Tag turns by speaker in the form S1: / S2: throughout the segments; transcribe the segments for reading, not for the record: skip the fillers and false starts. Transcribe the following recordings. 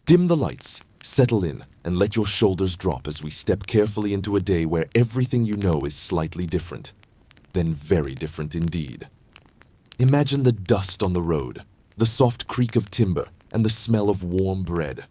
S1: Dim the lights, settle in, and let your shoulders drop as we step carefully into a day where everything you know is slightly different, then very different indeed. Imagine the dust on the road, the soft creak of timber, and the smell of warm bread.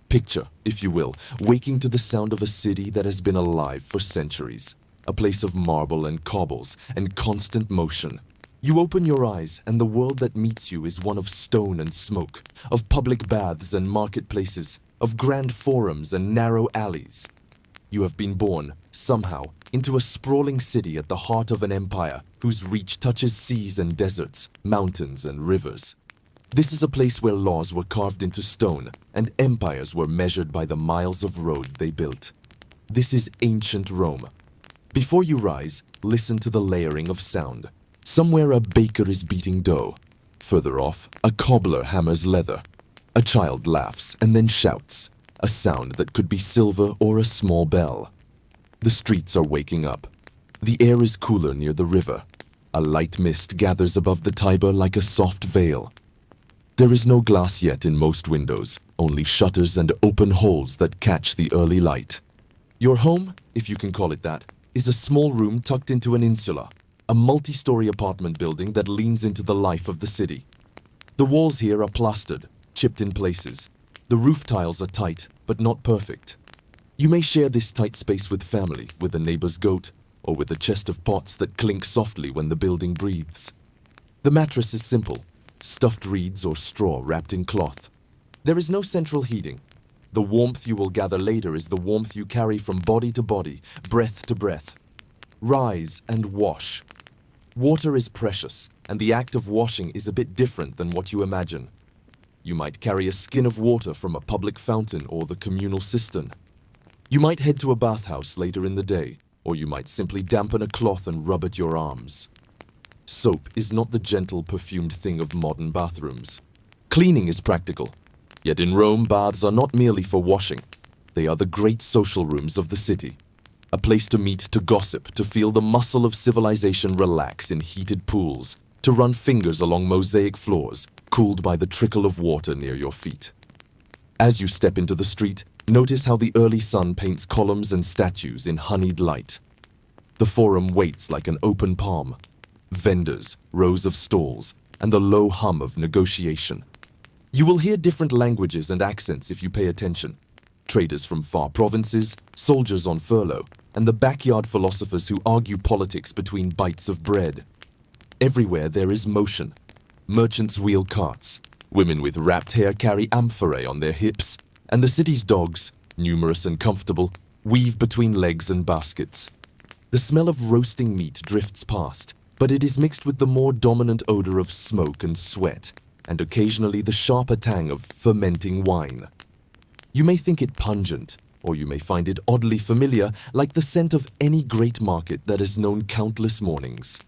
S1: Picture, if you will, waking to the sound of a city that has been alive for centuries, a place of marble and cobbles and constant motion. You open your eyes, and the world that meets you is one of stone and smoke, of public baths and marketplaces, of grand forums and narrow alleys. You have been born, somehow, into a sprawling city at the heart of an empire whose reach touches seas and deserts, mountains and rivers. This is a place where laws were carved into stone and empires were measured by the miles of road they built. This is ancient Rome. Before you rise, listen to the layering of sound. Somewhere a baker is beating dough. Further off, a cobbler hammers leather. A child laughs and then shouts, a sound that could be silver or a small bell. The streets are waking up. The air is cooler near the river. A light mist gathers above the Tiber like a soft veil. There is no glass yet in most windows, only shutters and open holes that catch the early light. Your home, if you can call it that, is a small room tucked into an insula, a multi-story apartment building that leans into the life of the city. The walls here are plastered, chipped in places. The roof tiles are tight, but not perfect. You may share this tight space with family, with a neighbor's goat, or with a chest of pots that clink softly when the building breathes. The mattress is simple, stuffed reeds or straw wrapped in cloth. There is no central heating. The warmth you will gather later is the warmth you carry from body to body, breath to breath. Rise and wash. Water is precious, and the act of washing is a bit different than what you imagine. You might carry a skin of water from a public fountain or the communal cistern. You might head to a bathhouse later in the day, or you might simply dampen a cloth and rub at your arms. Soap is not the gentle, perfumed thing of modern bathrooms. Cleaning is practical. Yet in Rome, baths are not merely for washing. They are the great social rooms of the city. A place to meet, to gossip, to feel the muscle of civilization relax in heated pools, to run fingers along mosaic floors, cooled by the trickle of water near your feet. As you step into the street, notice how the early sun paints columns and statues in honeyed light. The forum waits like an open palm. Vendors, rows of stalls, and the low hum of negotiation. You will hear different languages and accents if you pay attention. Traders from far provinces, soldiers on furlough, and the backyard philosophers who argue politics between bites of bread. Everywhere there is motion. Merchants wheel carts. Women with wrapped hair carry amphorae on their hips, and the city's dogs, numerous and comfortable, weave between legs and baskets. The smell of roasting meat drifts past, but it is mixed with the more dominant odor of smoke and sweat, and occasionally the sharper tang of fermenting wine. You may think it pungent, or you may find it oddly familiar, like the scent of any great market that has known countless mornings.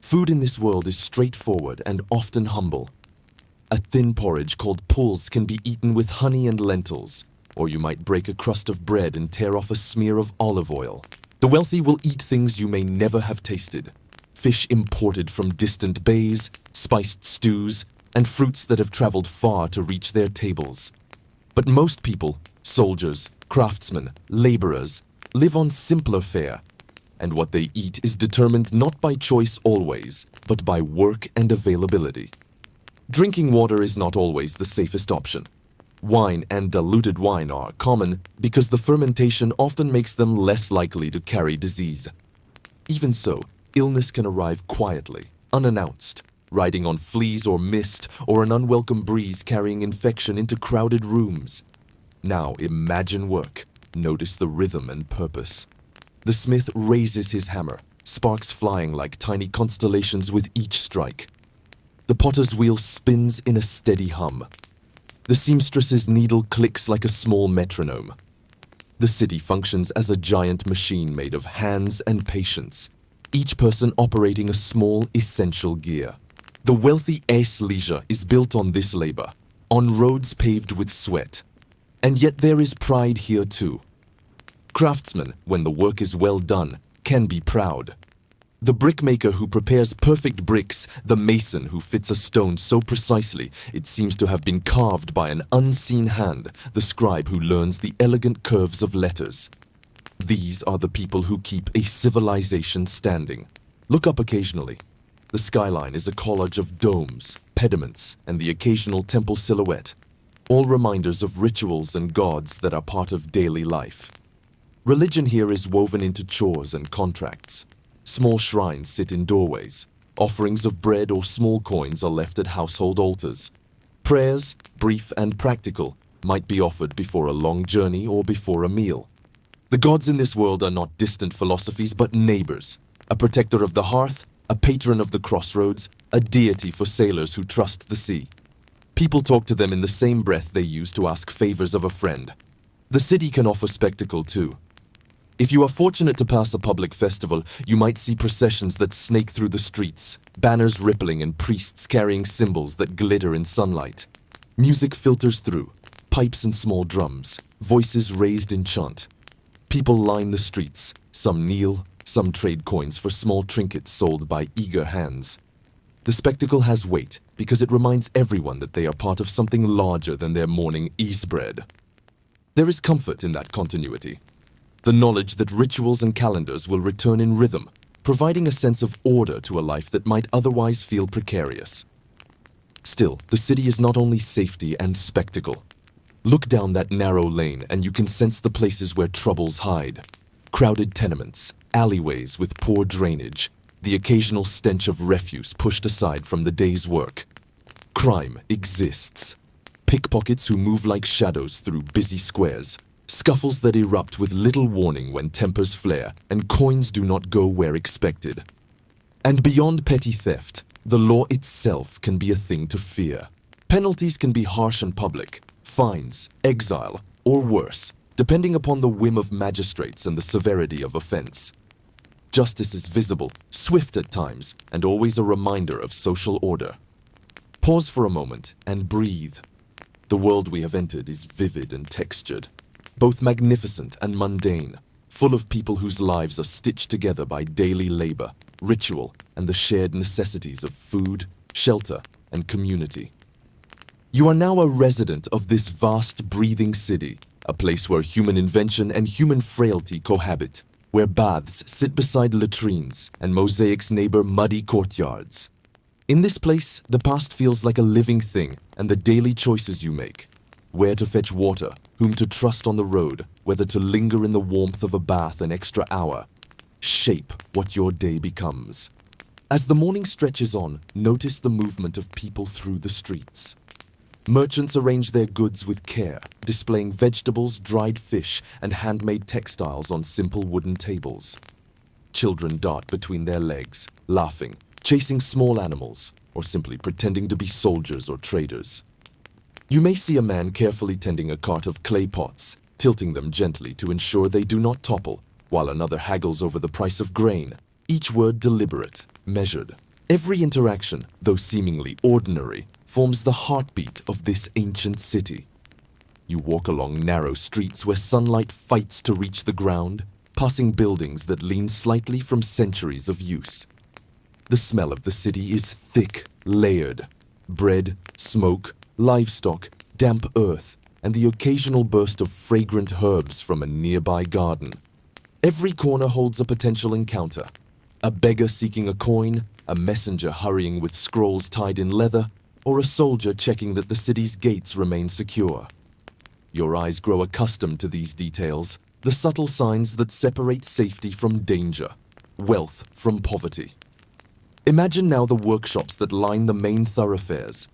S1: Food in this world is straightforward and often humble. A thin porridge called pulse can be eaten with honey and lentils, or you might break a crust of bread and tear off a smear of olive oil. The wealthy will eat things you may never have tasted. Fish imported from distant bays, spiced stews, and fruits that have traveled far to reach their tables. But most people, soldiers, craftsmen, laborers, live on simpler fare, and what they eat is determined not by choice always, but by work and availability. Drinking water is not always the safest option. Wine and diluted wine are common because the fermentation often makes them less likely to carry disease. Even so, illness can arrive quietly, unannounced, riding on fleas or mist or an unwelcome breeze carrying infection into crowded rooms. Now imagine work. Notice the rhythm and purpose. The smith raises his hammer, sparks flying like tiny constellations with each strike. The potter's wheel spins in a steady hum. The seamstress's needle clicks like a small metronome. The city functions as a giant machine made of hands and patience, each person operating a small, essential gear. The wealthy ace leisure is built on this labor, on roads paved with sweat. And yet there is pride here too. Craftsmen, when the work is well done, can be proud. The brickmaker who prepares perfect bricks, the mason who fits a stone so precisely it seems to have been carved by an unseen hand, the scribe who learns the elegant curves of letters. These are the people who keep a civilization standing. Look up occasionally. The skyline is a collage of domes, pediments, and the occasional temple silhouette, all reminders of rituals and gods that are part of daily life. Religion here is woven into chores and contracts. Small shrines sit in doorways. Offerings of bread or small coins are left at household altars. Prayers, brief and practical, might be offered before a long journey or before a meal. The gods in this world are not distant philosophies but neighbors, a protector of the hearth, a patron of the crossroads, a deity for sailors who trust the sea. People talk to them in the same breath they use to ask favors of a friend. The city can offer spectacle too. If you are fortunate to pass a public festival, you might see processions that snake through the streets, banners rippling and priests carrying symbols that glitter in sunlight. Music filters through, pipes and small drums, voices raised in chant. People line the streets, some kneel, some trade coins for small trinkets sold by eager hands. The spectacle has weight because it reminds everyone that they are part of something larger than their morning bread. There is comfort in that continuity. The knowledge that rituals and calendars will return in rhythm, providing a sense of order to a life that might otherwise feel precarious. Still, the city is not only safety and spectacle. Look down that narrow lane and you can sense the places where troubles hide. Crowded tenements, alleyways with poor drainage, the occasional stench of refuse pushed aside from the day's work. Crime exists. Pickpockets who move like shadows through busy squares, scuffles that erupt with little warning when tempers flare and coins do not go where expected. And beyond petty theft, the law itself can be a thing to fear. Penalties can be harsh and public, fines, exile, or worse, depending upon the whim of magistrates and the severity of offense. Justice is visible, swift at times, and always a reminder of social order. Pause for a moment and breathe. The world we have entered is vivid and textured, both magnificent and mundane, full of people whose lives are stitched together by daily labor, ritual, and the shared necessities of food, shelter, and community. You are now a resident of this vast, breathing city, a place where human invention and human frailty cohabit, where baths sit beside latrines and mosaics neighbor muddy courtyards. In this place, the past feels like a living thing, and the daily choices you make, where to fetch water, whom to trust on the road, whether to linger in the warmth of a bath an extra hour, shape what your day becomes. As the morning stretches on, notice the movement of people through the streets. Merchants arrange their goods with care, displaying vegetables, dried fish, and handmade textiles on simple wooden tables. Children dart between their legs, laughing, chasing small animals, or simply pretending to be soldiers or traders. You may see a man carefully tending a cart of clay pots, tilting them gently to ensure they do not topple, while another haggles over the price of grain, each word deliberate, measured. Every interaction, though seemingly ordinary, forms the heartbeat of this ancient city. You walk along narrow streets where sunlight fights to reach the ground, passing buildings that lean slightly from centuries of use. The smell of the city is thick, layered. Bread, smoke, livestock, damp earth, and the occasional burst of fragrant herbs from a nearby garden. Every corner holds a potential encounter. A beggar seeking a coin, a messenger hurrying with scrolls tied in leather, or a soldier checking that the city's gates remain secure. Your eyes grow accustomed to these details, the subtle signs that separate safety from danger, wealth from poverty. Imagine now the workshops that line the main thoroughfares.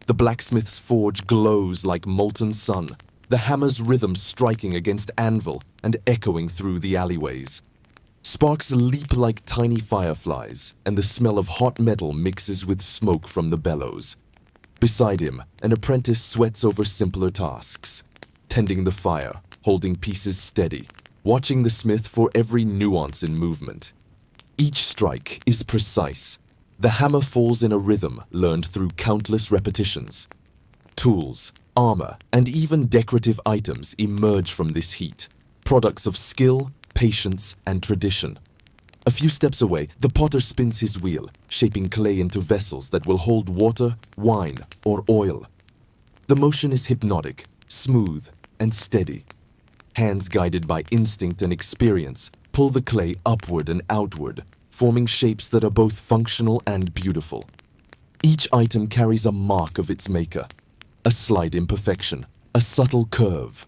S1: The blacksmith's forge glows like molten sun, the hammer's rhythm striking against anvil and echoing through the alleyways. Sparks leap like tiny fireflies, and the smell of hot metal mixes with smoke from the bellows. Beside him, an apprentice sweats over simpler tasks, tending the fire, holding pieces steady, watching the smith for every nuance in movement. Each strike is precise. The hammer falls in a rhythm learned through countless repetitions. Tools, armor, and even decorative items emerge from this heat, products of skill, patience, and tradition. A few steps away, the potter spins his wheel, shaping clay into vessels that will hold water, wine, or oil. The motion is hypnotic, smooth, and steady. Hands guided by instinct and experience pull the clay upward and outward, forming shapes that are both functional and beautiful. Each item carries a mark of its maker, a slight imperfection, a subtle curve,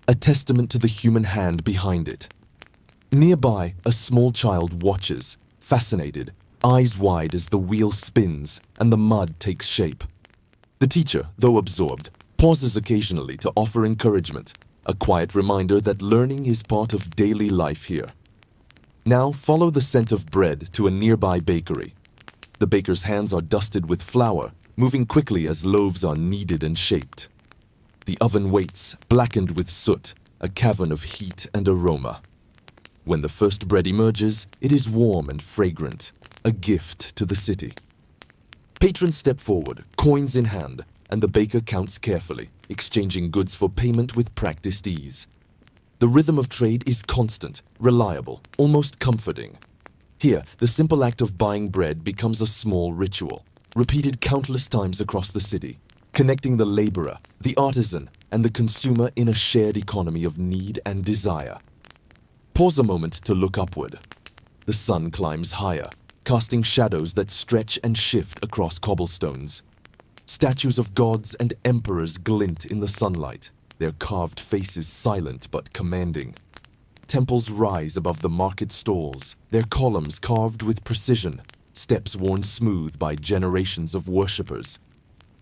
S1: a testament to the human hand behind it. Nearby, a small child watches, fascinated, eyes wide as the wheel spins and the mud takes shape. The teacher, though absorbed, pauses occasionally to offer encouragement, a quiet reminder that learning is part of daily life here. Now follow the scent of bread to a nearby bakery. The baker's hands are dusted with flour, moving quickly as loaves are kneaded and shaped. The oven waits, blackened with soot, a cavern of heat and aroma. When the first bread emerges, it is warm and fragrant, a gift to the city. Patrons step forward, coins in hand, and the baker counts carefully, exchanging goods for payment with practiced ease. The rhythm of trade is constant, reliable, almost comforting. Here, the simple act of buying bread becomes a small ritual, repeated countless times across the city, connecting the laborer, the artisan, and the consumer in a shared economy of need and desire. Pause a moment to look upward. The sun climbs higher, casting shadows that stretch and shift across cobblestones. Statues of gods and emperors glint in the sunlight, their carved faces silent but commanding. Temples rise above the market stalls, their columns carved with precision, steps worn smooth by generations of worshippers.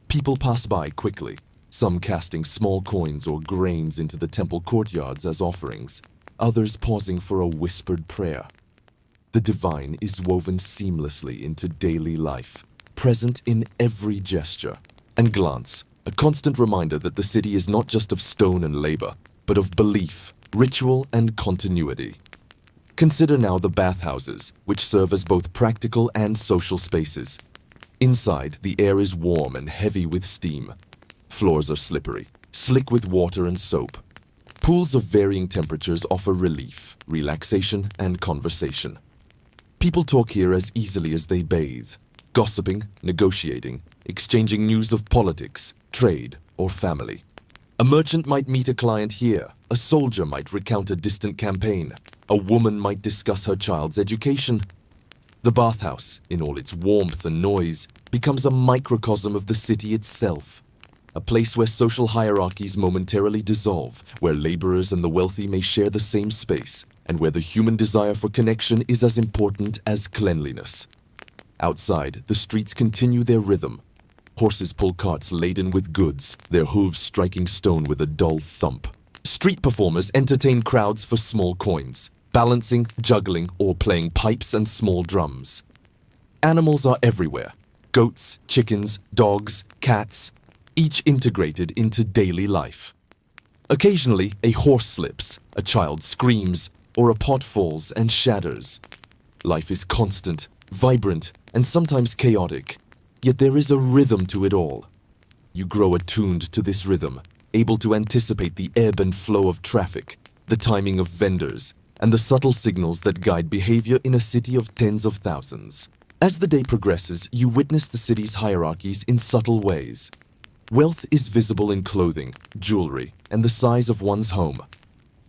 S1: People pass by quickly, some casting small coins or grains into the temple courtyards as offerings, others pausing for a whispered prayer. The divine is woven seamlessly into daily life, present in every gesture and glance, a constant reminder that the city is not just of stone and labor, but of belief, ritual, and continuity. Consider now the bathhouses, which serve as both practical and social spaces. Inside, the air is warm and heavy with steam. Floors are slippery, slick with water and soap. Pools of varying temperatures offer relief, relaxation, and conversation. People talk here as easily as they bathe, gossiping, negotiating, exchanging news of politics, trade, or family. A merchant might meet a client here, a soldier might recount a distant campaign, a woman might discuss her child's education. The bathhouse, in all its warmth and noise, becomes a microcosm of the city itself. A place where social hierarchies momentarily dissolve, where laborers and the wealthy may share the same space, and where the human desire for connection is as important as cleanliness. Outside, the streets continue their rhythm. Horses pull carts laden with goods, their hooves striking stone with a dull thump. Street performers entertain crowds for small coins, balancing, juggling, or playing pipes and small drums. Animals are everywhere. Goats, chickens, dogs, cats, each integrated into daily life. Occasionally, a horse slips, a child screams, or a pot falls and shatters. Life is constant, vibrant, and sometimes chaotic, yet there is a rhythm to it all. You grow attuned to this rhythm, able to anticipate the ebb and flow of traffic, the timing of vendors, and the subtle signals that guide behavior in a city of tens of thousands. As the day progresses, you witness the city's hierarchies in subtle ways. Wealth is visible in clothing, jewelry, and the size of one's home.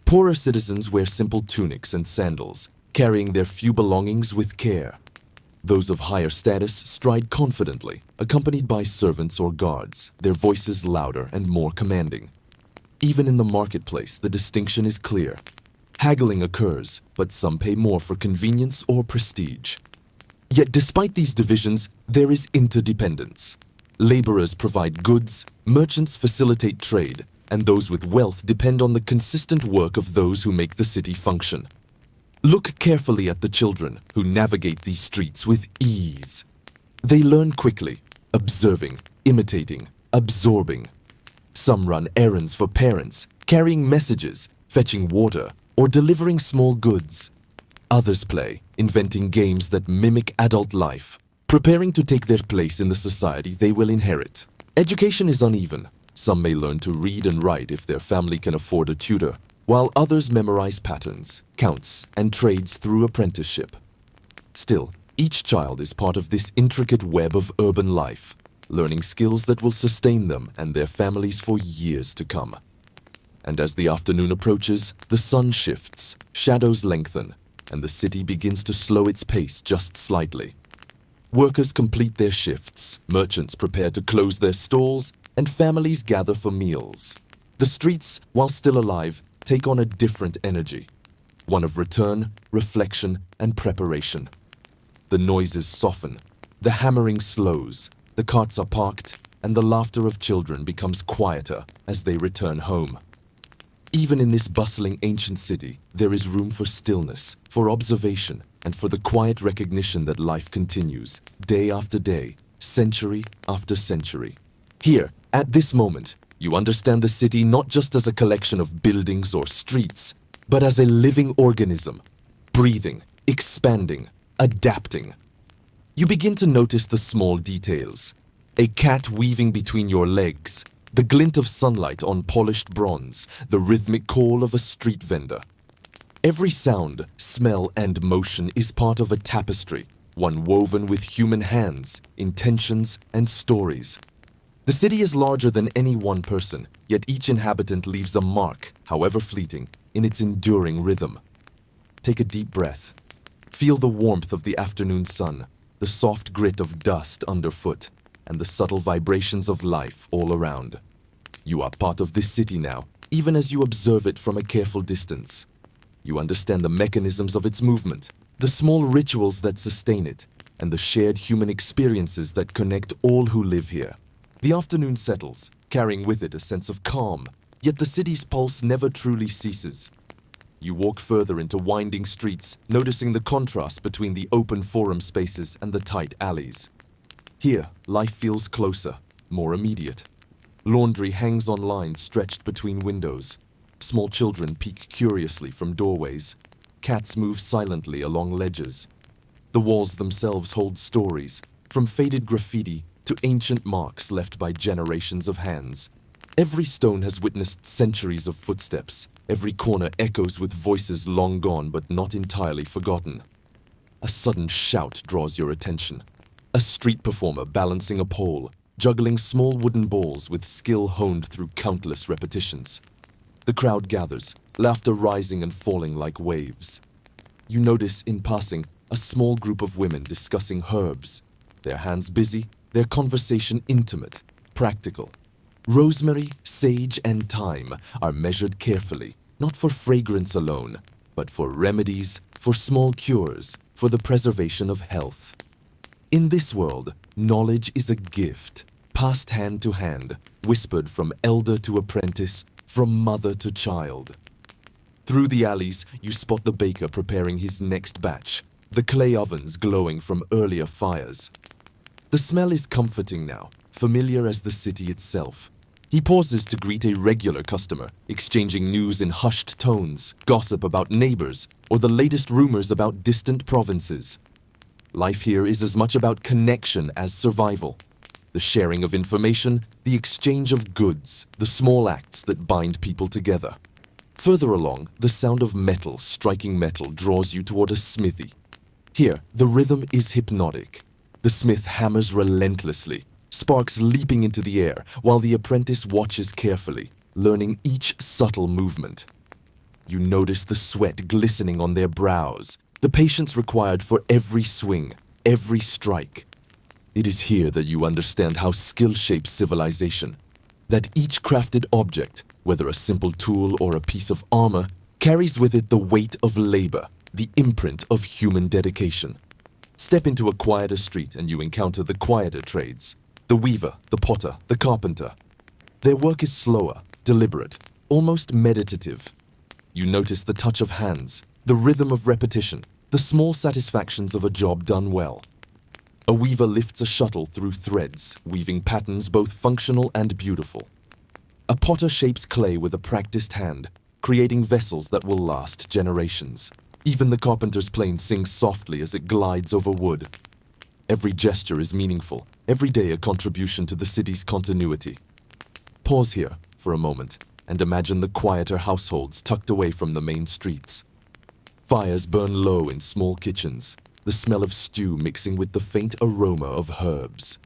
S1: Poorer citizens wear simple tunics and sandals, carrying their few belongings with care. Those of higher status stride confidently, accompanied by servants or guards, their voices louder and more commanding. Even in the marketplace, the distinction is clear. Haggling occurs, but some pay more for convenience or prestige. Yet despite these divisions, there is interdependence. Laborers provide goods, merchants facilitate trade, and those with wealth depend on the consistent work of those who make the city function. Look carefully at the children who navigate these streets with ease. They learn quickly, observing, imitating, absorbing. Some run errands for parents, carrying messages, fetching water, or delivering small goods. Others play, inventing games that mimic adult life, preparing to take their place in the society they will inherit. Education is uneven. Some may learn to read and write if their family can afford a tutor, while others memorize patterns, counts, and trades through apprenticeship. Still, each child is part of this intricate web of urban life, learning skills that will sustain them and their families for years to come. And as the afternoon approaches, the sun shifts, shadows lengthen, and the city begins to slow its pace just slightly. Workers complete their shifts, merchants prepare to close their stalls, and families gather for meals. The streets, while still alive, take on a different energy, one of return, reflection, and preparation. The noises soften, the hammering slows, the carts are parked, and the laughter of children becomes quieter as they return home. Even in this bustling ancient city, there is room for stillness, for observation, and for the quiet recognition that life continues, day after day, century after century. Here, at this moment, you understand the city not just as a collection of buildings or streets, but as a living organism, breathing, expanding, adapting. You begin to notice the small details. A cat weaving between your legs, the glint of sunlight on polished bronze, the rhythmic call of a street vendor. Every sound, smell, and motion is part of a tapestry, one woven with human hands, intentions, and stories. The city is larger than any one person, yet each inhabitant leaves a mark, however fleeting, in its enduring rhythm. Take a deep breath. Feel the warmth of the afternoon sun, the soft grit of dust underfoot, and the subtle vibrations of life all around. You are part of this city now, even as you observe it from a careful distance. You understand the mechanisms of its movement, the small rituals that sustain it, and the shared human experiences that connect all who live here. The afternoon settles, carrying with it a sense of calm, yet the city's pulse never truly ceases. You walk further into winding streets, noticing the contrast between the open forum spaces and the tight alleys. Here, life feels closer, more immediate. Laundry hangs on lines stretched between windows. Small children peek curiously from doorways. Cats move silently along ledges. The walls themselves hold stories, from faded graffiti to ancient marks left by generations of hands. Every stone has witnessed centuries of footsteps. Every corner echoes with voices long gone but not entirely forgotten. A sudden shout draws your attention. A street performer balancing a pole, juggling small wooden balls with skill honed through countless repetitions. The crowd gathers, laughter rising and falling like waves. You notice, in passing, a small group of women discussing herbs, their hands busy, their conversation intimate, practical. Rosemary, sage, and thyme are measured carefully, not for fragrance alone, but for remedies, for small cures, for the preservation of health. In this world, knowledge is a gift, passed hand to hand, whispered from elder to apprentice, from mother to child. Through the alleys, you spot the baker preparing his next batch, the clay ovens glowing from earlier fires. The smell is comforting now, familiar as the city itself. He pauses to greet a regular customer, exchanging news in hushed tones, gossip about neighbors, or the latest rumors about distant provinces. Life here is as much about connection as survival. The sharing of information, the exchange of goods, the small acts that bind people together. Further along, the sound of metal striking metal draws you toward a smithy. Here, the rhythm is hypnotic. The smith hammers relentlessly, sparks leaping into the air, while the apprentice watches carefully, learning each subtle movement. You notice the sweat glistening on their brows, the patience required for every swing, every strike. It is here that you understand how skill shapes civilization, that each crafted object, whether a simple tool or a piece of armor, carries with it the weight of labor, the imprint of human dedication. Step into a quieter street and you encounter the quieter trades, the weaver, the potter, the carpenter. Their work is slower, deliberate, almost meditative. You notice the touch of hands, the rhythm of repetition, the small satisfactions of a job done well. A weaver lifts a shuttle through threads, weaving patterns both functional and beautiful. A potter shapes clay with a practiced hand, creating vessels that will last generations. Even the carpenter's plane sings softly as it glides over wood. Every gesture is meaningful, every day a contribution to the city's continuity. Pause here for a moment and imagine the quieter households tucked away from the main streets. Fires burn low in small kitchens. the smell of stew mixing with the faint aroma of herbs.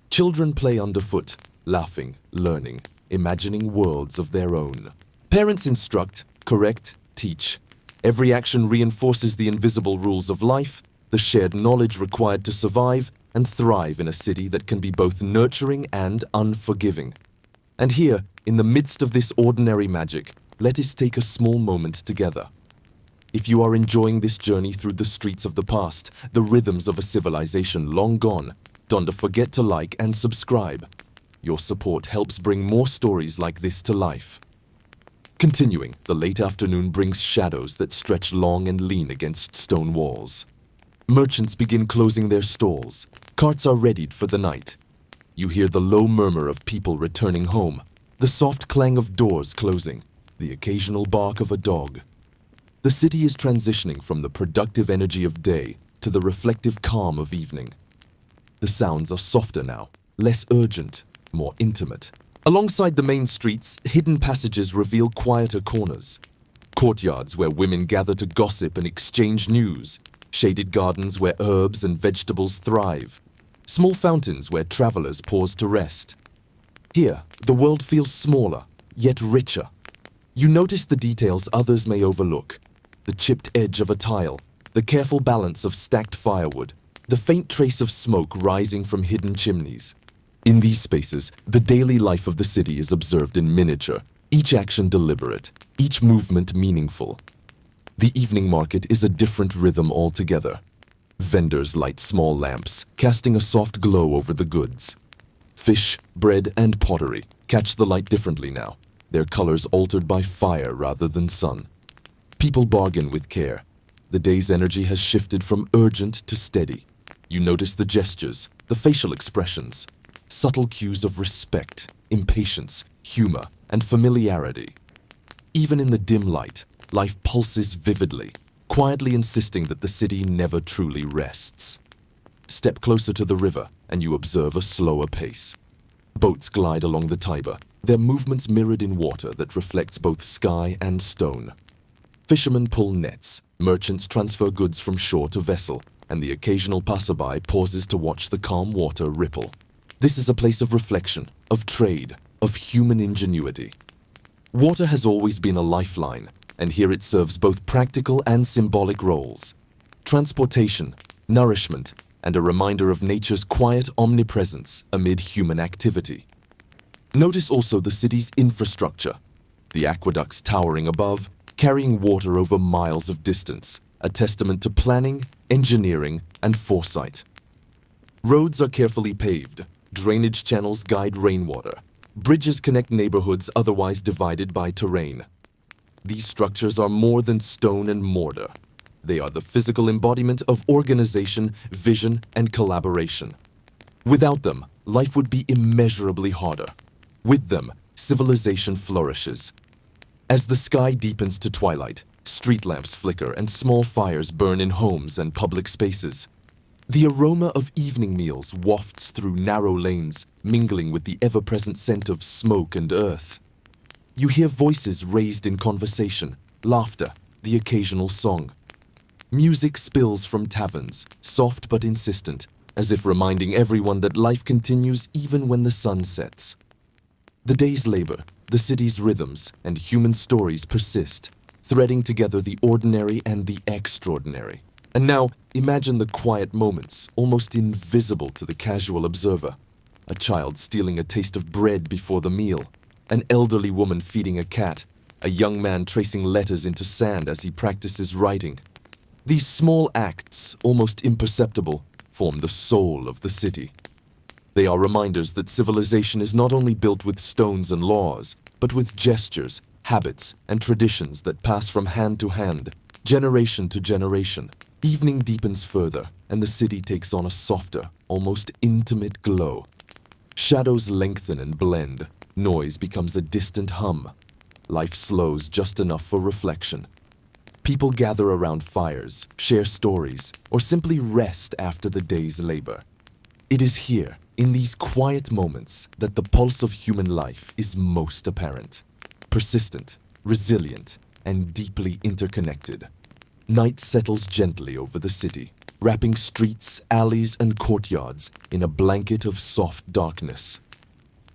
S1: Children play underfoot, laughing, learning, imagining worlds of their own. Parents instruct, correct, teach. Every action reinforces the invisible rules of life, the shared knowledge required to survive and thrive in a city that can be both nurturing and unforgiving. And here, in the midst of this ordinary magic, let us take a small moment together. If you are enjoying this journey through the streets of the past, the rhythms of a civilization long gone, don't forget to like and subscribe. Your support helps bring more stories like this to life. Continuing, the late afternoon brings shadows that stretch long and lean against stone walls. Merchants begin closing their stalls. Carts are readied for the night. You hear the low murmur of people returning home, the soft clang of doors closing, the occasional bark of a dog. The city is transitioning from the productive energy of day to the reflective calm of evening. The sounds are softer now, less urgent, more intimate. Alongside the main streets, hidden passages reveal quieter corners. Courtyards where women gather to gossip and exchange news. Shaded gardens where herbs and vegetables thrive. Small fountains where travelers pause to rest. Here, the world feels smaller, yet richer. You notice the details others may overlook. The chipped edge of a tile, the careful balance of stacked firewood, the faint trace of smoke rising from hidden chimneys. In these spaces, the daily life of the city is observed in miniature, each action deliberate, each movement meaningful. The evening market is a different rhythm altogether. Vendors light small lamps, casting a soft glow over the goods. Fish, bread, and pottery catch the light differently now, their colors altered by fire rather than sun. People bargain with care. The day's energy has shifted from urgent to steady. You notice the gestures, the facial expressions, subtle cues of respect, impatience, humor, and familiarity. Even in the dim light, life pulses vividly, quietly insisting that the city never truly rests. Step closer to the river, and you observe a slower pace. Boats glide along the Tiber, their movements mirrored in water that reflects both sky and stone. Fishermen pull nets, merchants transfer goods from shore to vessel, and the occasional passerby pauses to watch the calm water ripple. This is a place of reflection, of trade, of human ingenuity. Water has always been a lifeline, and here it serves both practical and symbolic roles. Transportation, nourishment, and a reminder of nature's quiet omnipresence amid human activity. Notice also the city's infrastructure, the aqueducts towering above, carrying water over miles of distance, a testament to planning, engineering, and foresight. Roads are carefully paved. Drainage channels guide rainwater. Bridges connect neighborhoods otherwise divided by terrain. These structures are more than stone and mortar. They are the physical embodiment of organization, vision, and collaboration. Without them, life would be immeasurably harder. With them, civilization flourishes. As the sky deepens to twilight, street lamps flicker and small fires burn in homes and public spaces. The aroma of evening meals wafts through narrow lanes, mingling with the ever-present scent of smoke and earth. You hear voices raised in conversation, laughter, the occasional song. Music spills from taverns, soft but insistent, as if reminding everyone that life continues even when the sun sets. The day's labor, the city's rhythms, and human stories persist, threading together the ordinary and the extraordinary. And now, imagine the quiet moments, almost invisible to the casual observer. A child stealing a taste of bread before the meal, an elderly woman feeding a cat, a young man tracing letters into sand as he practices writing. These small acts, almost imperceptible, form the soul of the city. They are reminders that civilization is not only built with stones and laws, but with gestures, habits, and traditions that pass from hand to hand, generation to generation. Evening deepens further, and the city takes on a softer, almost intimate glow. Shadows lengthen and blend. Noise becomes a distant hum. Life slows just enough for reflection. People gather around fires, share stories, or simply rest after the day's labor. It is here, in these quiet moments, that the pulse of human life is most apparent. Persistent, resilient, and deeply interconnected. Night settles gently over the city. wrapping streets, alleys, and courtyards in a blanket of soft darkness.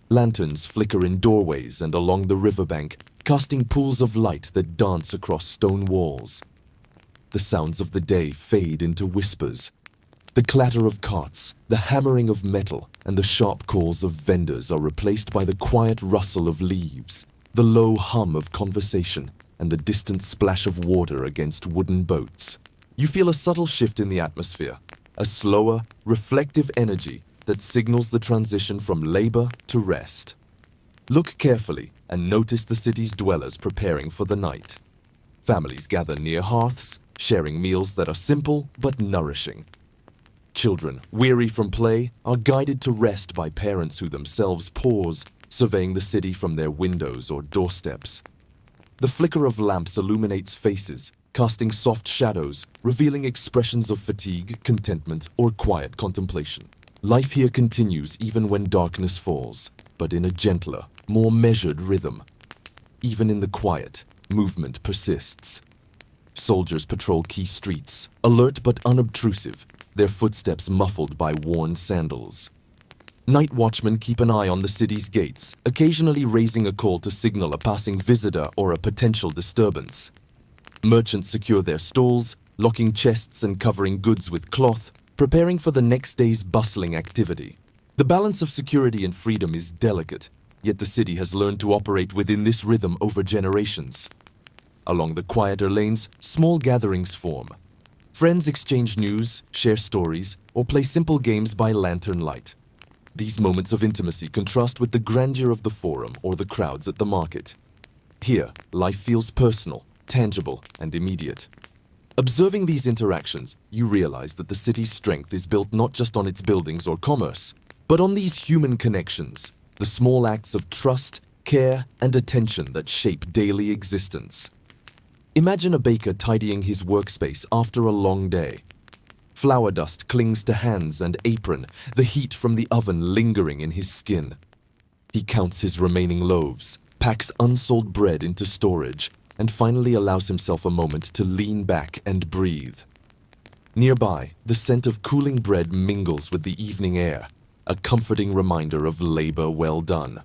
S1: Lanterns flicker in doorways and along the riverbank, casting pools of light that dance across stone walls. The sounds of the day fade into whispers. The clatter of carts, the hammering of metal, and the sharp calls of vendors are replaced by the quiet rustle of leaves, the low hum of conversation, and the distant splash of water against wooden boats. You feel a subtle shift in the atmosphere, a slower, reflective energy that signals the transition from labor to rest. Look carefully and notice the city's dwellers preparing for the night. Families gather near hearths, sharing meals that are simple but nourishing. Children, weary from play, are guided to rest by parents who themselves pause, surveying the city from their windows or doorsteps. The flicker of lamps illuminates faces, casting soft shadows, revealing expressions of fatigue, contentment, or quiet contemplation. Life here continues even when darkness falls, but in a gentler, more measured rhythm. Even in the quiet, movement persists. Soldiers patrol key streets, alert but unobtrusive, their footsteps muffled by worn sandals. Night watchmen keep an eye on the city's gates, occasionally raising a call to signal a passing visitor or a potential disturbance. Merchants secure their stalls, locking chests and covering goods with cloth, preparing for the next day's bustling activity. The balance of security and freedom is delicate, yet the city has learned to operate within this rhythm over generations. Along the quieter lanes, small gatherings form. Friends exchange news, share stories, or play simple games by lantern light. These moments of intimacy contrast with the grandeur of the forum or the crowds at the market. Here, life feels personal, tangible, and immediate. Observing these interactions, you realize that the city's strength is built not just on its buildings or commerce, but on these human connections, the small acts of trust, care, and attention that shape daily existence. Imagine a baker tidying his workspace after a long day. Flour dust clings to hands and apron, the heat from the oven lingering in his skin. He counts his remaining loaves, packs unsold bread into storage, and finally allows himself a moment to lean back and breathe. Nearby, the scent of cooling bread mingles with the evening air, a comforting reminder of labor well done.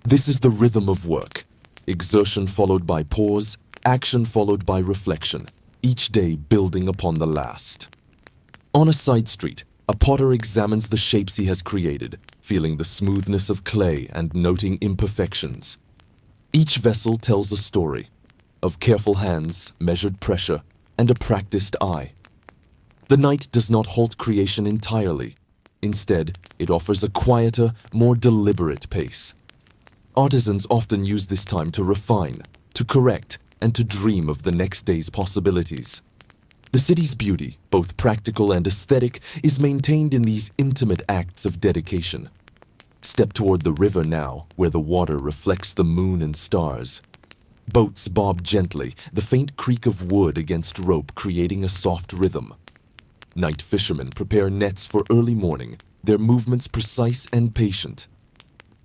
S1: This is the rhythm of work, exertion followed by pause, action followed by reflection, each day building upon the last. On a side street, a potter examines the shapes he has created, feeling the smoothness of clay and noting imperfections. Each vessel tells a story of careful hands, measured pressure, and a practiced eye. The night does not halt creation entirely. Instead, it offers a quieter, more deliberate pace. Artisans often use this time to refine, to correct, and to dream of the next day's possibilities. The city's beauty, both practical and aesthetic, is maintained in these intimate acts of dedication. Step toward the river now, where the water reflects the moon and stars. Boats bob gently, the faint creak of wood against rope creating a soft rhythm. Night fishermen prepare nets for early morning, their movements precise and patient.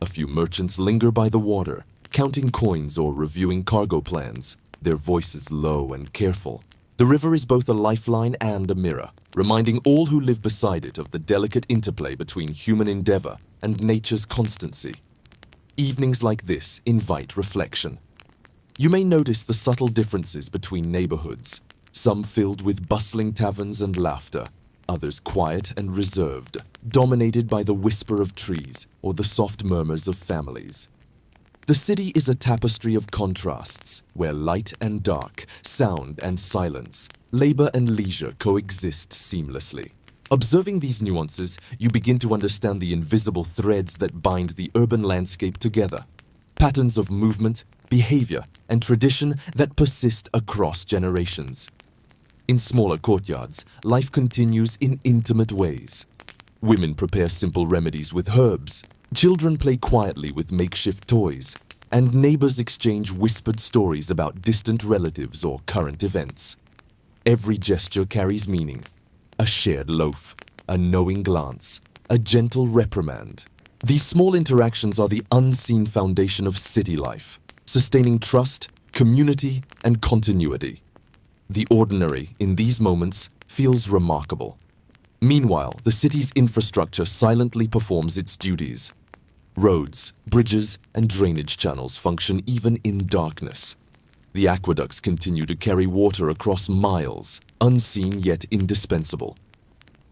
S1: A few merchants linger by the water, counting coins or reviewing cargo plans, their voices low and careful. The river is both a lifeline and a mirror, reminding all who live beside it of the delicate interplay between human endeavor and nature's constancy. Evenings like this invite reflection. You may notice the subtle differences between neighborhoods, some filled with bustling taverns and laughter, others quiet and reserved, dominated by the whisper of trees or the soft murmurs of families. The city is a tapestry of contrasts, where light and dark, sound and silence, labor and leisure coexist seamlessly. Observing these nuances, you begin to understand the invisible threads that bind the urban landscape together. Patterns of movement, behavior, and tradition that persist across generations. In smaller courtyards, life continues in intimate ways. Women prepare simple remedies with herbs, children play quietly with makeshift toys, and neighbors exchange whispered stories about distant relatives or current events. Every gesture carries meaning. A shared loaf, a knowing glance, a gentle reprimand. These small interactions are the unseen foundation of city life, sustaining trust, community, and continuity. The ordinary, in these moments, feels remarkable. Meanwhile, the city's infrastructure silently performs its duties. Roads, bridges, and drainage channels function even in darkness. The aqueducts continue to carry water across miles, unseen yet indispensable.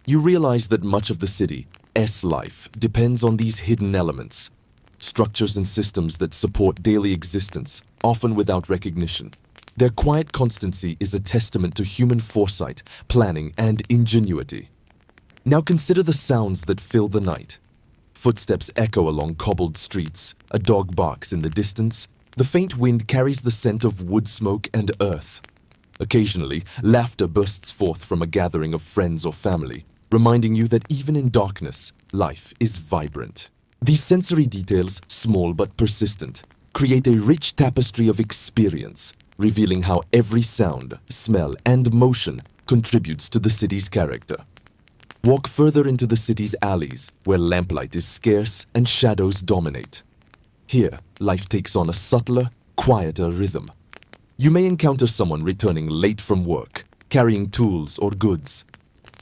S1: You realize that much of the city's life depends on these hidden elements, structures and systems that support daily existence, often without recognition. Their quiet constancy is a testament to human foresight, planning, and ingenuity. Now consider the sounds that fill the night. Footsteps echo along cobbled streets, a dog barks in the distance, the faint wind carries the scent of wood smoke and earth. Occasionally, laughter bursts forth from a gathering of friends or family, reminding you that even in darkness, life is vibrant. These sensory details, small but persistent, create a rich tapestry of experience, revealing how every sound, smell, and motion contributes to the city's character. Walk further into the city's alleys, where lamplight is scarce and shadows dominate. Here, life takes on a subtler, quieter rhythm. You may encounter someone returning late from work, carrying tools or goods.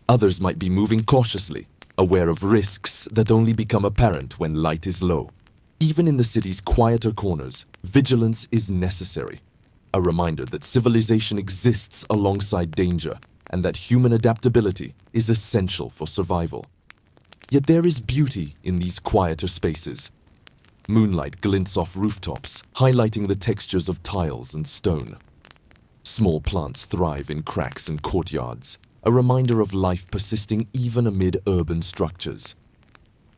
S1: Others might be moving cautiously, aware of risks that only become apparent when light is low. Even in the city's quieter corners, vigilance is necessary. A reminder that civilization exists alongside danger, and that human adaptability is essential for survival. Yet there is beauty in these quieter spaces. Moonlight glints off rooftops, highlighting the textures of tiles and stone. Small plants thrive in cracks and courtyards, a reminder of life persisting even amid urban structures.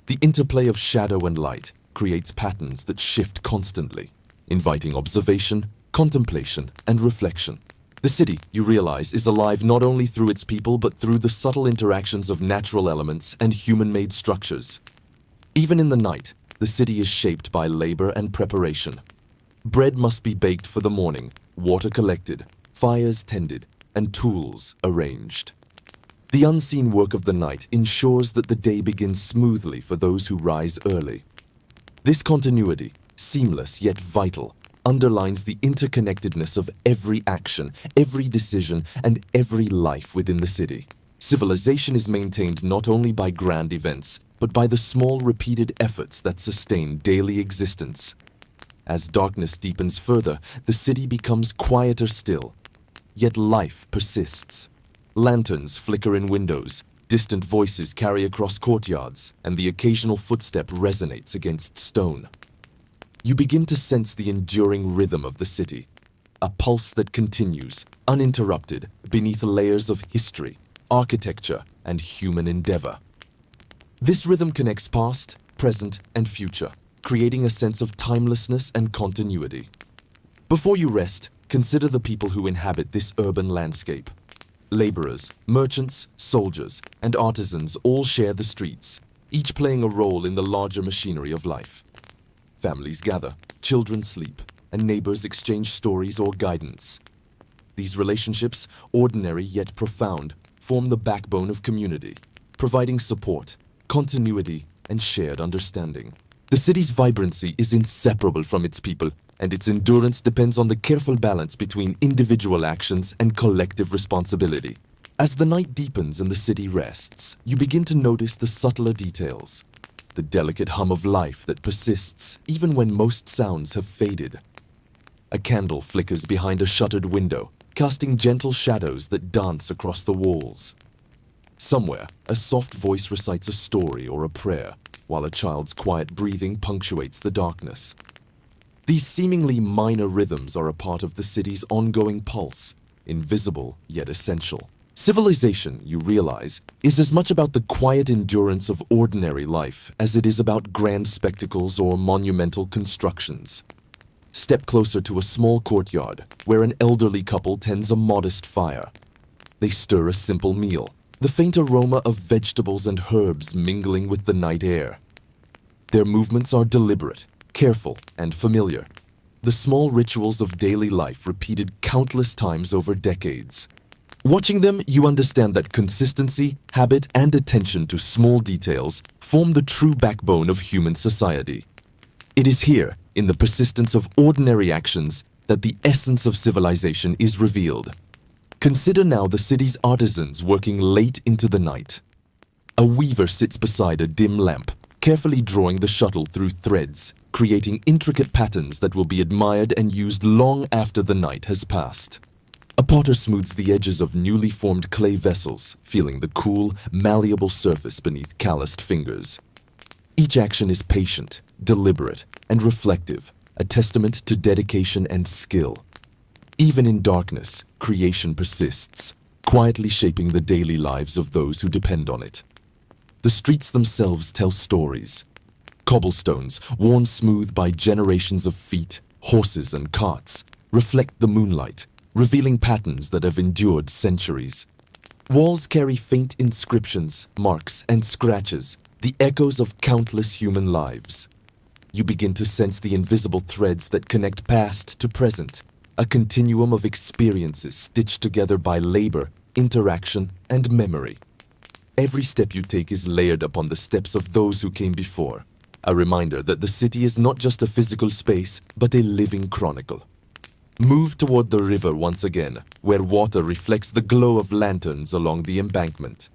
S1: The interplay of shadow and light creates patterns that shift constantly, inviting observation, contemplation, and reflection. The city, you realize, is alive not only through its people but through the subtle interactions of natural elements and human-made structures. Even in the night, the city is shaped by labor and preparation. Bread must be baked for the morning, water collected, fires tended, and tools arranged. The unseen work of the night ensures that the day begins smoothly for those who rise early. This continuity, seamless yet vital, underlines the interconnectedness of every action, every decision, and every life within the city. Civilization is maintained not only by grand events, but by the small repeated efforts that sustain daily existence. As darkness deepens further, the city becomes quieter still. Yet life persists. Lanterns flicker in windows, distant voices carry across courtyards, and the occasional footstep resonates against stone. You begin to sense the enduring rhythm of the city, a pulse that continues, uninterrupted, beneath layers of history, architecture, and human endeavor. This rhythm connects past, present, and future, creating a sense of timelessness and continuity. Before you rest, consider the people who inhabit this urban landscape. Laborers, merchants, soldiers, and artisans all share the streets, each playing a role in the larger machinery of life. Families gather, children sleep, and neighbors exchange stories or guidance. These relationships, ordinary yet profound, form the backbone of community, providing support, continuity, and shared understanding. The city's vibrancy is inseparable from its people, and its endurance depends on the careful balance between individual actions and collective responsibility. As the night deepens and the city rests, you begin to notice the subtler details, the delicate hum of life that persists even when most sounds have faded. A candle flickers behind a shuttered window, casting gentle shadows that dance across the walls. Somewhere, a soft voice recites a story or a prayer, while a child's quiet breathing punctuates the darkness. These seemingly minor rhythms are a part of the city's ongoing pulse, invisible yet essential. Civilization, you realize, is as much about the quiet endurance of ordinary life as it is about grand spectacles or monumental constructions. Step closer to a small courtyard where an elderly couple tends a modest fire. They stir a simple meal, the faint aroma of vegetables and herbs mingling with the night air. Their movements are deliberate, careful, and familiar. The small rituals of daily life repeated countless times over decades. Watching them, you understand that consistency, habit, and attention to small details form the true backbone of human society. It is here, in the persistence of ordinary actions, that the essence of civilization is revealed. Consider now the city's artisans working late into the night. A weaver sits beside a dim lamp, carefully drawing the shuttle through threads, creating intricate patterns that will be admired and used long after the night has passed. A potter smooths the edges of newly formed clay vessels, feeling the cool, malleable surface beneath calloused fingers. Each action is patient, deliberate, and reflective, a testament to dedication and skill. Even in darkness, creation persists, quietly shaping the daily lives of those who depend on it. The streets themselves tell stories. Cobblestones, worn smooth by generations of feet, horses, and carts, reflect the moonlight, revealing patterns that have endured centuries. Walls carry faint inscriptions, marks, and scratches, the echoes of countless human lives. You begin to sense the invisible threads that connect past to present, a continuum of experiences stitched together by labor, interaction, and memory. Every step you take is layered upon the steps of those who came before, a reminder that the city is not just a physical space, but a living chronicle. Move toward the river once again, where water reflects the glow of lanterns along the embankment.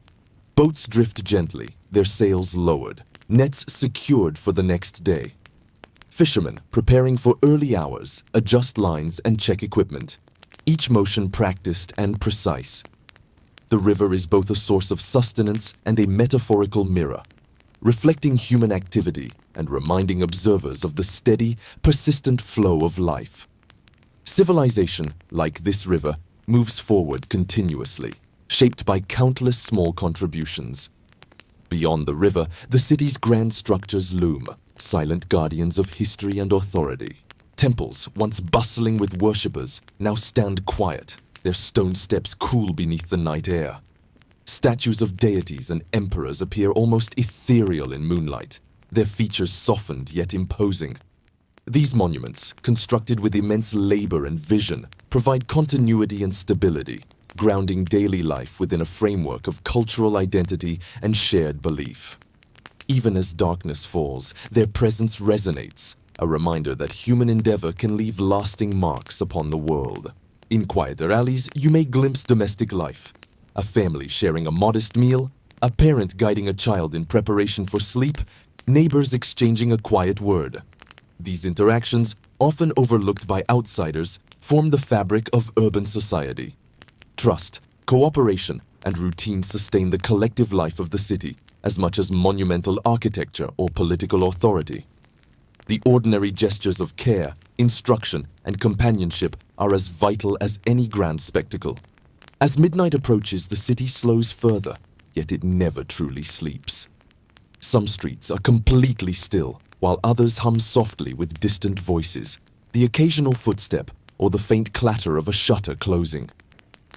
S1: Boats drift gently, their sails lowered, nets secured for the next day. Fishermen, preparing for early hours, adjust lines and check equipment, each motion practiced and precise. The river is both a source of sustenance and a metaphorical mirror, reflecting human activity and reminding observers of the steady, persistent flow of life. Civilization, like this river, moves forward continuously, shaped by countless small contributions. Beyond the river, the city's grand structures loom, silent guardians of history and authority. Temples, once bustling with worshippers, now stand quiet, their stone steps cool beneath the night air. Statues of deities and emperors appear almost ethereal in moonlight, their features softened yet imposing. These monuments, constructed with immense labor and vision, provide continuity and stability, grounding daily life within a framework of cultural identity and shared belief. Even as darkness falls, their presence resonates, a reminder that human endeavor can leave lasting marks upon the world. In quieter alleys, you may glimpse domestic life. A family sharing a modest meal, a parent guiding a child in preparation for sleep, neighbors exchanging a quiet word. These interactions, often overlooked by outsiders, form the fabric of urban society. Trust, cooperation, and routine sustain the collective life of the city as much as monumental architecture or political authority. The ordinary gestures of care, instruction, and companionship are as vital as any grand spectacle. As midnight approaches, the city slows further, yet it never truly sleeps. Some streets are completely still, while others hum softly with distant voices, the occasional footstep or the faint clatter of a shutter closing.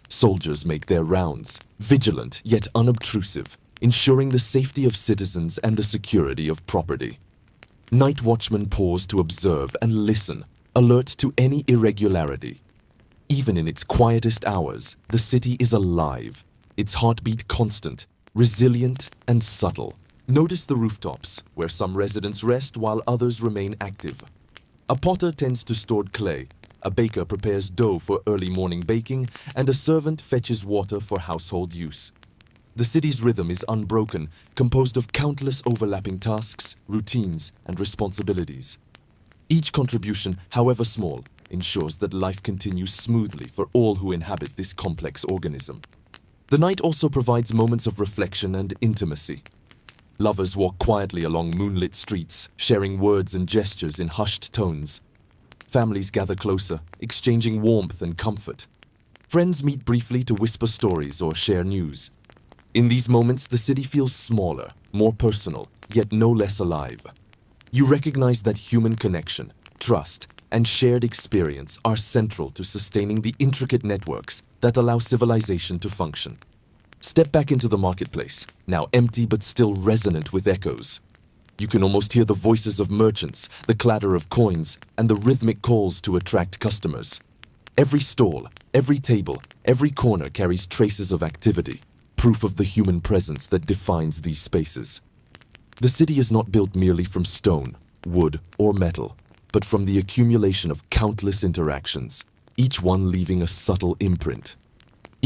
S1: Soldiers make their rounds, vigilant yet unobtrusive, ensuring the safety of citizens and the security of property. Night watchmen pause to observe and listen, alert to any irregularity. Even in its quietest hours, the city is alive, its heartbeat constant, resilient, and subtle. Notice the rooftops, where some residents rest while others remain active. A potter tends to stored clay, a baker prepares dough for early morning baking, and a servant fetches water for household use. The city's rhythm is unbroken, composed of countless overlapping tasks, routines, and responsibilities. Each contribution, however small, ensures that life continues smoothly for all who inhabit this complex organism. The night also provides moments of reflection and intimacy. Lovers walk quietly along moonlit streets, sharing words and gestures in hushed tones. Families gather closer, exchanging warmth and comfort. Friends meet briefly to whisper stories or share news. In these moments, the city feels smaller, more personal, yet no less alive. You recognize that human connection, trust, and shared experience are central to sustaining the intricate networks that allow civilization to function. Step back into the marketplace, now empty but still resonant with echoes. You can almost hear the voices of merchants, the clatter of coins, and the rhythmic calls to attract customers. Every stall, every table, every corner carries traces of activity, proof of the human presence that defines these spaces. The city is not built merely from stone, wood, or metal, but from the accumulation of countless interactions, each one leaving a subtle imprint.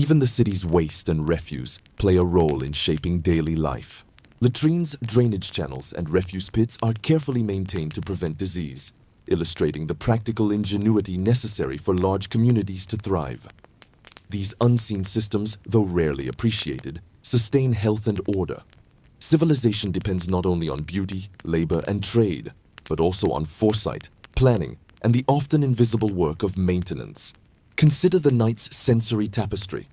S1: Even the city's waste and refuse play a role in shaping daily life. Latrines, drainage channels, and refuse pits are carefully maintained to prevent disease, illustrating the practical ingenuity necessary for large communities to thrive. These unseen systems, though rarely appreciated, sustain health and order. Civilization depends not only on beauty, labor, and trade, but also on foresight, planning, and the often invisible work of maintenance. Consider the night's sensory tapestry.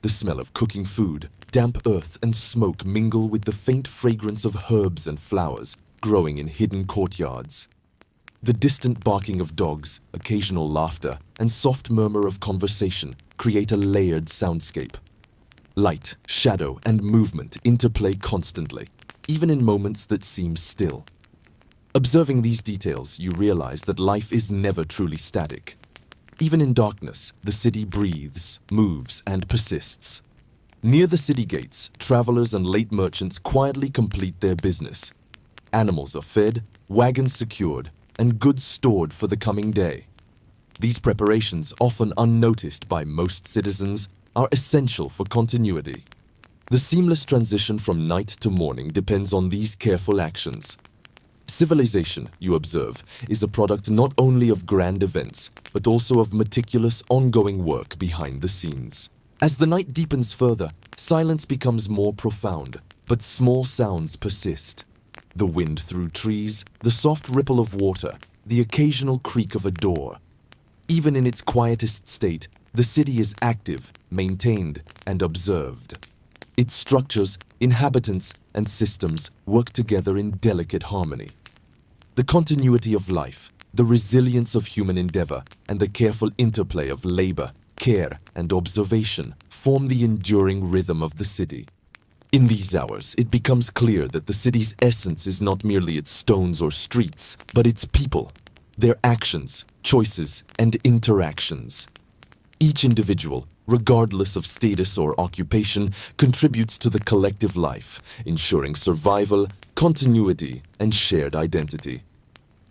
S1: The smell of cooking food, damp earth, and smoke mingle with the faint fragrance of herbs and flowers growing in hidden courtyards. The distant barking of dogs, occasional laughter, and soft murmur of conversation create a layered soundscape. Light, shadow, and movement interplay constantly, even in moments that seem still. Observing these details, you realize that life is never truly static. Even in darkness, the city breathes, moves, and persists. Near the city gates, travelers and late merchants quietly complete their business. Animals are fed, wagons secured, and goods stored for the coming day. These preparations, often unnoticed by most citizens, are essential for continuity. The seamless transition from night to morning depends on these careful actions. Civilization, you observe, is a product not only of grand events, but also of meticulous, ongoing work behind the scenes. As the night deepens further, silence becomes more profound, but small sounds persist. The wind through trees, the soft ripple of water, the occasional creak of a door. Even in its quietest state, the city is active, maintained, and observed. Its structures, inhabitants, and systems work together in delicate harmony. The continuity of life, the resilience of human endeavor, and the careful interplay of labor, care, and observation form the enduring rhythm of the city. In these hours, it becomes clear that the city's essence is not merely its stones or streets, but its people, their actions, choices, and interactions. Each individual, regardless of status or occupation, contributes to the collective life, ensuring survival, continuity, and shared identity.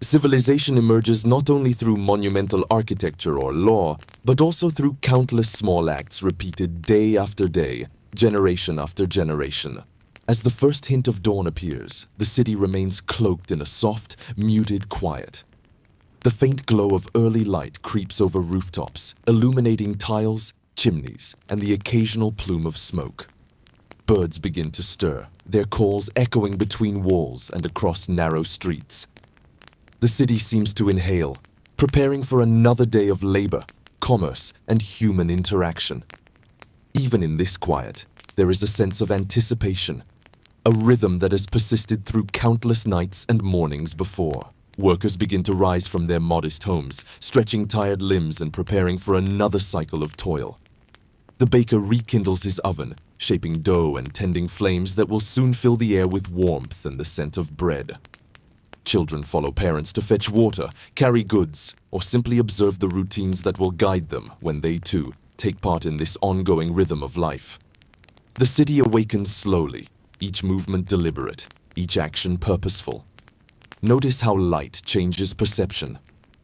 S1: Civilization emerges not only through monumental architecture or law, but also through countless small acts repeated day after day, generation after generation. As the first hint of dawn appears, the city remains cloaked in a soft, muted quiet. The faint glow of early light creeps over rooftops, illuminating tiles, chimneys, and the occasional plume of smoke. Birds begin to stir, their calls echoing between walls and across narrow streets. The city seems to inhale, preparing for another day of labor, commerce, and human interaction. Even in this quiet, there is a sense of anticipation, a rhythm that has persisted through countless nights and mornings before. Workers begin to rise from their modest homes, stretching tired limbs and preparing for another cycle of toil. The baker rekindles his oven, shaping dough and tending flames that will soon fill the air with warmth and the scent of bread. Children follow parents to fetch water, carry goods, or simply observe the routines that will guide them when they, too, take part in this ongoing rhythm of life. The city awakens slowly, each movement deliberate, each action purposeful. Notice how light changes perception.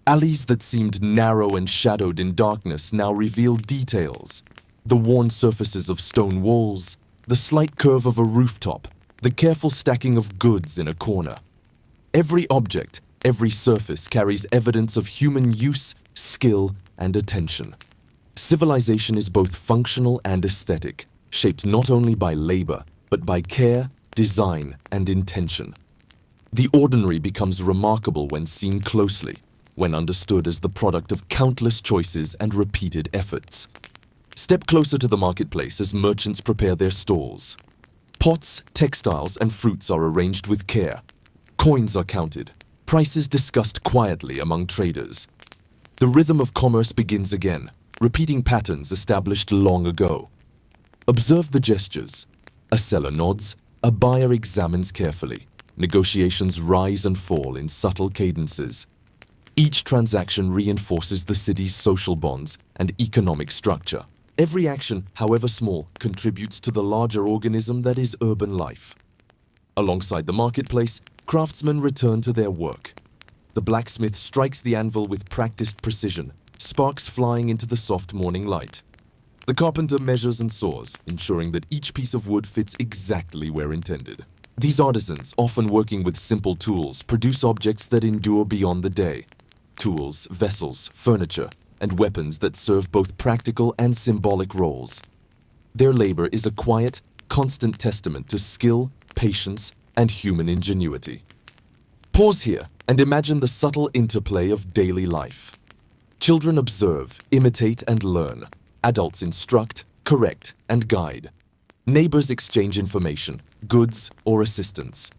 S1: Alleys that seemed narrow and shadowed in darkness now reveal details. The worn surfaces of stone walls, the slight curve of a rooftop, the careful stacking of goods in a corner. Every object, every surface carries evidence of human use, skill, and attention. Civilization is both functional and aesthetic, shaped not only by labor, but by care, design, and intention. The ordinary becomes remarkable when seen closely, when understood as the product of countless choices and repeated efforts. Step closer to the marketplace as merchants prepare their stalls. Pots, textiles, and fruits are arranged with care. Coins are counted, prices discussed quietly among traders. The rhythm of commerce begins again, repeating patterns established long ago. Observe the gestures. A seller nods, a buyer examines carefully. Negotiations rise and fall in subtle cadences. Each transaction reinforces the city's social bonds and economic structure. Every action, however small, contributes to the larger organism that is urban life. Alongside the marketplace, craftsmen return to their work. The blacksmith strikes the anvil with practiced precision, sparks flying into the soft morning light. The carpenter measures and saws, ensuring that each piece of wood fits exactly where intended. These artisans, often working with simple tools, produce objects that endure beyond the day. Tools, vessels, furniture, and weapons that serve both practical and symbolic roles. Their labor is a quiet, constant testament to skill, patience, and human ingenuity. Pause here and imagine the subtle interplay of daily life. Children observe, imitate, and learn. Adults instruct, correct, and guide. Neighbors exchange information, goods, or assistance.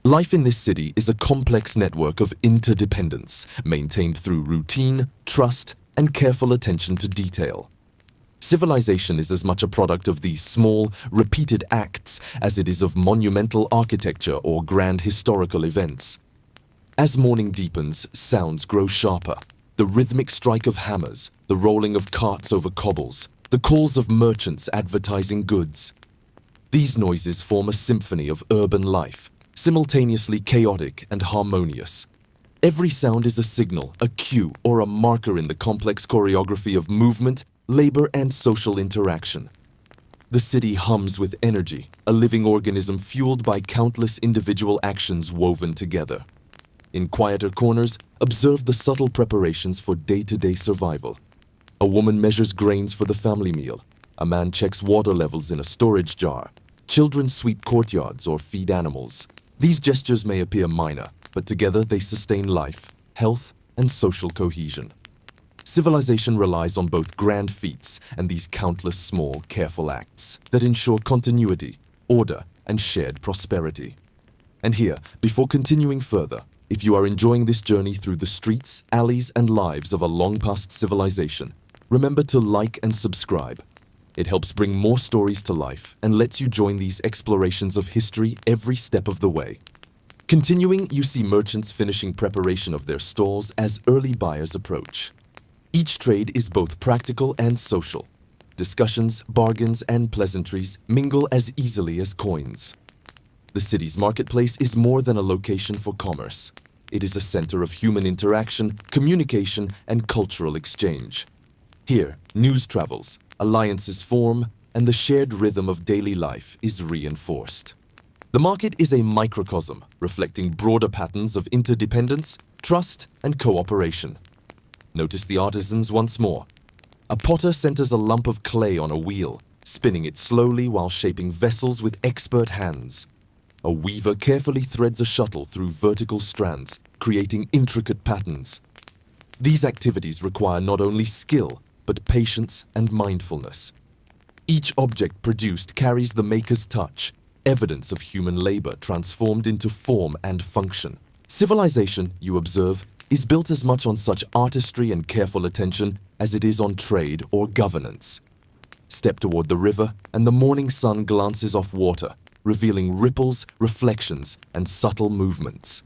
S1: Life in this city is a complex network of interdependence, maintained through routine, trust, and careful attention to detail. Civilization is as much a product of these small, repeated acts as it is of monumental architecture or grand historical events. As morning deepens, sounds grow sharper. The rhythmic strike of hammers, the rolling of carts over cobbles, the calls of merchants advertising goods. These noises form a symphony of urban life, simultaneously chaotic and harmonious. Every sound is a signal, a cue, or a marker in the complex choreography of movement, labor, and social interaction. The city hums with energy, a living organism fueled by countless individual actions woven together. In quieter corners, observe the subtle preparations for day-to-day survival. A woman measures grains for the family meal. A man checks water levels in a storage jar. Children sweep courtyards or feed animals. These gestures may appear minor, but together they sustain life, health, and social cohesion. Civilization relies on both grand feats and these countless small, careful acts that ensure continuity, order, and shared prosperity. And here, before continuing further, if you are enjoying this journey through the streets, alleys, and lives of a long-past civilization, remember to like and subscribe. It helps bring more stories to life and lets you join these explorations of history every step of the way. Continuing, you see merchants finishing preparation of their stalls as early buyers approach. Each trade is both practical and social. Discussions, bargains, and pleasantries mingle as easily as coins. The city's marketplace is more than a location for commerce. It is a center of human interaction, communication, and cultural exchange. Here, news travels, alliances form, and the shared rhythm of daily life is reinforced. The market is a microcosm, reflecting broader patterns of interdependence, trust, and cooperation. Notice the artisans once more. A potter centers a lump of clay on a wheel, spinning it slowly while shaping vessels with expert hands. A weaver carefully threads a shuttle through vertical strands, creating intricate patterns. These activities require not only skill, but patience and mindfulness. Each object produced carries the maker's touch, evidence of human labor transformed into form and function. Civilization, you observe, is built as much on such artistry and careful attention as it is on trade or governance. Step toward the river, and the morning sun glances off water, revealing ripples, reflections, and subtle movements.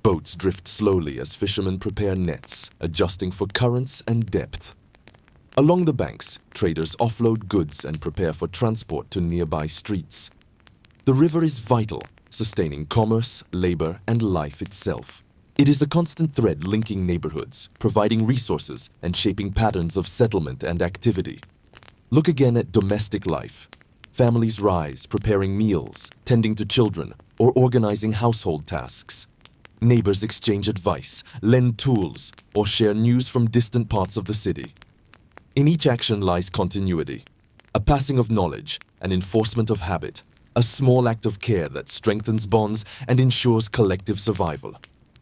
S1: Boats drift slowly as fishermen prepare nets, adjusting for currents and depth. Along the banks, traders offload goods and prepare for transport to nearby streets. The river is vital, sustaining commerce, labor, and life itself. It is a constant thread linking neighborhoods, providing resources, and shaping patterns of settlement and activity. Look again at domestic life. Families rise, preparing meals, tending to children, or organizing household tasks. Neighbors exchange advice, lend tools, or share news from distant parts of the city. In each action lies continuity, a passing of knowledge, an enforcement of habit, a small act of care that strengthens bonds and ensures collective survival.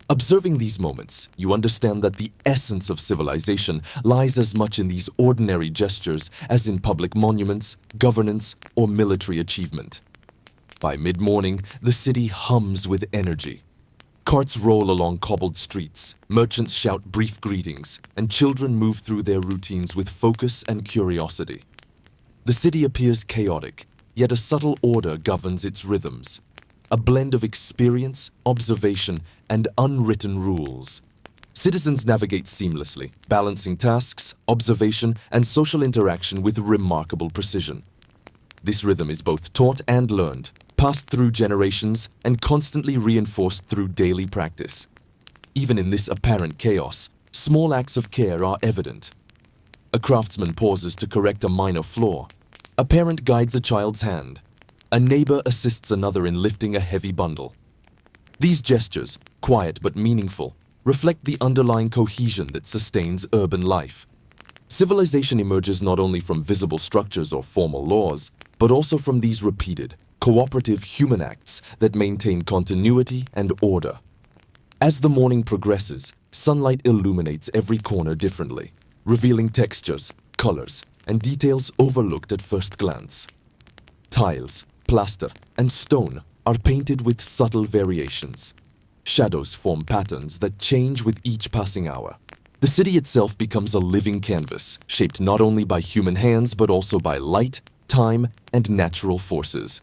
S1: Observing these moments, you understand that the essence of civilization lies as much in these ordinary gestures as in public monuments, governance, or military achievement. By mid-morning, the city hums with energy. Carts roll along cobbled streets, merchants shout brief greetings, and children move through their routines with focus and curiosity. The city appears chaotic, yet a subtle order governs its rhythms. A blend of experience, observation, and unwritten rules. Citizens navigate seamlessly, balancing tasks, observation, and social interaction with remarkable precision. This rhythm is both taught and learned, passed through generations, and constantly reinforced through daily practice. Even in this apparent chaos, small acts of care are evident. A craftsman pauses to correct a minor flaw. A parent guides a child's hand. A neighbor assists another in lifting a heavy bundle. These gestures, quiet but meaningful, reflect the underlying cohesion that sustains urban life. Civilization emerges not only from visible structures or formal laws, but also from these repeated, cooperative human acts that maintain continuity and order. As the morning progresses, sunlight illuminates every corner differently, revealing textures, colors, and details overlooked at first glance. Tiles, plaster, and stone are painted with subtle variations. Shadows form patterns that change with each passing hour. The city itself becomes a living canvas, shaped not only by human hands but also by light, time, and natural forces.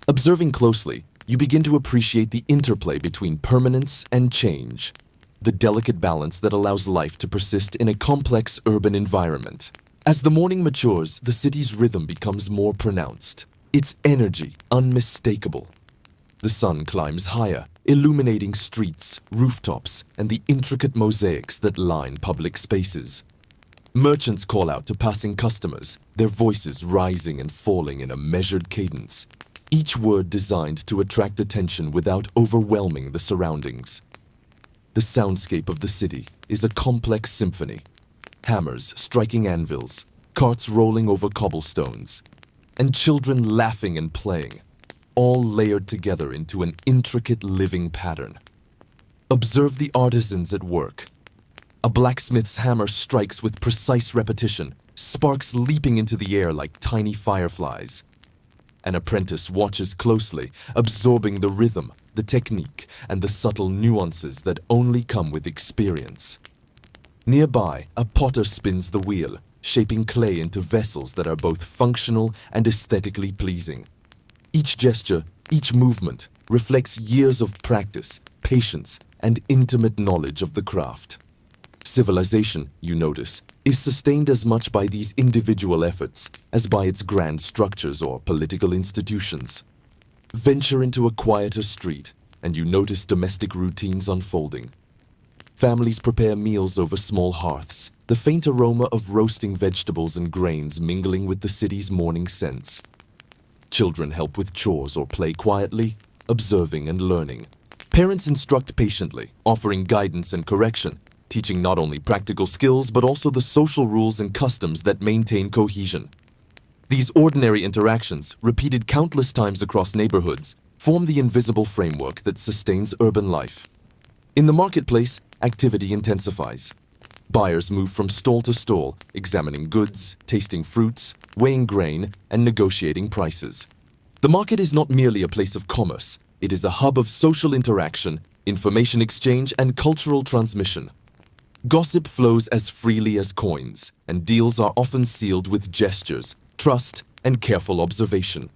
S1: Observing closely, you begin to appreciate the interplay between permanence and change, the delicate balance that allows life to persist in a complex urban environment. As the morning matures, the city's rhythm becomes more pronounced, its energy unmistakable. The sun climbs higher, illuminating streets, rooftops, and the intricate mosaics that line public spaces. Merchants call out to passing customers, their voices rising and falling in a measured cadence, each word designed to attract attention without overwhelming the surroundings. The soundscape of the city is a complex symphony. Hammers striking anvils, carts rolling over cobblestones, and children laughing and playing, all layered together into an intricate living pattern. Observe the artisans at work. A blacksmith's hammer strikes with precise repetition, sparks leaping into the air like tiny fireflies. An apprentice watches closely, absorbing the rhythm, the technique, and the subtle nuances that only come with experience. Nearby, a potter spins the wheel, shaping clay into vessels that are both functional and aesthetically pleasing. Each gesture, each movement, reflects years of practice, patience, and intimate knowledge of the craft. Civilization, you notice, is sustained as much by these individual efforts as by its grand structures or political institutions. Venture into a quieter street, and you notice domestic routines unfolding. Families prepare meals over small hearths, the faint aroma of roasting vegetables and grains mingling with the city's morning scents. Children help with chores or play quietly, observing and learning. Parents instruct patiently, offering guidance and correction, teaching not only practical skills but also the social rules and customs that maintain cohesion. These ordinary interactions, repeated countless times across neighborhoods, form the invisible framework that sustains urban life. In the marketplace, activity intensifies. Buyers move from stall to stall, examining goods, tasting fruits, weighing grain, and negotiating prices. The market is not merely a place of commerce, it is a hub of social interaction, information exchange, and cultural transmission. Gossip flows as freely as coins, and deals are often sealed with gestures, trust, and careful observation.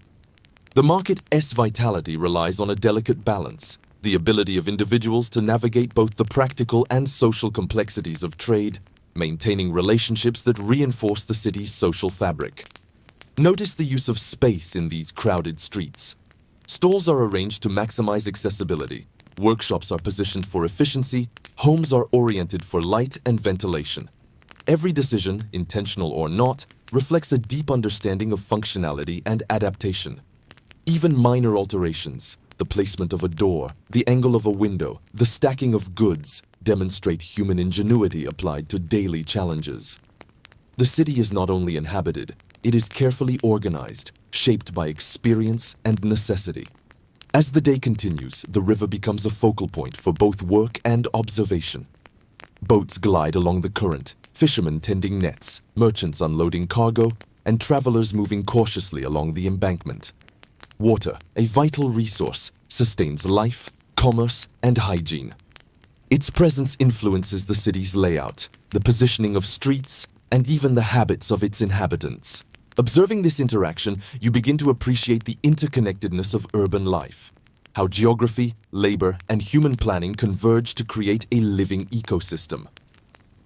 S1: The market's vitality relies on a delicate balance, the ability of individuals to navigate both the practical and social complexities of trade, maintaining relationships that reinforce the city's social fabric. Notice the use of space in these crowded streets. Stalls are arranged to maximize accessibility, workshops are positioned for efficiency, homes are oriented for light and ventilation. Every decision, intentional or not, reflects a deep understanding of functionality and adaptation. Even minor alterations, the placement of a door, the angle of a window, the stacking of goods, demonstrate human ingenuity applied to daily challenges. The city is not only inhabited, it is carefully organized, shaped by experience and necessity. As the day continues, the river becomes a focal point for both work and observation. Boats glide along the current, fishermen tending nets, merchants unloading cargo, and travelers moving cautiously along the embankment. Water, a vital resource, sustains life, commerce, and hygiene. Its presence influences the city's layout, the positioning of streets, and even the habits of its inhabitants. Observing this interaction, you begin to appreciate the interconnectedness of urban life, how geography, labor, and human planning converge to create a living ecosystem.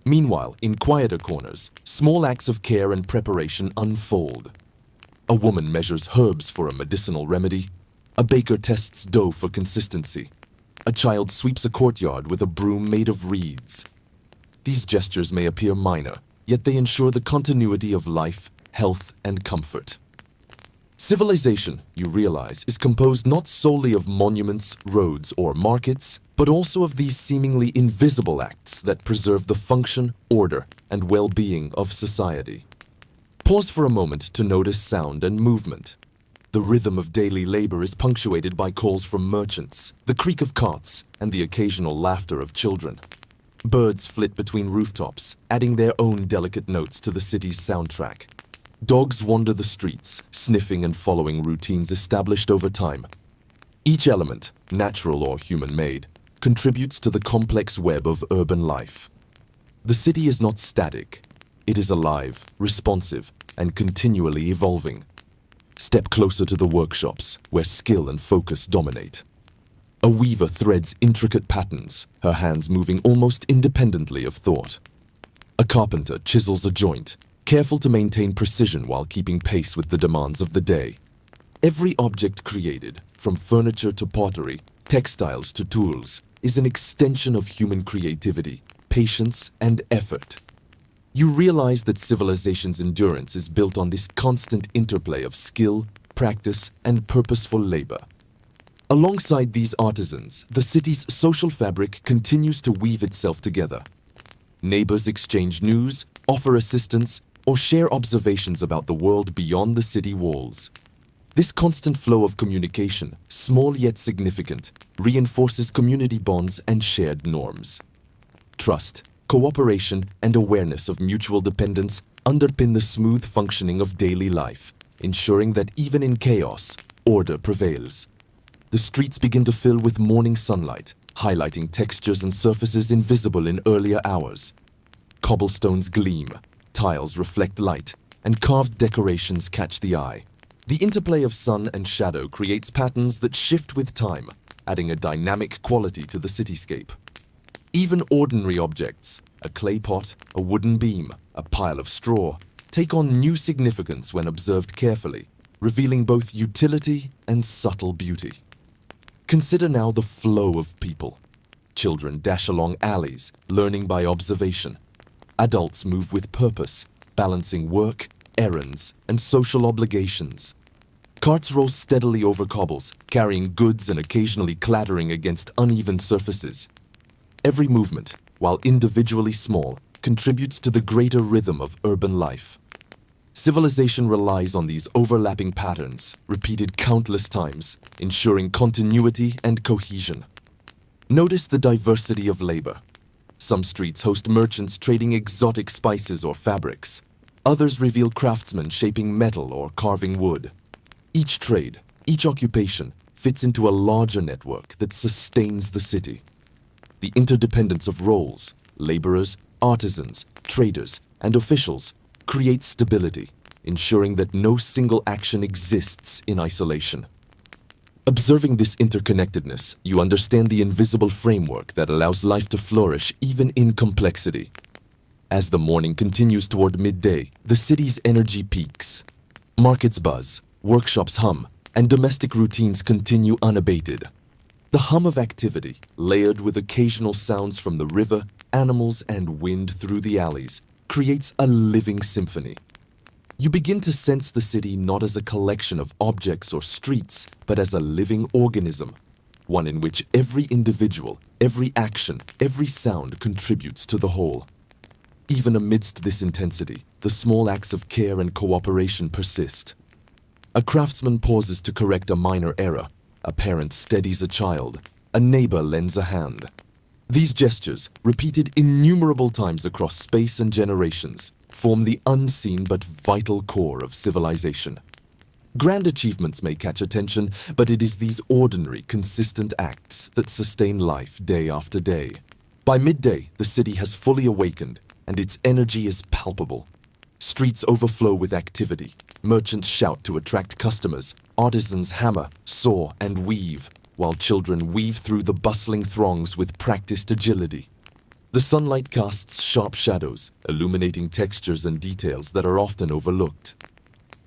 S1: Meanwhile, in quieter corners, small acts of care and preparation unfold. A woman measures herbs for a medicinal remedy. A baker tests dough for consistency. A child sweeps a courtyard with a broom made of reeds. These gestures may appear minor, yet they ensure the continuity of life, health, and comfort. Civilization, you realize, is composed not solely of monuments, roads, or markets, but also of these seemingly invisible acts that preserve the function, order, and well-being of society. Pause for a moment to notice sound and movement. The rhythm of daily labor is punctuated by calls from merchants, the creak of carts, and the occasional laughter of children. Birds flit between rooftops, adding their own delicate notes to the city's soundtrack. Dogs wander the streets, sniffing and following routines established over time. Each element, natural or human-made, contributes to the complex web of urban life. The city is not static. It is alive, responsive, and continually evolving. Step closer to the workshops, where skill and focus dominate. A weaver threads intricate patterns, her hands moving almost independently of thought. A carpenter chisels a joint, careful to maintain precision while keeping pace with the demands of the day. Every object created, from furniture to pottery, textiles to tools, is an extension of human creativity, patience, and effort. You realize that civilization's endurance is built on this constant interplay of skill, practice, and purposeful labor. Alongside these artisans, the city's social fabric continues to weave itself together. Neighbors exchange news, offer assistance, or share observations about the world beyond the city walls. This constant flow of communication, small yet significant, reinforces community bonds and shared norms. Trust, cooperation, and awareness of mutual dependence underpin the smooth functioning of daily life, ensuring that even in chaos, order prevails. The streets begin to fill with morning sunlight, highlighting textures and surfaces invisible in earlier hours. Cobblestones gleam, tiles reflect light, and carved decorations catch the eye. The interplay of sun and shadow creates patterns that shift with time, adding a dynamic quality to the cityscape. Even ordinary objects, a clay pot, a wooden beam, a pile of straw, take on new significance when observed carefully, revealing both utility and subtle beauty. Consider now the flow of people. Children dash along alleys, learning by observation. Adults move with purpose, balancing work, errands, and social obligations. Carts roll steadily over cobbles, carrying goods and occasionally clattering against uneven surfaces. Every movement, while individually small, contributes to the greater rhythm of urban life. Civilization relies on these overlapping patterns, repeated countless times, ensuring continuity and cohesion. Notice the diversity of labor. Some streets host merchants trading exotic spices or fabrics. Others reveal craftsmen shaping metal or carving wood. Each trade, each occupation, fits into a larger network that sustains the city. The interdependence of roles, laborers, artisans, traders, and officials creates stability, ensuring that no single action exists in isolation. Observing this interconnectedness, you understand the invisible framework that allows life to flourish even in complexity. As the morning continues toward midday, the city's energy peaks. Markets buzz, workshops hum, and domestic routines continue unabated. The hum of activity, layered with occasional sounds from the river, animals, and wind through the alleys, creates a living symphony. You begin to sense the city not as a collection of objects or streets, but as a living organism, one in which every individual, every action, every sound contributes to the whole. Even amidst this intensity, the small acts of care and cooperation persist. A craftsman pauses to correct a minor error. A parent steadies a child. A neighbor lends a hand. These gestures, repeated innumerable times across space and generations, form the unseen but vital core of civilization. Grand achievements may catch attention, but it is these ordinary, consistent acts that sustain life day after day. By midday, the city has fully awakened, and its energy is palpable. Streets overflow with activity. Merchants shout to attract customers. Artisans hammer, saw, and weave, while children weave through the bustling throngs with practiced agility. The sunlight casts sharp shadows, illuminating textures and details that are often overlooked.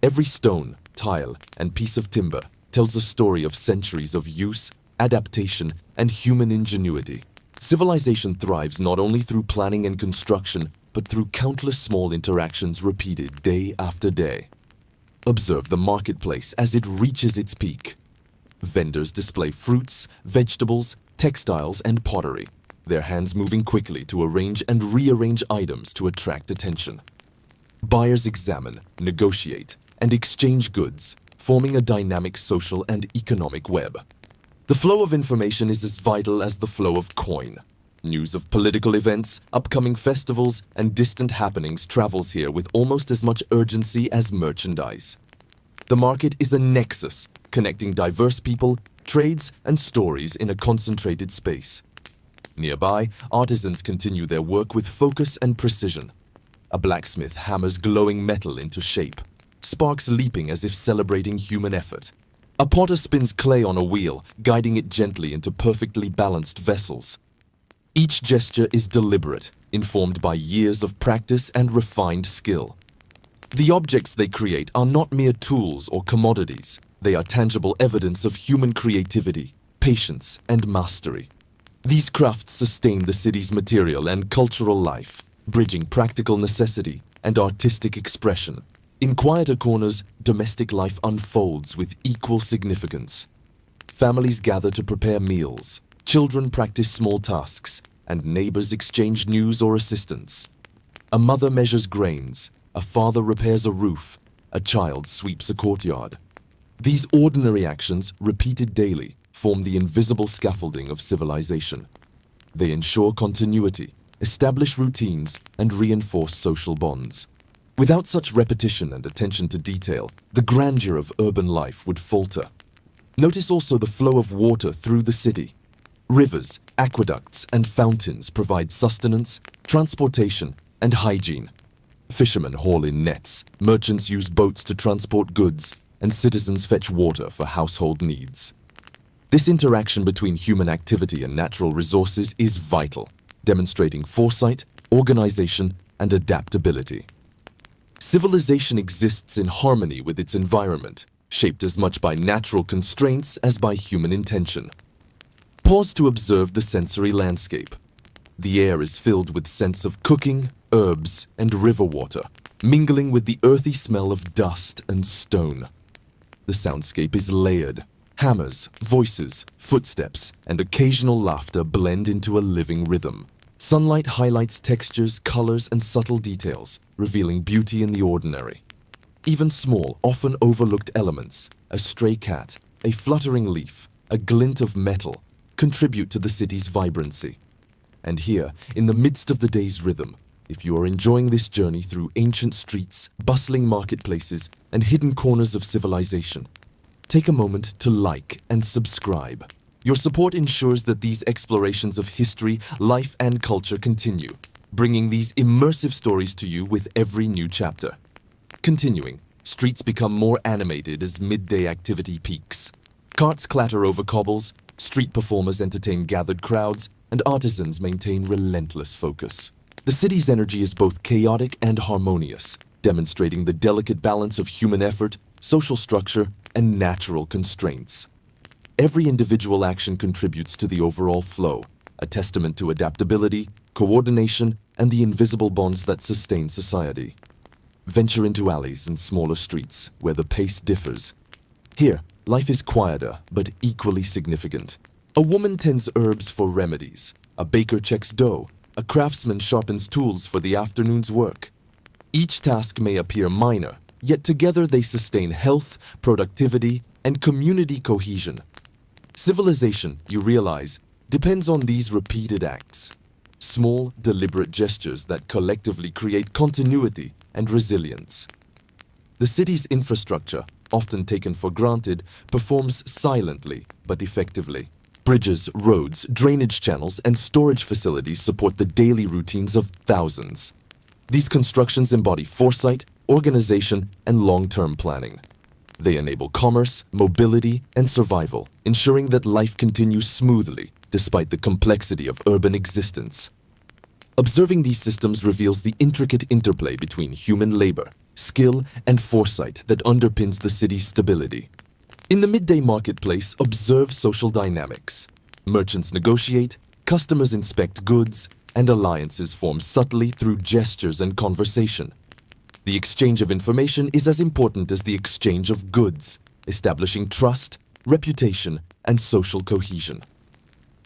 S1: Every stone, tile, and piece of timber tells a story of centuries of use, adaptation, and human ingenuity. Civilization thrives not only through planning and construction, but through countless small interactions repeated day after day. Observe the marketplace as it reaches its peak. Vendors display fruits, vegetables, textiles, and pottery, their hands moving quickly to arrange and rearrange items to attract attention. Buyers examine, negotiate, and exchange goods, forming a dynamic social and economic web. The flow of information is as vital as the flow of coin. News of political events, upcoming festivals, and distant happenings travels here with almost as much urgency as merchandise. The market is a nexus, connecting diverse people, trades, and stories in a concentrated space. Nearby, artisans continue their work with focus and precision. A blacksmith hammers glowing metal into shape, sparks leaping as if celebrating human effort. A potter spins clay on a wheel, guiding it gently into perfectly balanced vessels. Each gesture is deliberate, informed by years of practice and refined skill. The objects they create are not mere tools or commodities. They are tangible evidence of human creativity, patience, and mastery. These crafts sustain the city's material and cultural life, bridging practical necessity and artistic expression. In quieter corners, domestic life unfolds with equal significance. Families gather to prepare meals, children practice small tasks, and neighbors exchange news or assistance. A mother measures grains, a father repairs a roof, a child sweeps a courtyard. These ordinary actions, repeated daily, form the invisible scaffolding of civilization. They ensure continuity, establish routines, and reinforce social bonds. Without such repetition and attention to detail, the grandeur of urban life would falter. Notice also the flow of water through the city. Rivers, aqueducts, and fountains provide sustenance, transportation, and hygiene. Fishermen haul in nets, merchants use boats to transport goods, and citizens fetch water for household needs. This interaction between human activity and natural resources is vital, demonstrating foresight, organization, and adaptability. Civilization exists in harmony with its environment, shaped as much by natural constraints as by human intention. Pause to observe the sensory landscape. The air is filled with scents of cooking, herbs, and river water, mingling with the earthy smell of dust and stone. The soundscape is layered. Hammers, voices, footsteps, and occasional laughter blend into a living rhythm. Sunlight highlights textures, colors, and subtle details, revealing beauty in the ordinary. Even small, often overlooked elements, a stray cat, a fluttering leaf, a glint of metal, contribute to the city's vibrancy. And here, in the midst of the day's rhythm, if you are enjoying this journey through ancient streets, bustling marketplaces, and hidden corners of civilization, take a moment to like and subscribe. Your support ensures that these explorations of history, life, and culture continue, bringing these immersive stories to you with every new chapter. Continuing, streets become more animated as midday activity peaks. Carts clatter over cobbles, street performers entertain gathered crowds, and artisans maintain relentless focus. The city's energy is both chaotic and harmonious, demonstrating the delicate balance of human effort, social structure, and natural constraints. Every individual action contributes to the overall flow, a testament to adaptability, coordination, and the invisible bonds that sustain society. Venture into alleys and smaller streets, where the pace differs. Here, life is quieter, but equally significant. A woman tends herbs for remedies. A baker checks dough. A craftsman sharpens tools for the afternoon's work. Each task may appear minor, yet together they sustain health, productivity, and community cohesion. Civilization, you realize, depends on these repeated acts. Small, deliberate gestures that collectively create continuity and resilience. The city's infrastructure, often taken for granted, performs silently but effectively. Bridges, roads, drainage channels, and storage facilities support the daily routines of thousands. These constructions embody foresight, organization, and long-term planning. They enable commerce, mobility, and survival, ensuring that life continues smoothly despite the complexity of urban existence. Observing these systems reveals the intricate interplay between human labor, skill, and foresight that underpins the city's stability. In the midday marketplace, observe social dynamics. Merchants negotiate, customers inspect goods, and alliances form subtly through gestures and conversation. The exchange of information is as important as the exchange of goods, establishing trust, reputation, and social cohesion.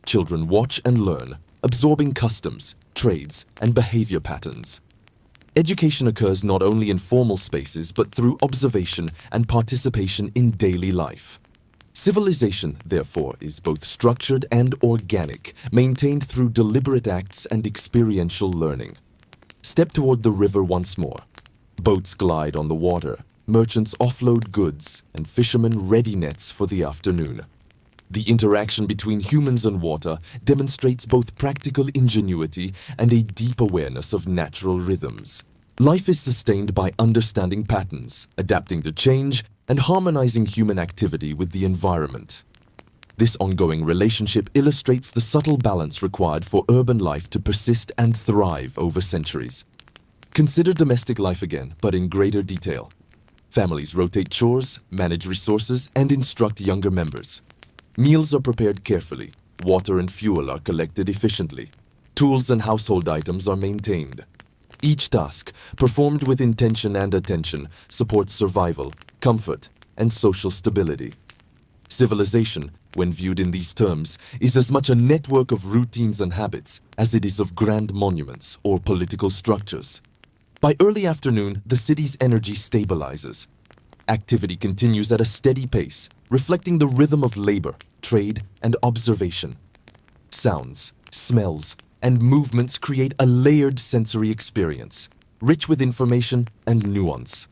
S1: Children watch and learn, absorbing customs, trades, and behavior patterns. Education occurs not only in formal spaces but through observation and participation in daily life. Civilization, therefore, is both structured and organic, maintained through deliberate acts and experiential learning. Step toward the river once more. Boats glide on the water, merchants offload goods, and fishermen ready nets for the afternoon. The interaction between humans and water demonstrates both practical ingenuity and a deep awareness of natural rhythms. Life is sustained by understanding patterns, adapting to change, and harmonizing human activity with the environment. This ongoing relationship illustrates the subtle balance required for urban life to persist and thrive over centuries. Consider domestic life again, but in greater detail. Families rotate chores, manage resources, and instruct younger members. Meals are prepared carefully, water and fuel are collected efficiently, tools and household items are maintained. Each task, performed with intention and attention, supports survival, comfort, and social stability. Civilization, when viewed in these terms, is as much a network of routines and habits as it is of grand monuments or political structures. By early afternoon, the city's energy stabilizes. Activity continues at a steady pace, reflecting the rhythm of labor, trade, and observation. Sounds, smells, and movements create a layered sensory experience, rich with information and nuance.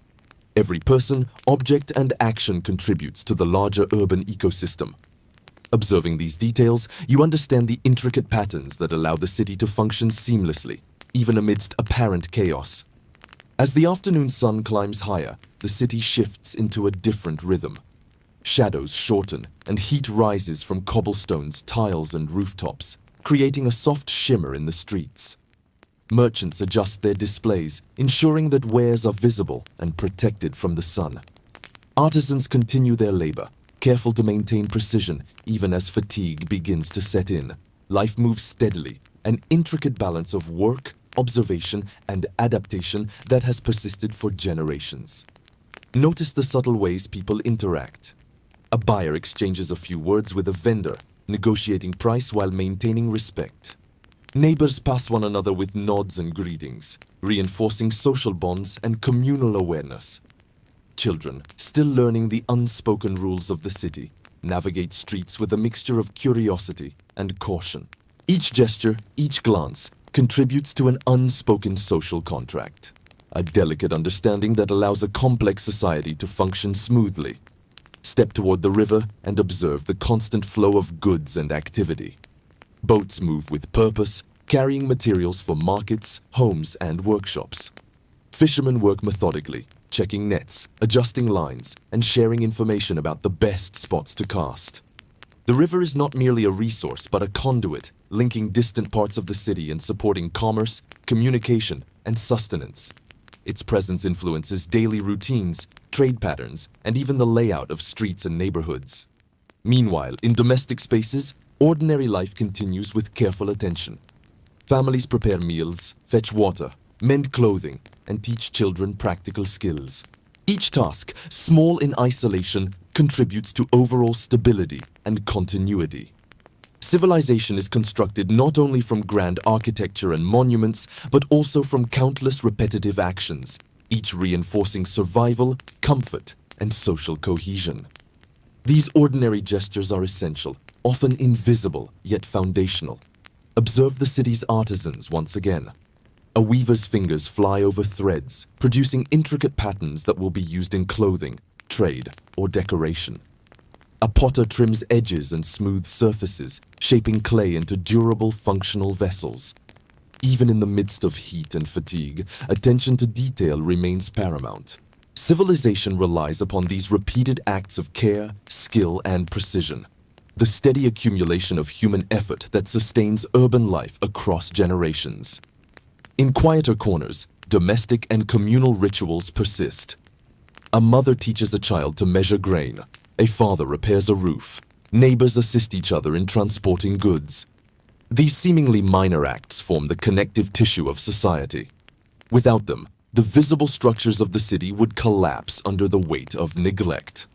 S1: Every person, object, and action contributes to the larger urban ecosystem. Observing these details, you understand the intricate patterns that allow the city to function seamlessly, even amidst apparent chaos. As the afternoon sun climbs higher, the city shifts into a different rhythm. Shadows shorten and heat rises from cobblestones, tiles, and rooftops, creating a soft shimmer in the streets. Merchants adjust their displays, ensuring that wares are visible and protected from the sun. Artisans continue their labor, careful to maintain precision even as fatigue begins to set in. Life moves steadily, an intricate balance of work, observation, and adaptation that has persisted for generations. Notice the subtle ways people interact. A buyer exchanges a few words with a vendor, negotiating price while maintaining respect. Neighbors pass one another with nods and greetings, reinforcing social bonds and communal awareness. Children, still learning the unspoken rules of the city, navigate streets with a mixture of curiosity and caution. Each gesture, each glance, contributes to an unspoken social contract, a delicate understanding that allows a complex society to function smoothly. Step toward the river and observe the constant flow of goods and activity. Boats move with purpose, carrying materials for markets, homes, and workshops. Fishermen work methodically, checking nets, adjusting lines, and sharing information about the best spots to cast. The river is not merely a resource, but a conduit, linking distant parts of the city and supporting commerce, communication, and sustenance. Its presence influences daily routines, trade patterns, and even the layout of streets and neighborhoods. Meanwhile, in domestic spaces, ordinary life continues with careful attention. Families prepare meals, fetch water, mend clothing, and teach children practical skills. Each task, small in isolation, contributes to overall stability and continuity. Civilization is constructed not only from grand architecture and monuments, but also from countless repetitive actions, each reinforcing survival, comfort, and social cohesion. These ordinary gestures are essential, often invisible, yet foundational. Observe the city's artisans once again. A weaver's fingers fly over threads, producing intricate patterns that will be used in clothing, trade, or decoration. A potter trims edges and smooth surfaces, shaping clay into durable, functional vessels. Even in the midst of heat and fatigue, attention to detail remains paramount. Civilization relies upon these repeated acts of care, skill, and precision, the steady accumulation of human effort that sustains urban life across generations. In quieter corners, domestic and communal rituals persist. A mother teaches a child to measure grain. A father repairs a roof. Neighbors assist each other in transporting goods. These seemingly minor acts form the connective tissue of society. Without them, the visible structures of the city would collapse under the weight of neglect.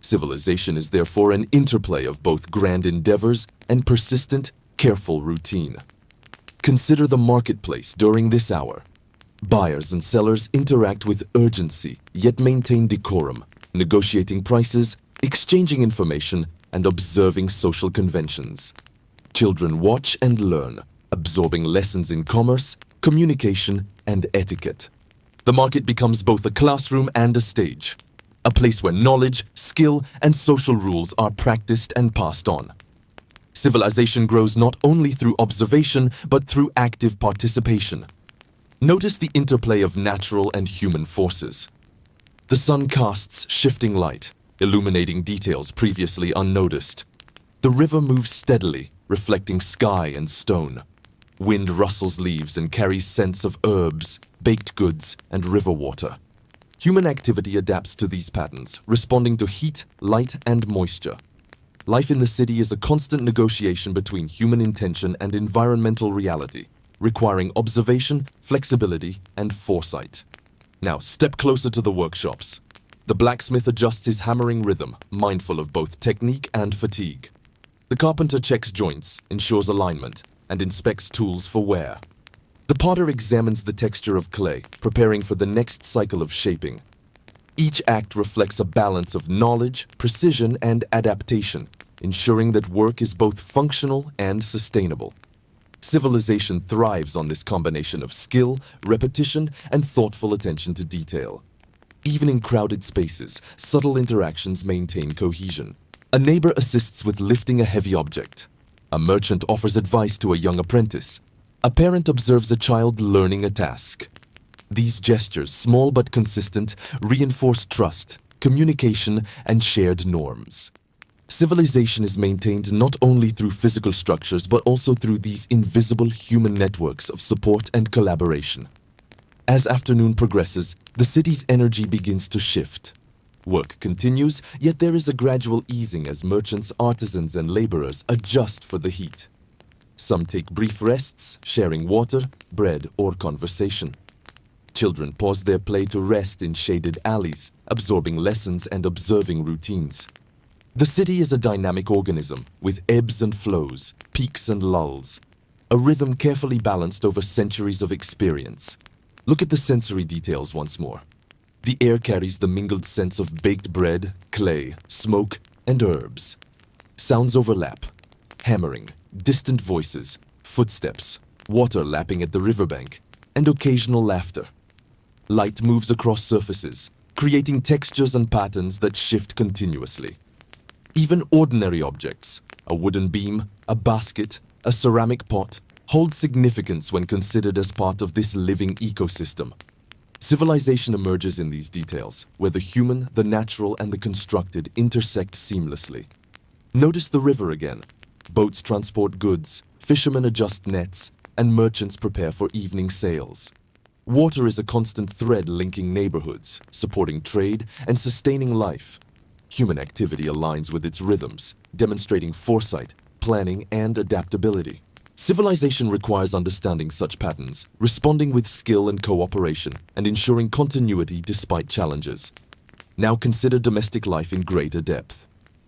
S1: Civilization is therefore an interplay of both grand endeavors and persistent, careful routine. Consider the marketplace during this hour. Buyers and sellers interact with urgency, yet maintain decorum, negotiating prices, exchanging information, and observing social conventions. Children watch and learn, absorbing lessons in commerce, communication, and etiquette. The market becomes both a classroom and a stage, a place where knowledge, skill, and social rules are practiced and passed on. Civilization grows not only through observation, but through active participation. Notice the interplay of natural and human forces. The sun casts shifting light, illuminating details previously unnoticed. The river moves steadily, reflecting sky and stone. Wind rustles leaves and carries scents of herbs, baked goods, and river water. Human activity adapts to these patterns, responding to heat, light, and moisture. Life in the city is a constant negotiation between human intention and environmental reality, requiring observation, flexibility, and foresight. Now, step closer to the workshops. The blacksmith adjusts his hammering rhythm, mindful of both technique and fatigue. The carpenter checks joints, ensures alignment, and inspects tools for wear. The potter examines the texture of clay, preparing for the next cycle of shaping. Each act reflects a balance of knowledge, precision, and adaptation, ensuring that work is both functional and sustainable. Civilization thrives on this combination of skill, repetition, and thoughtful attention to detail. Even in crowded spaces, subtle interactions maintain cohesion. A neighbor assists with lifting a heavy object. A merchant offers advice to a young apprentice. A parent observes a child learning a task. These gestures, small but consistent, reinforce trust, communication, and shared norms. Civilization is maintained not only through physical structures but also through these invisible human networks of support and collaboration. As afternoon progresses, the city's energy begins to shift. Work continues, yet there is a gradual easing as merchants, artisans, and laborers adjust for the heat. Some take brief rests, sharing water, bread, or conversation. Children pause their play to rest in shaded alleys, absorbing lessons and observing routines. The city is a dynamic organism, with ebbs and flows, peaks and lulls, a rhythm carefully balanced over centuries of experience. Look at the sensory details once more. The air carries the mingled scents of baked bread, clay, smoke, and herbs. Sounds overlap. Hammering, distant voices, footsteps, water lapping at the riverbank, and occasional laughter. Light moves across surfaces, creating textures and patterns that shift continuously. Even ordinary objects, a wooden beam, a basket, a ceramic pot, hold significance when considered as part of this living ecosystem. Civilization emerges in these details, where the human, the natural, and the constructed intersect seamlessly. Notice the river again. Boats transport goods, fishermen adjust nets, and merchants prepare for evening sales. Water is a constant thread linking neighborhoods, supporting trade and sustaining life. Human activity aligns with its rhythms, demonstrating foresight, planning, and adaptability. Civilization requires understanding such patterns, responding with skill and cooperation, and ensuring continuity despite challenges. Now consider domestic life in greater depth.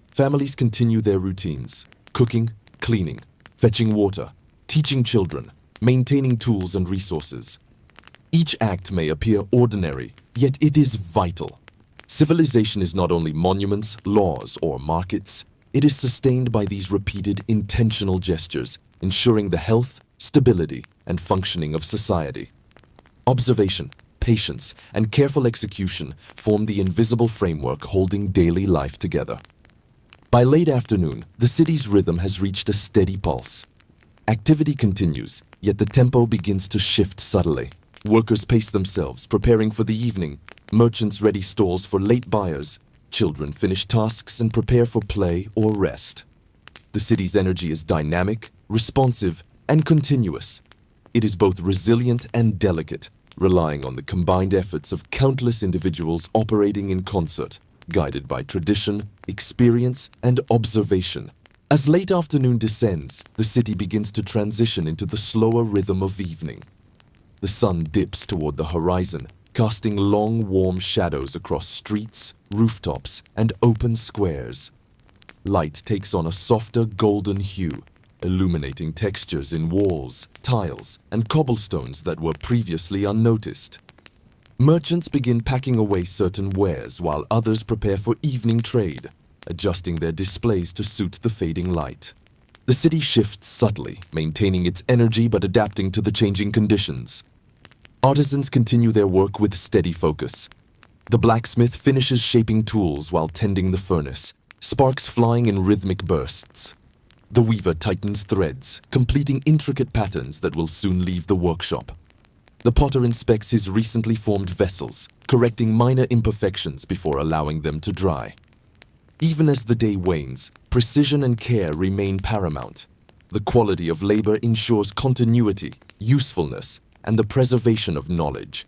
S1: Families continue their routines, cooking, cleaning, fetching water, teaching children, maintaining tools and resources. Each act may appear ordinary, yet it is vital. Civilization is not only monuments, laws, or markets. It is sustained by these repeated, intentional gestures, ensuring the health, stability, and functioning of society. Observation, patience, and careful execution form the invisible framework holding daily life together. By late afternoon, the city's rhythm has reached a steady pulse. Activity continues, yet the tempo begins to shift subtly. Workers pace themselves, preparing for the evening. Merchants ready stalls for late buyers. Children finish tasks and prepare for play or rest. The city's energy is dynamic, responsive, and continuous. It is both resilient and delicate, relying on the combined efforts of countless individuals operating in concert, guided by tradition, experience, and observation. As late afternoon descends, the city begins to transition into the slower rhythm of evening. The sun dips toward the horizon, casting long, warm shadows across streets, rooftops, and open squares. Light takes on a softer golden hue, illuminating textures in walls, tiles, and cobblestones that were previously unnoticed. Merchants begin packing away certain wares while others prepare for evening trade, adjusting their displays to suit the fading light. The city shifts subtly, maintaining its energy but adapting to the changing conditions. Artisans continue their work with steady focus. The blacksmith finishes shaping tools while tending the furnace, sparks flying in rhythmic bursts. The weaver tightens threads, completing intricate patterns that will soon leave the workshop. The potter inspects his recently formed vessels, correcting minor imperfections before allowing them to dry. Even as the day wanes, precision and care remain paramount. The quality of labor ensures continuity, usefulness, and the preservation of knowledge.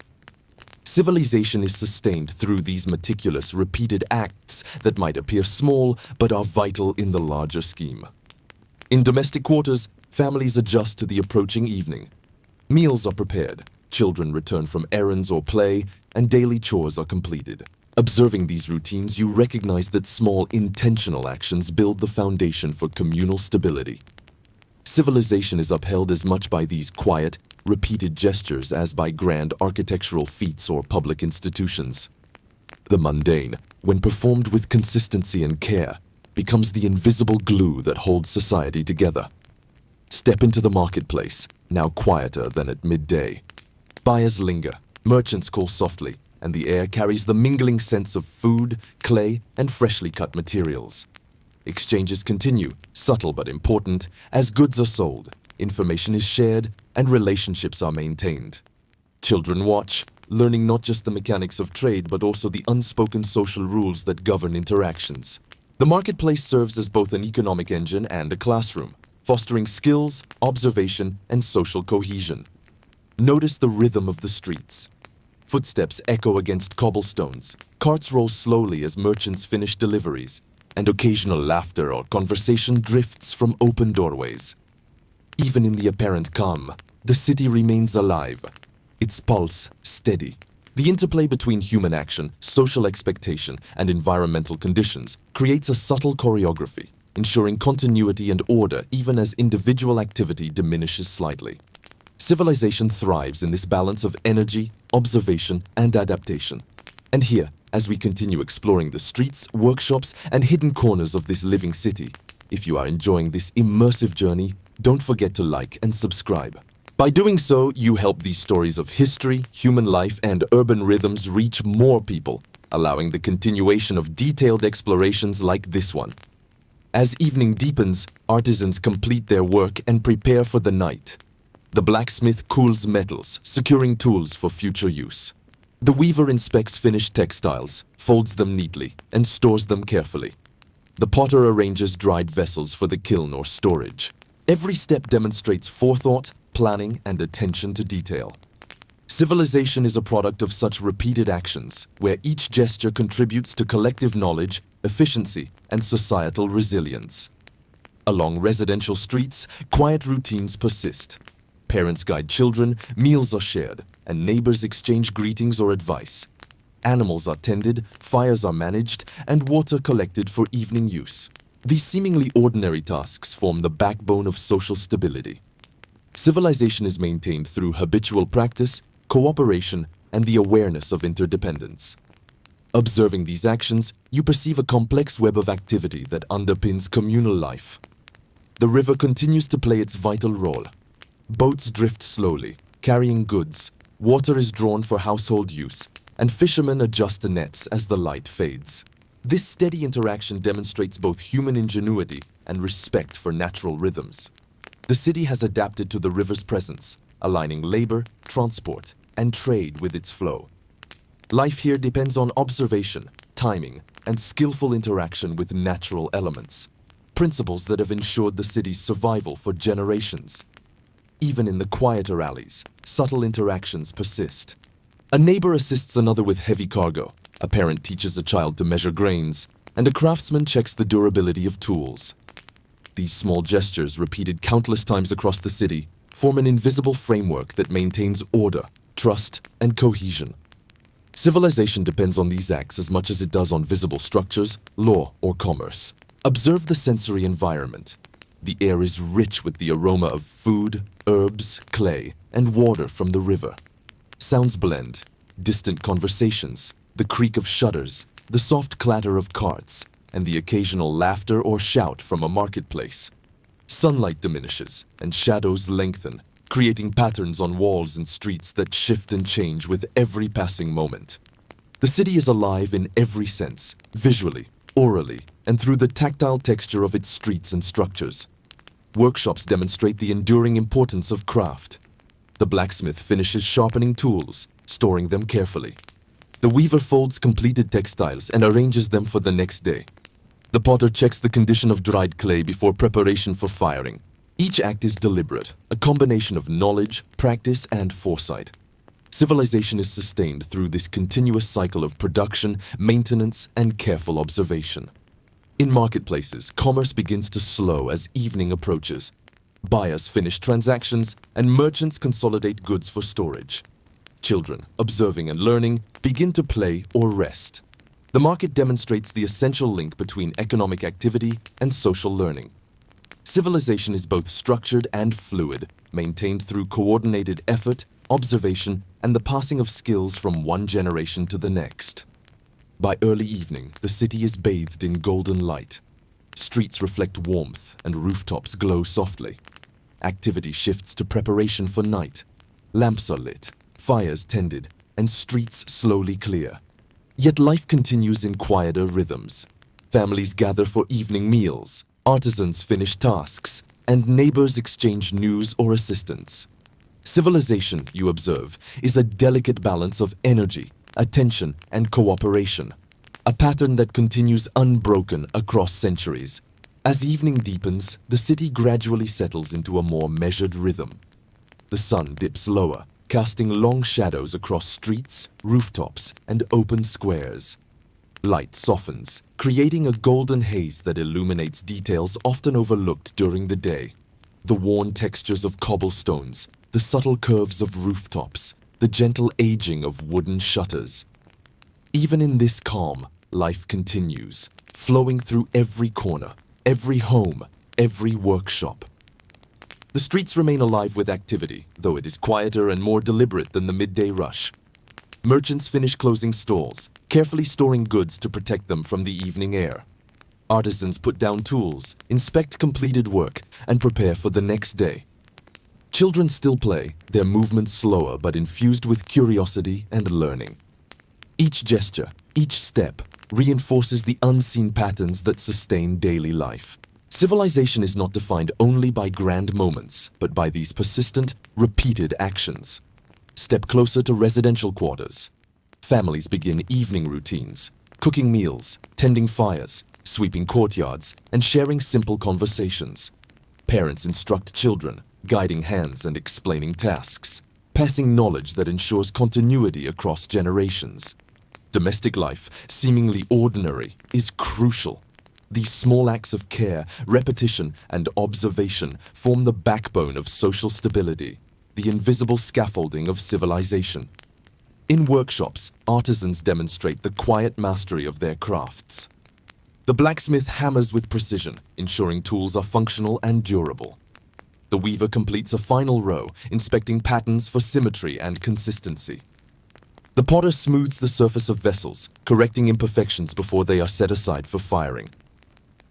S1: Civilization is sustained through these meticulous, repeated acts that might appear small but are vital in the larger scheme. In domestic quarters, families adjust to the approaching evening. Meals are prepared, children return from errands or play, and daily chores are completed. Observing these routines, you recognize that small, intentional actions build the foundation for communal stability. Civilization is upheld as much by these quiet, repeated gestures as by grand architectural feats or public institutions. The mundane, when performed with consistency and care, becomes the invisible glue that holds society together. Step into the marketplace, now quieter than at midday. Buyers linger, merchants call softly, and the air carries the mingling scents of food, clay, and freshly cut materials. Exchanges continue, subtle but important, as goods are sold, information is shared, and relationships are maintained. Children watch, learning not just the mechanics of trade but also the unspoken social rules that govern interactions. The marketplace serves as both an economic engine and a classroom, fostering skills, observation, and social cohesion. Notice the rhythm of the streets. Footsteps echo against cobblestones, carts roll slowly as merchants finish deliveries, and occasional laughter or conversation drifts from open doorways. Even in the apparent calm, the city remains alive, its pulse steady. The interplay between human action, social expectation, and environmental conditions creates a subtle choreography, ensuring continuity and order even as individual activity diminishes slightly. Civilization thrives in this balance of energy, observation, and adaptation. And here, as we continue exploring the streets, workshops, and hidden corners of this living city, if you are enjoying this immersive journey, don't forget to like and subscribe. By doing so, you help these stories of history, human life, and urban rhythms reach more people, allowing the continuation of detailed explorations like this one. As evening deepens, artisans complete their work and prepare for the night. The blacksmith cools metals, securing tools for future use. The weaver inspects finished textiles, folds them neatly, and stores them carefully. The potter arranges dried vessels for the kiln or storage. Every step demonstrates forethought, planning, and attention to detail. Civilization is a product of such repeated actions, where each gesture contributes to collective knowledge, efficiency, and societal resilience. Along residential streets, quiet routines persist. Parents guide children, meals are shared, and neighbors exchange greetings or advice. Animals are tended, fires are managed, and water collected for evening use. These seemingly ordinary tasks form the backbone of social stability. Civilization is maintained through habitual practice, cooperation, and the awareness of interdependence. Observing these actions, you perceive a complex web of activity that underpins communal life. The river continues to play its vital role. Boats drift slowly, carrying goods, water is drawn for household use, and fishermen adjust the nets as the light fades. This steady interaction demonstrates both human ingenuity and respect for natural rhythms. The city has adapted to the river's presence, aligning labor, transport, and trade with its flow. Life here depends on observation, timing, and skillful interaction with natural elements, principles that have ensured the city's survival for generations. Even in the quieter alleys, subtle interactions persist. A neighbor assists another with heavy cargo, a parent teaches a child to measure grains, and a craftsman checks the durability of tools. These small gestures, repeated countless times across the city, form an invisible framework that maintains order, trust, and cohesion. Civilization depends on these acts as much as it does on visible structures, law, or commerce. Observe the sensory environment. The air is rich with the aroma of food, herbs, clay, and water from the river. Sounds blend, distant conversations, the creak of shutters, the soft clatter of carts, and the occasional laughter or shout from a marketplace. Sunlight diminishes, and shadows lengthen, creating patterns on walls and streets that shift and change with every passing moment. The city is alive in every sense, visually, orally, and through the tactile texture of its streets and structures. Workshops demonstrate the enduring importance of craft. The blacksmith finishes sharpening tools, storing them carefully. The weaver folds completed textiles and arranges them for the next day. The potter checks the condition of dried clay before preparation for firing. Each act is deliberate, a combination of knowledge, practice, and foresight. Civilization is sustained through this continuous cycle of production, maintenance, and careful observation. In marketplaces, commerce begins to slow as evening approaches. Buyers finish transactions, and merchants consolidate goods for storage. Children, observing and learning, begin to play or rest. The market demonstrates the essential link between economic activity and social learning. Civilization is both structured and fluid, maintained through coordinated effort, observation, and the passing of skills from one generation to the next. By early evening, the city is bathed in golden light. Streets reflect warmth and rooftops glow softly. Activity shifts to preparation for night. Lamps are lit, fires tended, and streets slowly clear. Yet life continues in quieter rhythms. Families gather for evening meals, artisans finish tasks, and neighbors exchange news or assistance. Civilization, you observe, is a delicate balance of energy, attention, and cooperation, a pattern that continues unbroken across centuries. As evening deepens, the city gradually settles into a more measured rhythm. The sun dips lower, casting long shadows across streets, rooftops, and open squares. Light softens, creating a golden haze that illuminates details often overlooked during the day. The worn textures of cobblestones, the subtle curves of rooftops, the gentle aging of wooden shutters. Even in this calm, life continues, flowing through every corner, every home, every workshop. The streets remain alive with activity, though it is quieter and more deliberate than the midday rush. Merchants finish closing stalls, carefully storing goods to protect them from the evening air. Artisans put down tools, inspect completed work, and prepare for the next day. Children still play, their movements slower but infused with curiosity and learning. Each gesture, each step, reinforces the unseen patterns that sustain daily life. Civilization is not defined only by grand moments, but by these persistent, repeated actions. Step closer to residential quarters. Families begin evening routines, cooking meals, tending fires, sweeping courtyards, and sharing simple conversations. Parents instruct children, guiding hands and explaining tasks, passing knowledge that ensures continuity across generations. Domestic life, seemingly ordinary, is crucial. These small acts of care, repetition, and observation form the backbone of social stability, the invisible scaffolding of civilization. In workshops, artisans demonstrate the quiet mastery of their crafts. The blacksmith hammers with precision, ensuring tools are functional and durable. The weaver completes a final row, inspecting patterns for symmetry and consistency. The potter smooths the surface of vessels, correcting imperfections before they are set aside for firing.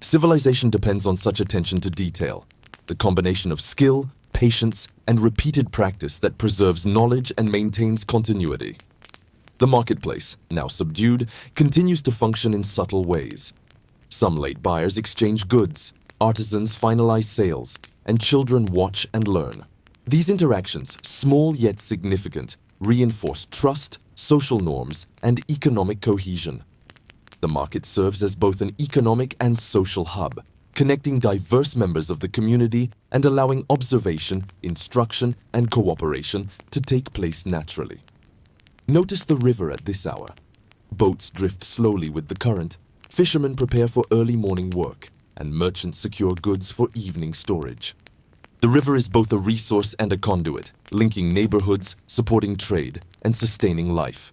S1: Civilization depends on such attention to detail, the combination of skill, patience, and repeated practice that preserves knowledge and maintains continuity. The marketplace, now subdued, continues to function in subtle ways. Some late buyers exchange goods, artisans finalize sales, and children watch and learn. These interactions, small yet significant, reinforce trust, social norms, and economic cohesion. The market serves as both an economic and social hub, connecting diverse members of the community and allowing observation, instruction, and cooperation to take place naturally. Notice the river at this hour. Boats drift slowly with the current. Fishermen prepare for early morning work. and merchants secure goods for evening storage. The river is both a resource and a conduit, linking neighborhoods, supporting trade, and sustaining life.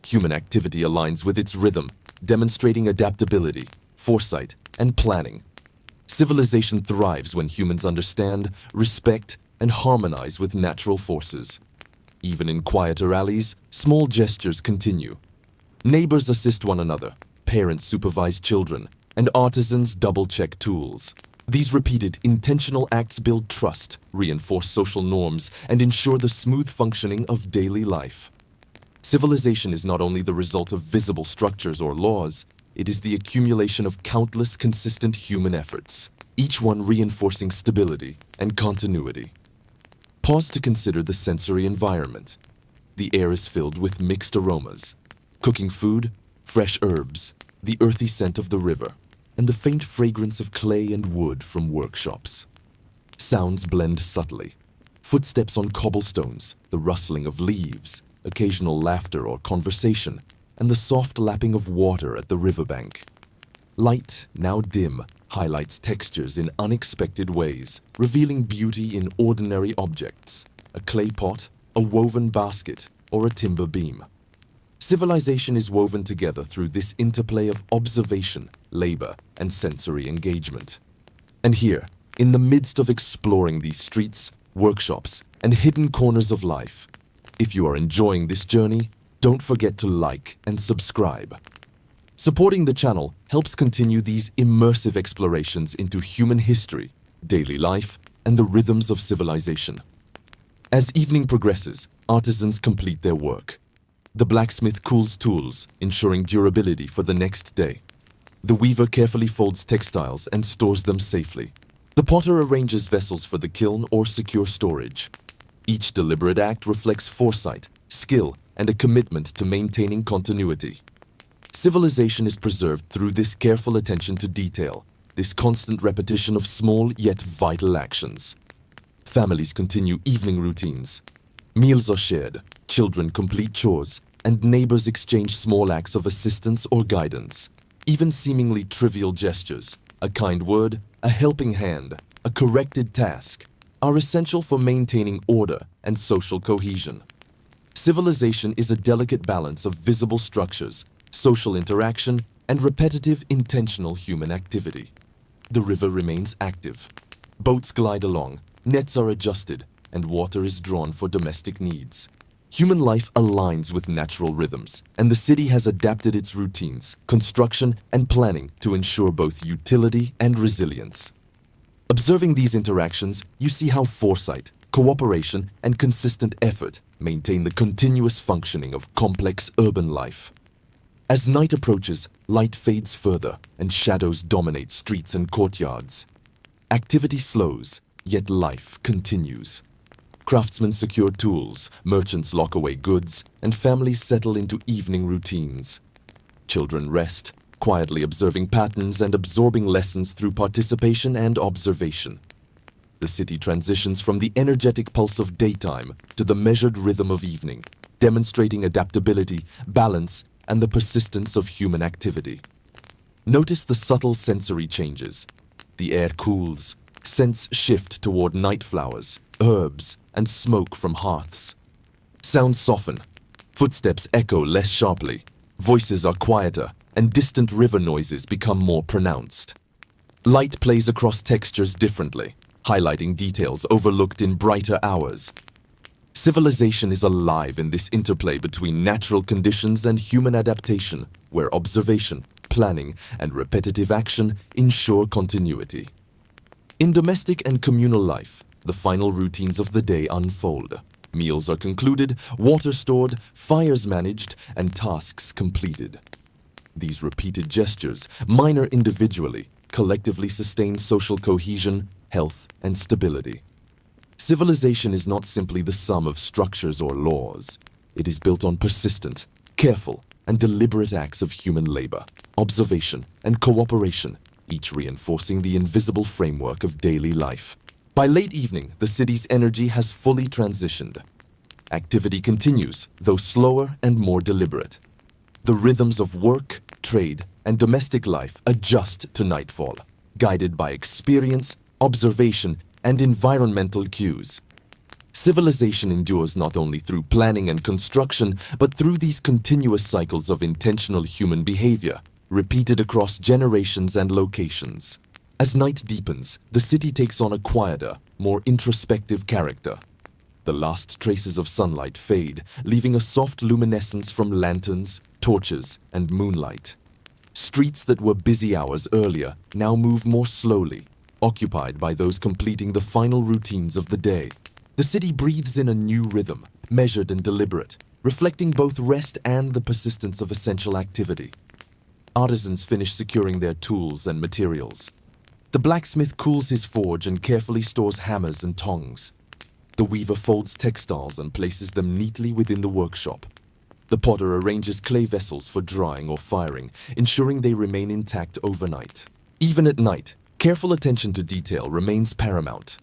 S1: Human activity aligns with its rhythm, demonstrating adaptability, foresight, and planning. Civilization thrives when humans understand, respect, and harmonize with natural forces. Even in quieter alleys, small gestures continue. Neighbors assist one another, parents supervise children, and artisans double-check tools. These repeated, intentional acts build trust, reinforce social norms, and ensure the smooth functioning of daily life. Civilization is not only the result of visible structures or laws, it is the accumulation of countless consistent human efforts, each one reinforcing stability and continuity. Pause to consider the sensory environment. The air is filled with mixed aromas: cooking food, fresh herbs, the earthy scent of the river, and the faint fragrance of clay and wood from workshops. Sounds blend subtly. Footsteps on cobblestones, the rustling of leaves, occasional laughter or conversation, and the soft lapping of water at the riverbank. Light, now dim, highlights textures in unexpected ways, revealing beauty in ordinary objects: a clay pot, a woven basket, or a timber beam. Civilization is woven together through this interplay of observation, labor, and sensory engagement. And here, in the midst of exploring these streets, workshops, and hidden corners of life, if you are enjoying this journey, don't forget to like and subscribe. Supporting the channel helps continue these immersive explorations into human history, daily life, and the rhythms of civilization. As evening progresses, artisans complete their work. The blacksmith cools tools, ensuring durability for the next day. The weaver carefully folds textiles and stores them safely. The potter arranges vessels for the kiln or secure storage. Each deliberate act reflects foresight, skill, and a commitment to maintaining continuity. Civilization is preserved through this careful attention to detail, this constant repetition of small yet vital actions. Families continue evening routines. Meals are shared, children complete chores, and neighbors exchange small acts of assistance or guidance. Even seemingly trivial gestures, a kind word, a helping hand, a corrected task, are essential for maintaining order and social cohesion. Civilization is a delicate balance of visible structures, social interaction, and repetitive, intentional human activity. The river remains active. Boats glide along, nets are adjusted, and water is drawn for domestic needs. Human life aligns with natural rhythms, and the city has adapted its routines, construction, and planning to ensure both utility and resilience. Observing these interactions, you see how foresight, cooperation, and consistent effort maintain the continuous functioning of complex urban life. As night approaches, light fades further, and shadows dominate streets and courtyards. Activity slows, yet life continues. Craftsmen secure tools, merchants lock away goods, and families settle into evening routines. Children rest, quietly observing patterns and absorbing lessons through participation and observation. The city transitions from the energetic pulse of daytime to the measured rhythm of evening, demonstrating adaptability, balance, and the persistence of human activity. Notice the subtle sensory changes. The air cools, scents shift toward night flowers, herbs, and smoke from hearths. Sounds soften. Footsteps echo less sharply. Voices are quieter, and distant river noises become more pronounced. Light plays across textures differently, highlighting details overlooked in brighter hours. Civilization is alive in this interplay between natural conditions and human adaptation, where observation, planning, and repetitive action ensure continuity. In domestic and communal life, the final routines of the day unfold. Meals are concluded, water stored, fires managed, and tasks completed. These repeated gestures, minor individually, collectively sustain social cohesion, health, and stability. Civilization is not simply the sum of structures or laws. It is built on persistent, careful, and deliberate acts of human labor, observation, and cooperation, each reinforcing the invisible framework of daily life. By late evening, the city's energy has fully transitioned. Activity continues, though slower and more deliberate. The rhythms of work, trade, and domestic life adjust to nightfall. guided by experience, observation, and environmental cues. Civilization endures not only through planning and construction, but through these continuous cycles of intentional human behavior, repeated across generations and locations. As night deepens, the city takes on a quieter, more introspective character. The last traces of sunlight fade, leaving a soft luminescence from lanterns, torches, and moonlight. Streets that were busy hours earlier now move more slowly, occupied by those completing the final routines of the day. The city breathes in a new rhythm, measured and deliberate, reflecting both rest and the persistence of essential activity. Artisans finish securing their tools and materials. The blacksmith cools his forge and carefully stores hammers and tongs. The weaver folds textiles and places them neatly within the workshop. The potter arranges clay vessels for drying or firing, ensuring they remain intact overnight. Even at night, careful attention to detail remains paramount.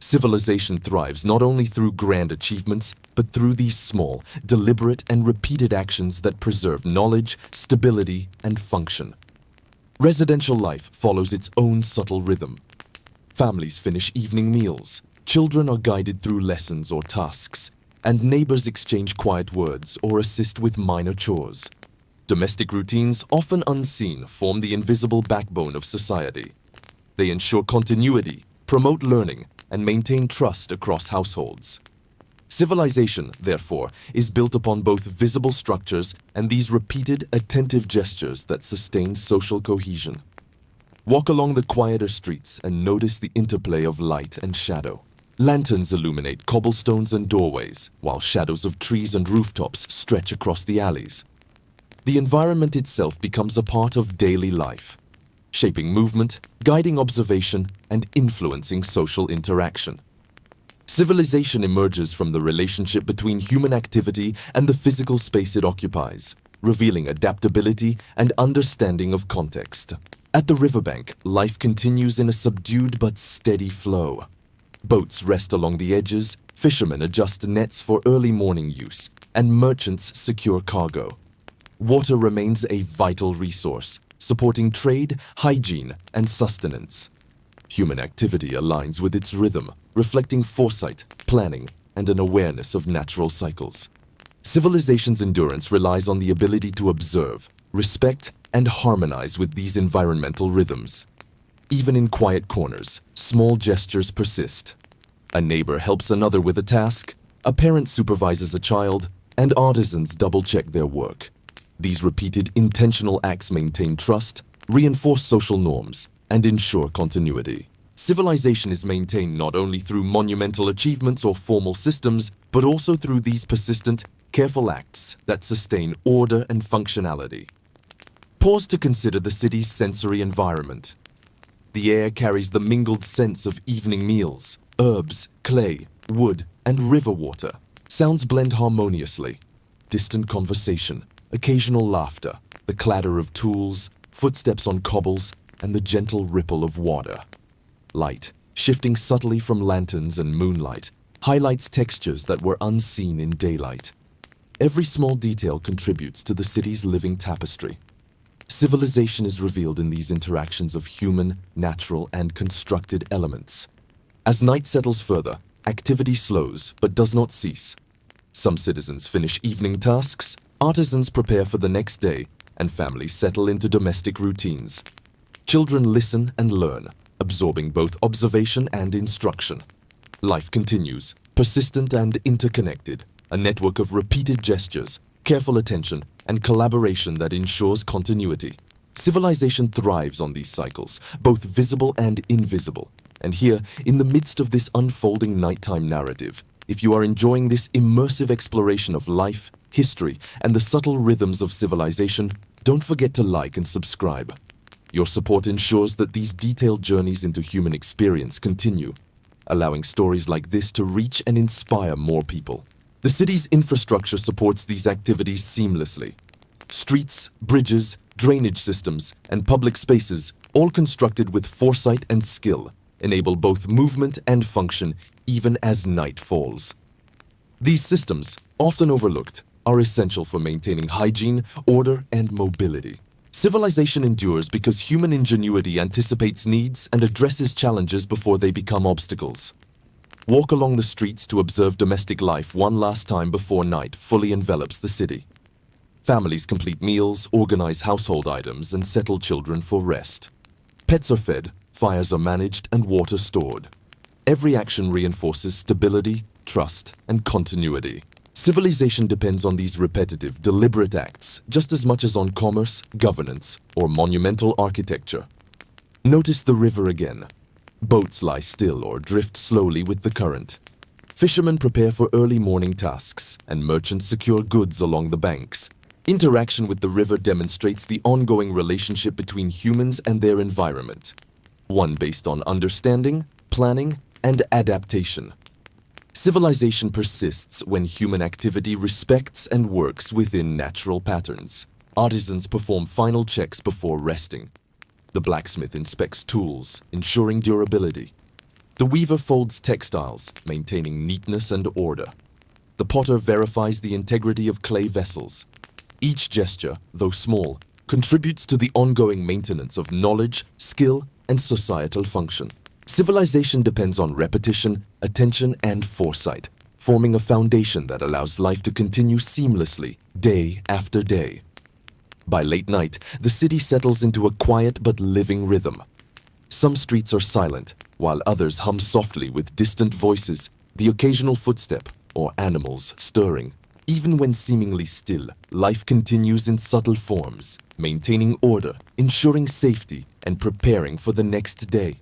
S1: Civilization thrives not only through grand achievements, but through these small, deliberate, and repeated actions that preserve knowledge, stability, and function. Residential life follows its own subtle rhythm. Families finish evening meals, children are guided through lessons or tasks, and neighbors exchange quiet words or assist with minor chores. Domestic routines, often unseen, form the invisible backbone of society. They ensure continuity, promote learning, and maintain trust across households. Civilization, therefore, is built upon both visible structures and these repeated, attentive gestures that sustain social cohesion. Walk along the quieter streets and notice the interplay of light and shadow. Lanterns illuminate cobblestones and doorways, while shadows of trees and rooftops stretch across the alleys. The environment itself becomes a part of daily life, shaping movement, guiding observation, and influencing social interaction. Civilization emerges from the relationship between human activity and the physical space it occupies, revealing adaptability and understanding of context. At the riverbank, life continues in a subdued but steady flow. Boats rest along the edges, fishermen adjust nets for early morning use, and merchants secure cargo. Water remains a vital resource, supporting trade, hygiene, and sustenance. Human activity aligns with its rhythm, reflecting foresight, planning, and an awareness of natural cycles. Civilization's endurance relies on the ability to observe, respect, and harmonize with these environmental rhythms. Even in quiet corners, small gestures persist. A neighbor helps another with a task, a parent supervises a child, and artisans double-check their work. These repeated, intentional acts maintain trust, reinforce social norms, and ensure continuity. Civilization is maintained not only through monumental achievements or formal systems, but also through these persistent, careful acts that sustain order and functionality. Pause to consider the city's sensory environment. The air carries the mingled scents of evening meals, herbs, clay, wood, and river water. Sounds blend harmoniously. Distant conversation, occasional laughter, the clatter of tools, footsteps on cobbles, and the gentle ripple of water. Light, shifting subtly from lanterns and moonlight, highlights textures that were unseen in daylight. Every small detail contributes to the city's living tapestry. Civilization is revealed in these interactions of human, natural, and constructed elements. As night settles further, activity slows but does not cease. Some citizens finish evening tasks, artisans prepare for the next day, and families settle into domestic routines. Children listen and learn, absorbing both observation and instruction. Life continues, persistent and interconnected, a network of repeated gestures, careful attention, and collaboration that ensures continuity. Civilization thrives on these cycles, both visible and invisible. And here, in the midst of this unfolding nighttime narrative, if you are enjoying this immersive exploration of life, history, and the subtle rhythms of civilization, don't forget to like and subscribe. Your support ensures that these detailed journeys into human experience continue, allowing stories like this to reach and inspire more people. The city's infrastructure supports these activities seamlessly. Streets, bridges, drainage systems, and public spaces, all constructed with foresight and skill, enable both movement and function even as night falls. These systems, often overlooked, are essential for maintaining hygiene, order, and mobility. Civilization endures because human ingenuity anticipates needs and addresses challenges before they become obstacles. Walk along the streets to observe domestic life one last time before night fully envelops the city. Families complete meals, organize household items, and settle children for rest. Pets are fed, fires are managed, and water stored. Every action reinforces stability, trust, and continuity. Civilization depends on these repetitive, deliberate acts just as much as on commerce, governance, or monumental architecture. Notice the river again. Boats lie still or drift slowly with the current. Fishermen prepare for early morning tasks, and merchants secure goods along the banks. Interaction with the river demonstrates the ongoing relationship between humans and their environment, one based on understanding, planning, and adaptation. Civilization persists when human activity respects and works within natural patterns. Artisans perform final checks before resting. The blacksmith inspects tools, ensuring durability. The weaver folds textiles, maintaining neatness and order. The potter verifies the integrity of clay vessels. Each gesture, though small, contributes to the ongoing maintenance of knowledge, skill, and societal function. Civilization depends on repetition, attention, and foresight, forming a foundation that allows life to continue seamlessly, day after day. By late night, the city settles into a quiet but living rhythm. Some streets are silent, while others hum softly with distant voices, the occasional footstep, or animals stirring. Even when seemingly still, life continues in subtle forms, maintaining order, ensuring safety, and preparing for the next day.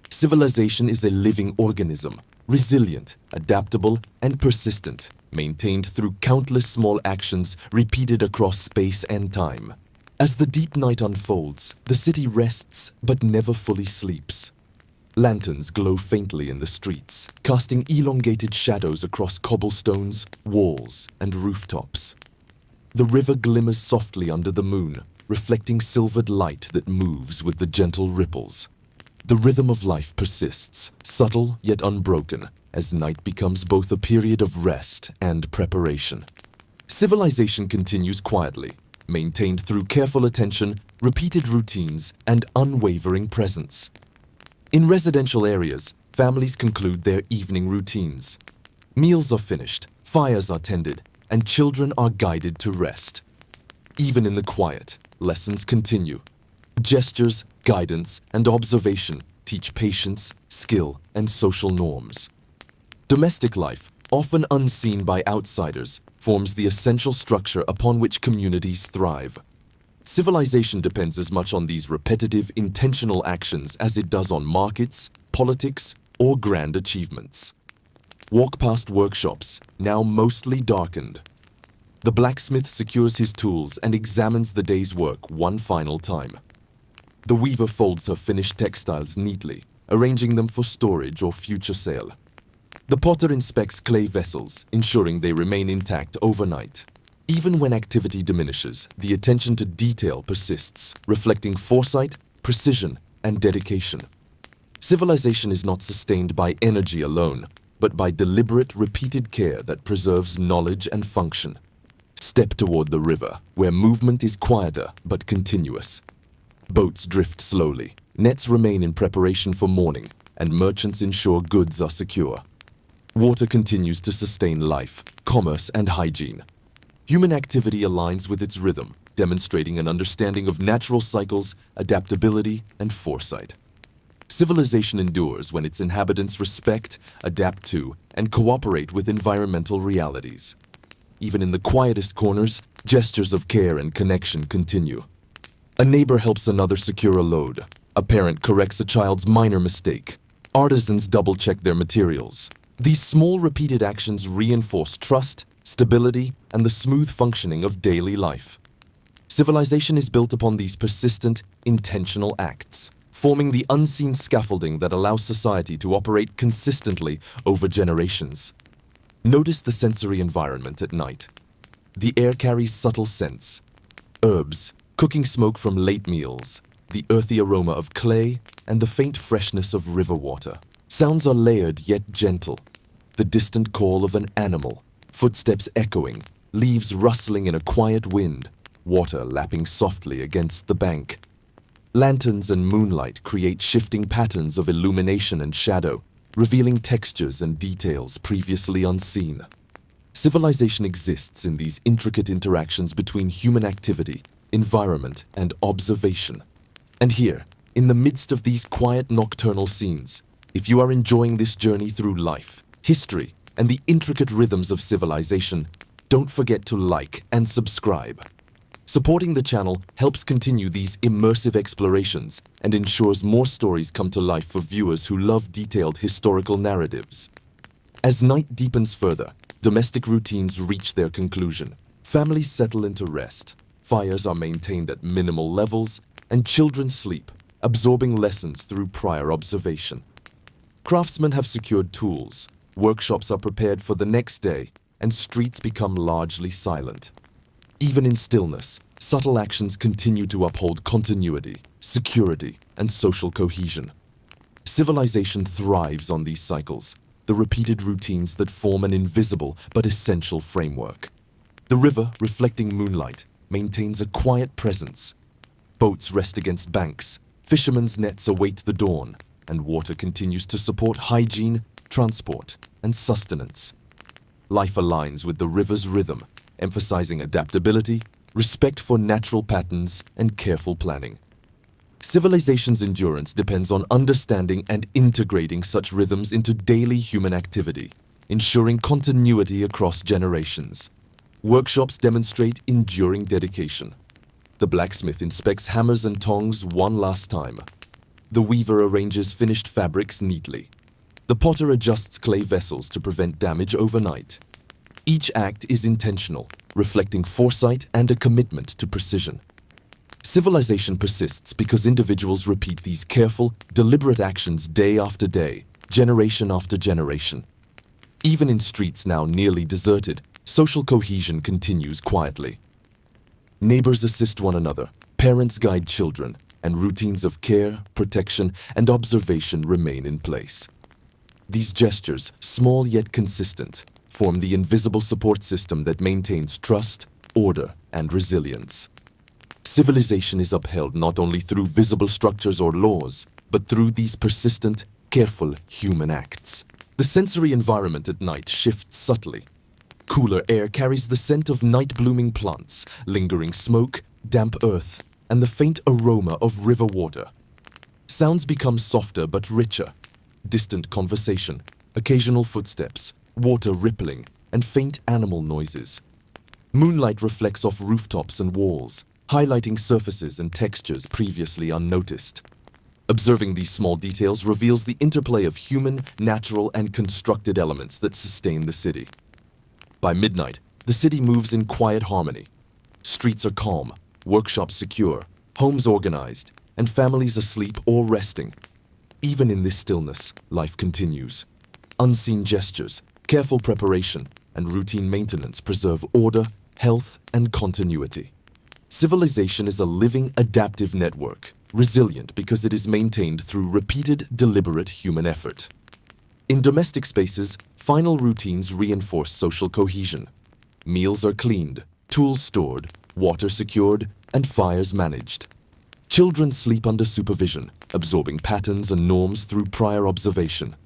S1: Civilization is a living organism, resilient, adaptable, and persistent, maintained through countless small actions repeated across space and time. As the deep night unfolds, the city rests but never fully sleeps. Lanterns glow faintly in the streets, casting elongated shadows across cobblestones, walls, and rooftops. The river glimmers softly under the moon, reflecting silvered light that moves with the gentle ripples. The rhythm of life persists, subtle yet unbroken, as night becomes both a period of rest and preparation. Civilization continues quietly, maintained through careful attention, repeated routines, and unwavering presence. In residential areas, families conclude their evening routines. Meals are finished, fires are tended, and children are guided to rest. Even in the quiet, lessons continue. Gestures, guidance, and observation teach patience, skill, and social norms. Domestic life, often unseen by outsiders, forms the essential structure upon which communities thrive. Civilization depends as much on these repetitive, intentional actions as it does on markets, politics, or grand achievements. Walk past workshops, now mostly darkened. The blacksmith secures his tools and examines the day's work one final time. The weaver folds her finished textiles neatly, arranging them for storage or future sale. The potter inspects clay vessels, ensuring they remain intact overnight. Even when activity diminishes, the attention to detail persists, reflecting foresight, precision, and dedication. Civilization is not sustained by energy alone, but by deliberate, repeated care that preserves knowledge and function. Step toward the river, where movement is quieter but continuous. Boats drift slowly, nets remain in preparation for morning, and merchants ensure goods are secure. Water continues to sustain life, commerce, and hygiene. Human activity aligns with its rhythm, demonstrating an understanding of natural cycles, adaptability, and foresight. Civilization endures when its inhabitants respect, adapt to, and cooperate with environmental realities. Even in the quietest corners, gestures of care and connection continue. A neighbor helps another secure a load. A parent corrects a child's minor mistake. Artisans double-check their materials. These small repeated actions reinforce trust, stability, and the smooth functioning of daily life. Civilization is built upon these persistent, intentional acts, forming the unseen scaffolding that allows society to operate consistently over generations. Notice the sensory environment at night. The air carries subtle scents. Herbs, cooking smoke from late meals, the earthy aroma of clay, and the faint freshness of river water. Sounds are layered yet gentle. The distant call of an animal, footsteps echoing, leaves rustling in a quiet wind. water lapping softly against the bank. Lanterns and moonlight create shifting patterns of illumination and shadow, revealing textures and details previously unseen. Civilization exists in these intricate interactions between human activity, environment, and observation. And here, in the midst of these quiet nocturnal scenes, if you are enjoying this journey through life, history, and the intricate rhythms of civilization, don't forget to like and subscribe. Supporting the channel helps continue these immersive explorations and ensures more stories come to life for viewers who love detailed historical narratives. As night deepens further, domestic routines reach their conclusion. Families settle into rest, fires are maintained at minimal levels, and children sleep, absorbing lessons through prior observation. Craftsmen have secured tools, workshops are prepared for the next day, and streets become largely silent. Even in stillness, subtle actions continue to uphold continuity, security, and social cohesion. Civilization thrives on these cycles, the repeated routines that form an invisible but essential framework. The river, reflecting moonlight, maintains a quiet presence. Boats rest against banks, fishermen's nets await the dawn, and water continues to support hygiene, transport, and sustenance. Life aligns with the river's rhythm, emphasizing adaptability, respect for natural patterns, and careful planning. Civilization's endurance depends on understanding and integrating such rhythms into daily human activity, ensuring continuity across generations. Workshops demonstrate enduring dedication. The blacksmith inspects hammers and tongs one last time. The weaver arranges finished fabrics neatly. The potter adjusts clay vessels to prevent damage overnight. Each act is intentional, reflecting foresight and a commitment to precision. Civilization persists because individuals repeat these careful, deliberate actions day after day, generation after generation. Even in streets now nearly deserted, social cohesion continues quietly. Neighbors assist one another, parents guide children, and routines of care, protection, and observation remain in place. These gestures, small yet consistent, form the invisible support system that maintains trust, order, and resilience. Civilization is upheld not only through visible structures or laws, but through these persistent, careful human acts. The sensory environment at night shifts subtly. Cooler air carries the scent of night-blooming plants, lingering smoke, damp earth, and the faint aroma of river water. Sounds become softer but richer. Distant conversation, occasional footsteps, water rippling, and faint animal noises. Moonlight reflects off rooftops and walls, highlighting surfaces and textures previously unnoticed. Observing these small details reveals the interplay of human, natural, and constructed elements that sustain the city. By midnight, the city moves in quiet harmony. Streets are calm, workshops secure, homes organized, and families asleep or resting. Even in this stillness, life continues. Unseen gestures, careful preparation, and routine maintenance preserve order, health, and continuity. Civilization is a living, adaptive network, resilient because it is maintained through repeated, deliberate human effort. In domestic spaces, final routines reinforce social cohesion. Meals are cleaned, tools stored, water secured, and fires managed. Children sleep under supervision, absorbing patterns and norms through prior observation.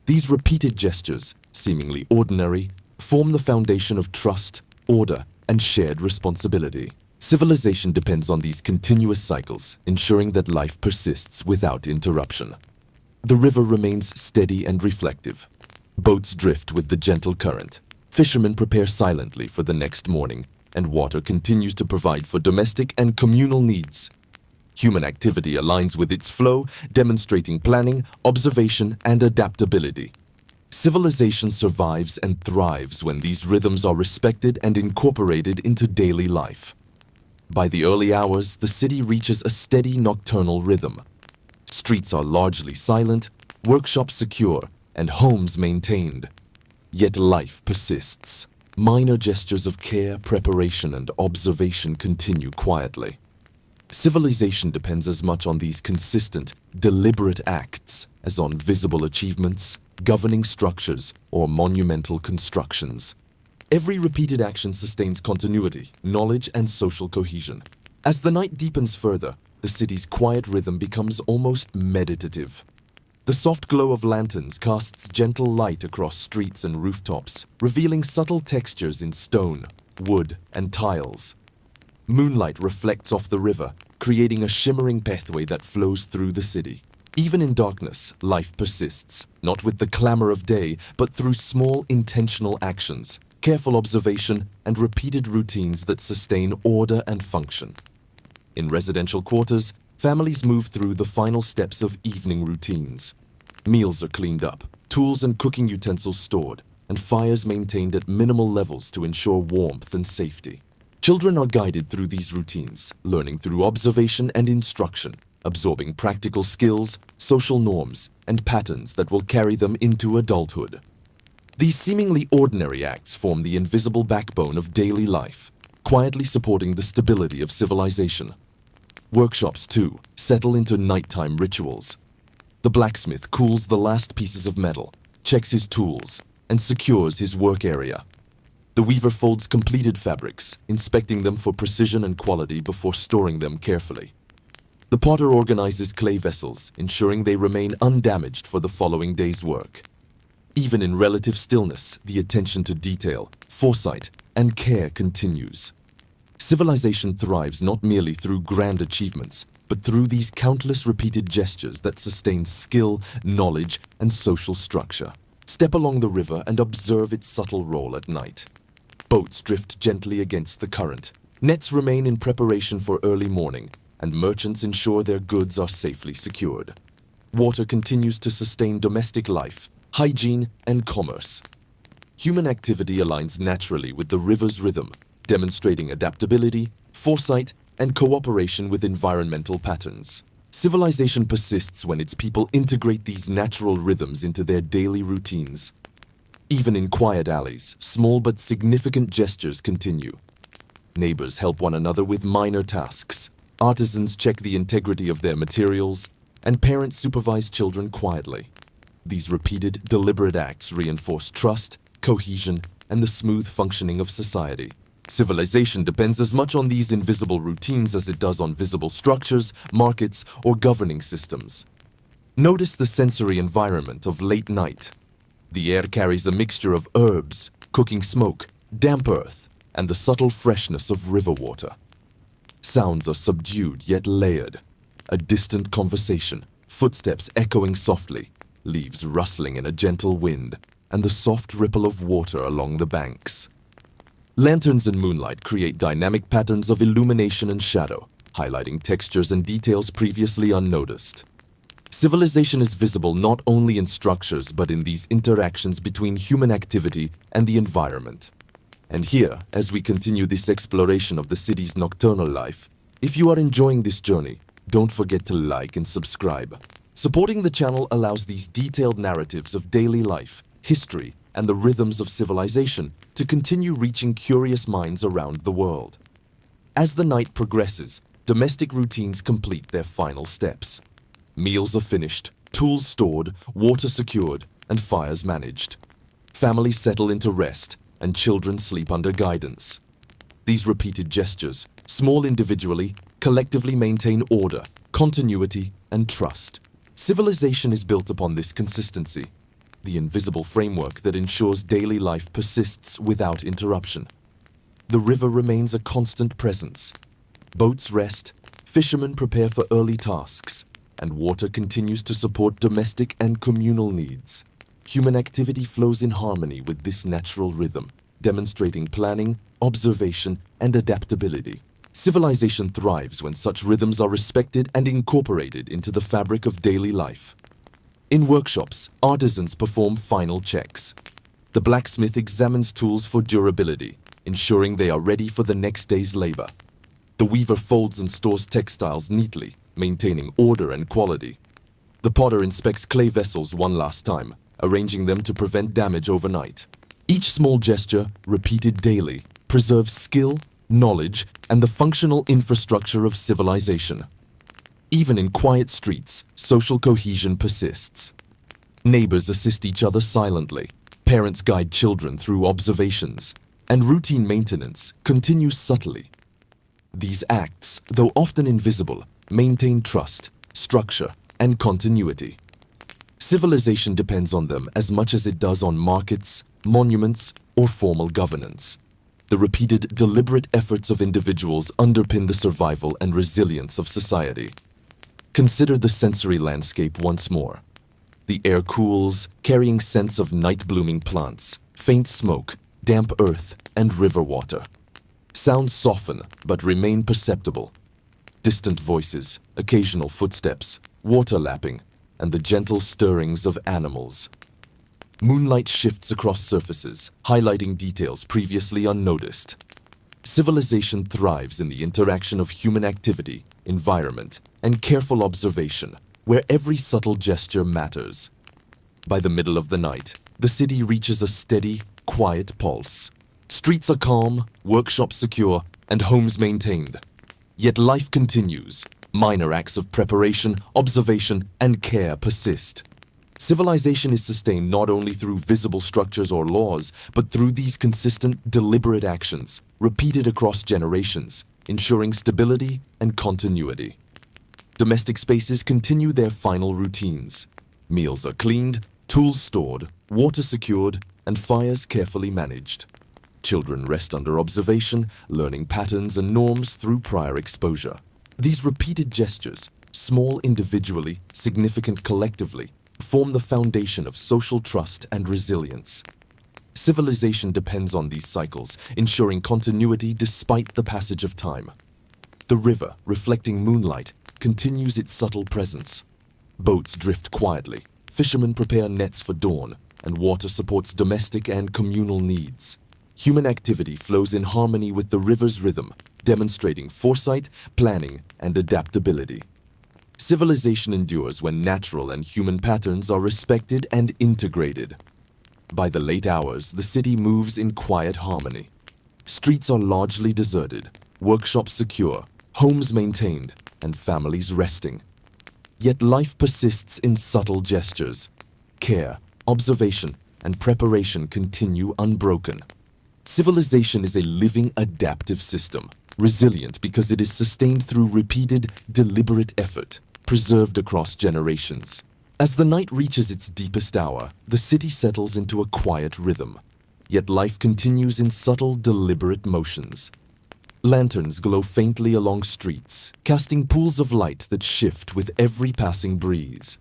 S1: These repeated gestures, seemingly ordinary, form the foundation of trust, order, and shared responsibility. Civilization depends on these continuous cycles, ensuring that life persists without interruption. The river remains steady and reflective. Boats drift with the gentle current. Fishermen prepare silently for the next morning, and water continues to provide for domestic and communal needs. Human activity aligns with its flow, demonstrating planning, observation, and adaptability. Civilization survives and thrives when these rhythms are respected and incorporated into daily life. By the early hours, the city reaches a steady nocturnal rhythm. Streets are largely silent, workshops secure, and homes maintained. Yet life persists. Minor gestures of care, preparation, and observation continue quietly. Civilization depends as much on these consistent, deliberate acts as on visible achievements, governing structures, or monumental constructions. Every repeated action sustains continuity, knowledge, and social cohesion. As the night deepens further, the city's quiet rhythm becomes almost meditative. The soft glow of lanterns casts gentle light across streets and rooftops, revealing subtle textures in stone, wood, and tiles. Moonlight reflects off the river, creating a shimmering pathway that flows through the city. Even in darkness, life persists, not with the clamor of day, but through small, intentional actions, careful observation, and repeated routines that sustain order and function. In residential quarters, families move through the final steps of evening routines. Meals are cleaned up, tools and cooking utensils stored, and fires maintained at minimal levels to ensure warmth and safety. Children are guided through these routines, learning through observation and instruction, absorbing practical skills, social norms, and patterns that will carry them into adulthood. These seemingly ordinary acts form the invisible backbone of daily life, quietly supporting the stability of civilization. Workshops, too, settle into nighttime rituals. The blacksmith cools the last pieces of metal, checks his tools, and secures his work area. The weaver folds completed fabrics, inspecting them for precision and quality before storing them carefully. The potter organizes clay vessels, ensuring they remain undamaged for the following day's work. Even in relative stillness, the attention to detail, foresight, and care continues. Civilization thrives not merely through grand achievements, but through these countless repeated gestures that sustain skill, knowledge, and social structure. Step along the river and observe its subtle role at night. Boats drift gently against the current. Nets remain in preparation for early morning, and merchants ensure their goods are safely secured. Water continues to sustain domestic life, hygiene, and commerce. Human activity aligns naturally with the river's rhythm, demonstrating adaptability, foresight, and cooperation with environmental patterns. Civilization persists when its people integrate these natural rhythms into their daily routines. Even in quiet alleys, small but significant gestures continue. Neighbors help one another with minor tasks. Artisans check the integrity of their materials, and parents supervise children quietly. These repeated, deliberate acts reinforce trust, cohesion, and the smooth functioning of society. Civilization depends as much on these invisible routines as it does on visible structures, markets, or governing systems. Notice the sensory environment of late night. The air carries a mixture of herbs, cooking smoke, damp earth, and the subtle freshness of river water. Sounds are subdued yet layered. A distant conversation, footsteps echoing softly, leaves rustling in a gentle wind, and the soft ripple of water along the banks. Lanterns and moonlight create dynamic patterns of illumination and shadow, highlighting textures and details previously unnoticed. Civilization is visible not only in structures but in these interactions between human activity and the environment. And here, as we continue this exploration of the city's nocturnal life, if you are enjoying this journey, don't forget to like and subscribe. Supporting the channel allows these detailed narratives of daily life, history, and the rhythms of civilization to continue reaching curious minds around the world. As the night progresses, domestic routines complete their final steps. Meals are finished, tools stored, water secured, and fires managed. Families settle into rest, and children sleep under guidance. These repeated gestures, small individually, collectively maintain order, continuity, and trust. Civilization is built upon this consistency, the invisible framework that ensures daily life persists without interruption. The river remains a constant presence. Boats rest, fishermen prepare for early tasks, and water continues to support domestic and communal needs. Human activity flows in harmony with this natural rhythm, demonstrating planning, observation, and adaptability. Civilization thrives when such rhythms are respected and incorporated into the fabric of daily life. In workshops, artisans perform final checks. The blacksmith examines tools for durability, ensuring they are ready for the next day's labor. The weaver folds and stores textiles neatly, maintaining order and quality. The potter inspects clay vessels one last time, arranging them to prevent damage overnight. Each small gesture, repeated daily, preserves skill, knowledge, and the functional infrastructure of civilization. Even in quiet streets, social cohesion persists. Neighbors assist each other silently. Parents guide children through observations, and routine maintenance continues subtly. These acts, though often invisible, maintain trust, structure, and continuity. Civilization depends on them as much as it does on markets, monuments, or formal governance. The repeated, deliberate efforts of individuals underpin the survival and resilience of society. Consider the sensory landscape once more. The air cools, carrying scents of night-blooming plants, faint smoke, damp earth, and river water. Sounds soften but remain perceptible. Distant voices, occasional footsteps, water lapping, and the gentle stirrings of animals. Moonlight shifts across surfaces, highlighting details previously unnoticed. Civilization thrives in the interaction of human activity, environment, and careful observation, where every subtle gesture matters. By the middle of the night, the city reaches a steady, quiet pulse. Streets are calm, workshops secure, and homes maintained. Yet life continues. Minor acts of preparation, observation, and care persist. Civilization is sustained not only through visible structures or laws, but through these consistent, deliberate actions, repeated across generations, ensuring stability and continuity. Domestic spaces continue their final routines. Meals are cleaned, tools stored, water secured, and fires carefully managed. Children rest under observation, learning patterns and norms through prior exposure. These repeated gestures, small individually, significant collectively, form the foundation of social trust and resilience. Civilization depends on these cycles, ensuring continuity despite the passage of time. The river, reflecting moonlight, continues its subtle presence. Boats drift quietly, fishermen prepare nets for dawn, and water supports domestic and communal needs. Human activity flows in harmony with the river's rhythm, demonstrating foresight, planning, and adaptability. Civilization endures when natural and human patterns are respected and integrated. By the late hours, the city moves in quiet harmony. Streets are largely deserted, workshops secure, homes maintained, and families resting. Yet life persists in subtle gestures. Care, observation, and preparation continue unbroken. Civilization is a living, adaptive system, resilient because it is sustained through repeated, deliberate effort, preserved across generations. As the night reaches its deepest hour, the city settles into a quiet rhythm. Yet life continues in subtle, deliberate motions. Lanterns glow faintly along streets, casting pools of light that shift with every passing breeze.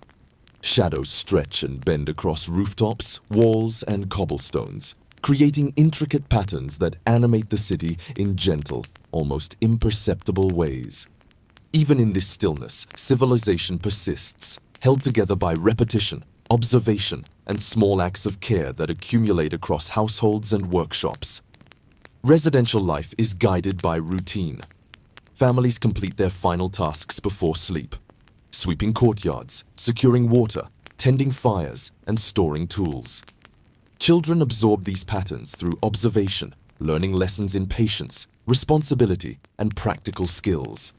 S1: Shadows stretch and bend across rooftops, walls, and cobblestones, creating intricate patterns that animate the city in gentle, almost imperceptible ways. Even in this stillness, civilization persists, held together by repetition, observation, and small acts of care that accumulate across households and workshops. Residential life is guided by routine. Families complete their final tasks before sleep, sweeping courtyards, securing water, tending fires, and storing tools. Children absorb these patterns through observation, learning lessons in patience, responsibility, and practical skills.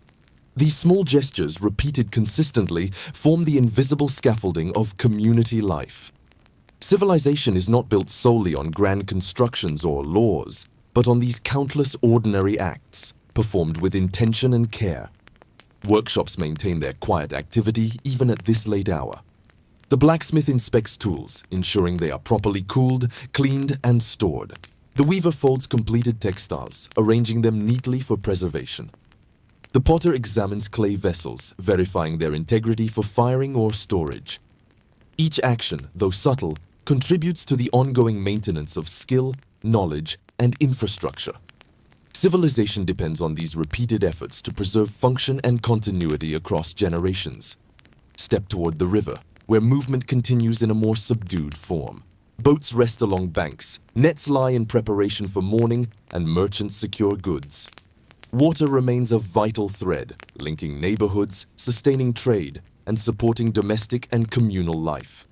S1: These small gestures, repeated consistently, form the invisible scaffolding of community life. Civilization is not built solely on grand constructions or laws, but on these countless ordinary acts, performed with intention and care. Workshops maintain their quiet activity even at this late hour. The blacksmith inspects tools, ensuring they are properly cooled, cleaned, and stored. The weaver folds completed textiles, arranging them neatly for preservation. The potter examines clay vessels, verifying their integrity for firing or storage. Each action, though subtle, contributes to the ongoing maintenance of skill, knowledge, and infrastructure. Civilization depends on these repeated efforts to preserve function and continuity across generations. Step toward the river, where movement continues in a more subdued form. Boats rest along banks, nets lie in preparation for morning, and merchants secure goods. Water remains a vital thread, linking neighborhoods, sustaining trade, and supporting domestic and communal life.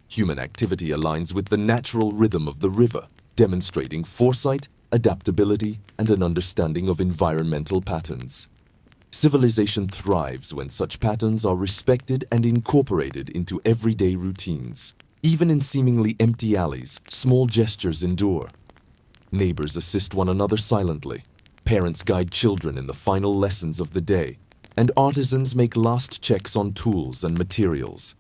S1: Human activity aligns with the natural rhythm of the river, demonstrating foresight, adaptability, and an understanding of environmental patterns. Civilization thrives when such patterns are respected and incorporated into everyday routines. Even in seemingly empty alleys, small gestures endure. Neighbors assist one another silently. Parents guide children in the final lessons of the day, and artisans make last checks on tools and materials.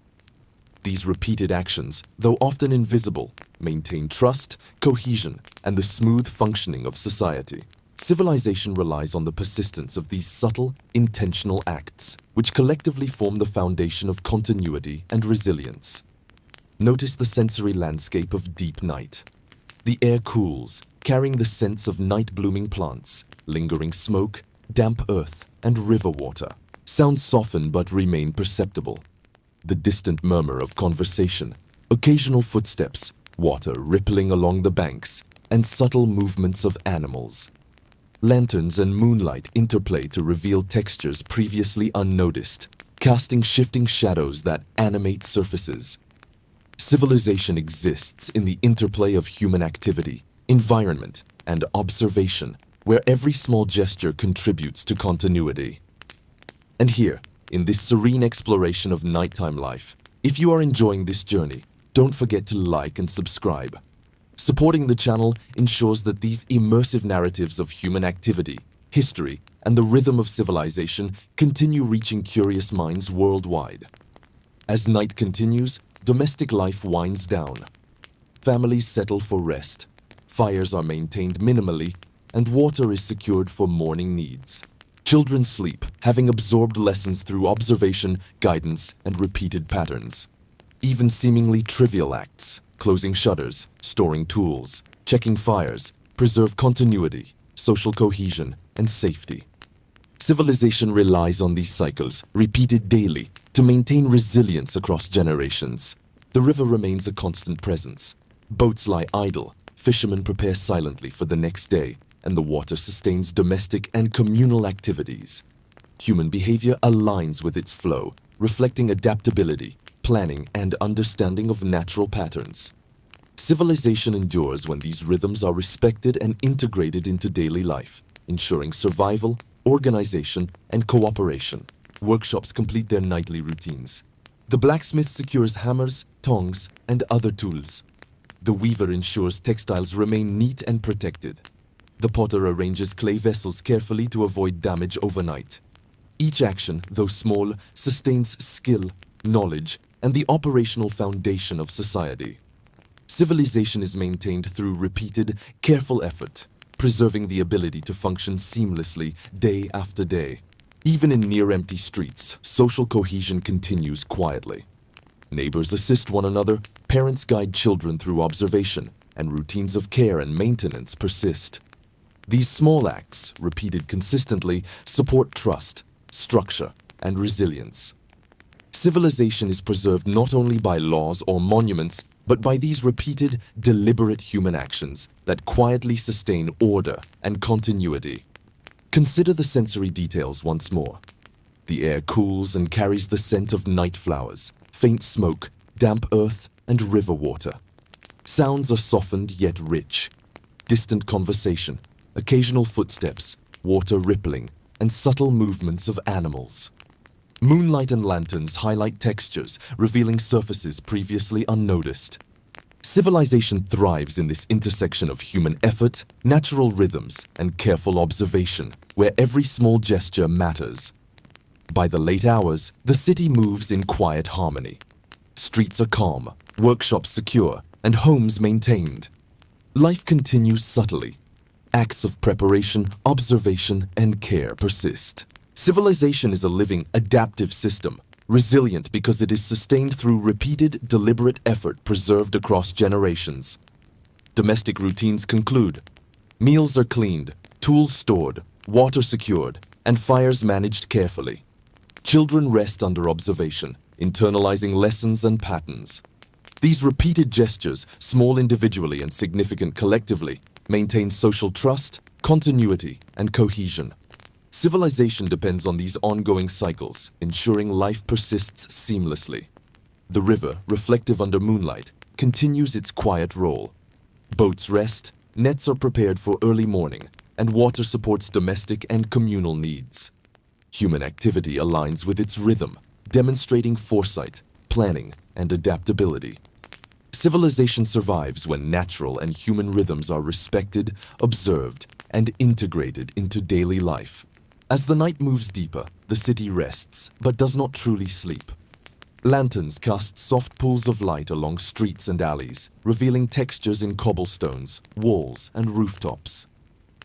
S1: These repeated actions, though often invisible, maintain trust, cohesion, and the smooth functioning of society. Civilization relies on the persistence of these subtle, intentional acts, which collectively form the foundation of continuity and resilience. Notice the sensory landscape of deep night. The air cools, carrying the scents of night-blooming plants, lingering smoke, damp earth, and river water. Sounds soften but remain perceptible. The distant murmur of conversation, occasional footsteps, water rippling along the banks, and subtle movements of animals. Lanterns and moonlight interplay to reveal textures previously unnoticed, casting shifting shadows that animate surfaces. Civilization exists in the interplay of human activity, environment, and observation, where every small gesture contributes to continuity. And here, in this serene exploration of nighttime life, if you are enjoying this journey, don't forget to like and subscribe. Supporting the channel ensures that these immersive narratives of human activity, history, and the rhythm of civilization continue reaching curious minds worldwide. As night continues, domestic life winds down. Families settle for rest, fires are maintained minimally, and water is secured for morning needs. Children sleep, having absorbed lessons through observation, guidance, and repeated patterns. Even seemingly trivial acts, closing shutters, storing tools, checking fires, preserve continuity, social cohesion, and safety. Civilization relies on these cycles, repeated daily, to maintain resilience across generations. The river remains a constant presence. Boats lie idle, fishermen prepare silently for the next day, and the water sustains domestic and communal activities. Human behavior aligns with its flow, reflecting adaptability, planning, and understanding of natural patterns. Civilization endures when these rhythms are respected and integrated into daily life, ensuring survival, organization, and cooperation. Workshops complete their nightly routines. The blacksmith secures hammers, tongs, and other tools. The weaver ensures textiles remain neat and protected. The potter arranges clay vessels carefully to avoid damage overnight. Each action, though small, sustains skill, knowledge, and the operational foundation of society. Civilization is maintained through repeated, careful effort, preserving the ability to function seamlessly day after day. Even in near-empty streets, social cohesion continues quietly. Neighbors assist one another, parents guide children through observation, and routines of care and maintenance persist. These small acts, repeated consistently, support trust, structure, and resilience. Civilization is preserved not only by laws or monuments, but by these repeated, deliberate human actions that quietly sustain order and continuity. Consider the sensory details once more. The air cools and carries the scent of night flowers, faint smoke, damp earth, and river water. Sounds are softened yet rich. Distant conversation, occasional footsteps, water rippling, and subtle movements of animals. Moonlight and lanterns highlight textures, revealing surfaces previously unnoticed. Civilization thrives in this intersection of human effort, natural rhythms, and careful observation, where every small gesture matters. By the late hours, the city moves in quiet harmony. Streets are calm, workshops secure, and homes maintained. Life continues subtly. Acts of preparation, observation, and care persist. Civilization is a living, adaptive system, resilient because it is sustained through repeated, deliberate effort preserved across generations. Domestic routines conclude. Meals are cleaned, tools stored, water secured, and fires managed carefully. Children rest under observation, internalizing lessons and patterns. These repeated gestures, small individually and significant collectively, maintain social trust, continuity, and cohesion. Civilization depends on these ongoing cycles, ensuring life persists seamlessly. The river, reflective under moonlight, continues its quiet role. Boats rest, nets are prepared for early morning, and water supports domestic and communal needs. Human activity aligns with its rhythm, demonstrating foresight, planning, and adaptability. Civilization survives when natural and human rhythms are respected, observed, and integrated into daily life. As the night moves deeper, the city rests, but does not truly sleep. Lanterns cast soft pools of light along streets and alleys, revealing textures in cobblestones, walls, and rooftops.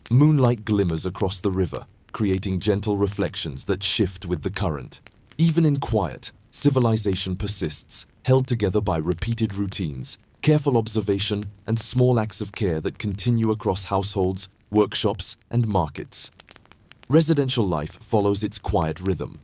S1: Moonlight glimmers across the river, creating gentle reflections that shift with the current. Even in quiet, civilization persists, held together by repeated routines, careful observation, and small acts of care that continue across households, workshops, and markets. Residential life follows its quiet rhythm.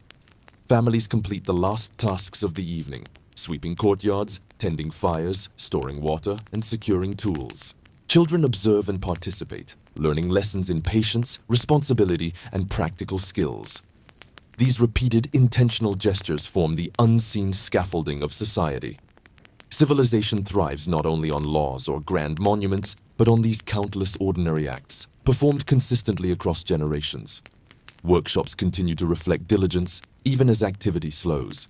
S1: Families complete the last tasks of the evening, sweeping courtyards, tending fires, storing water, and securing tools. Children observe and participate, learning lessons in patience, responsibility, and practical skills. These repeated, intentional gestures form the unseen scaffolding of society. Civilization thrives not only on laws or grand monuments, but on these countless ordinary acts, performed consistently across generations. Workshops continue to reflect diligence, even as activity slows.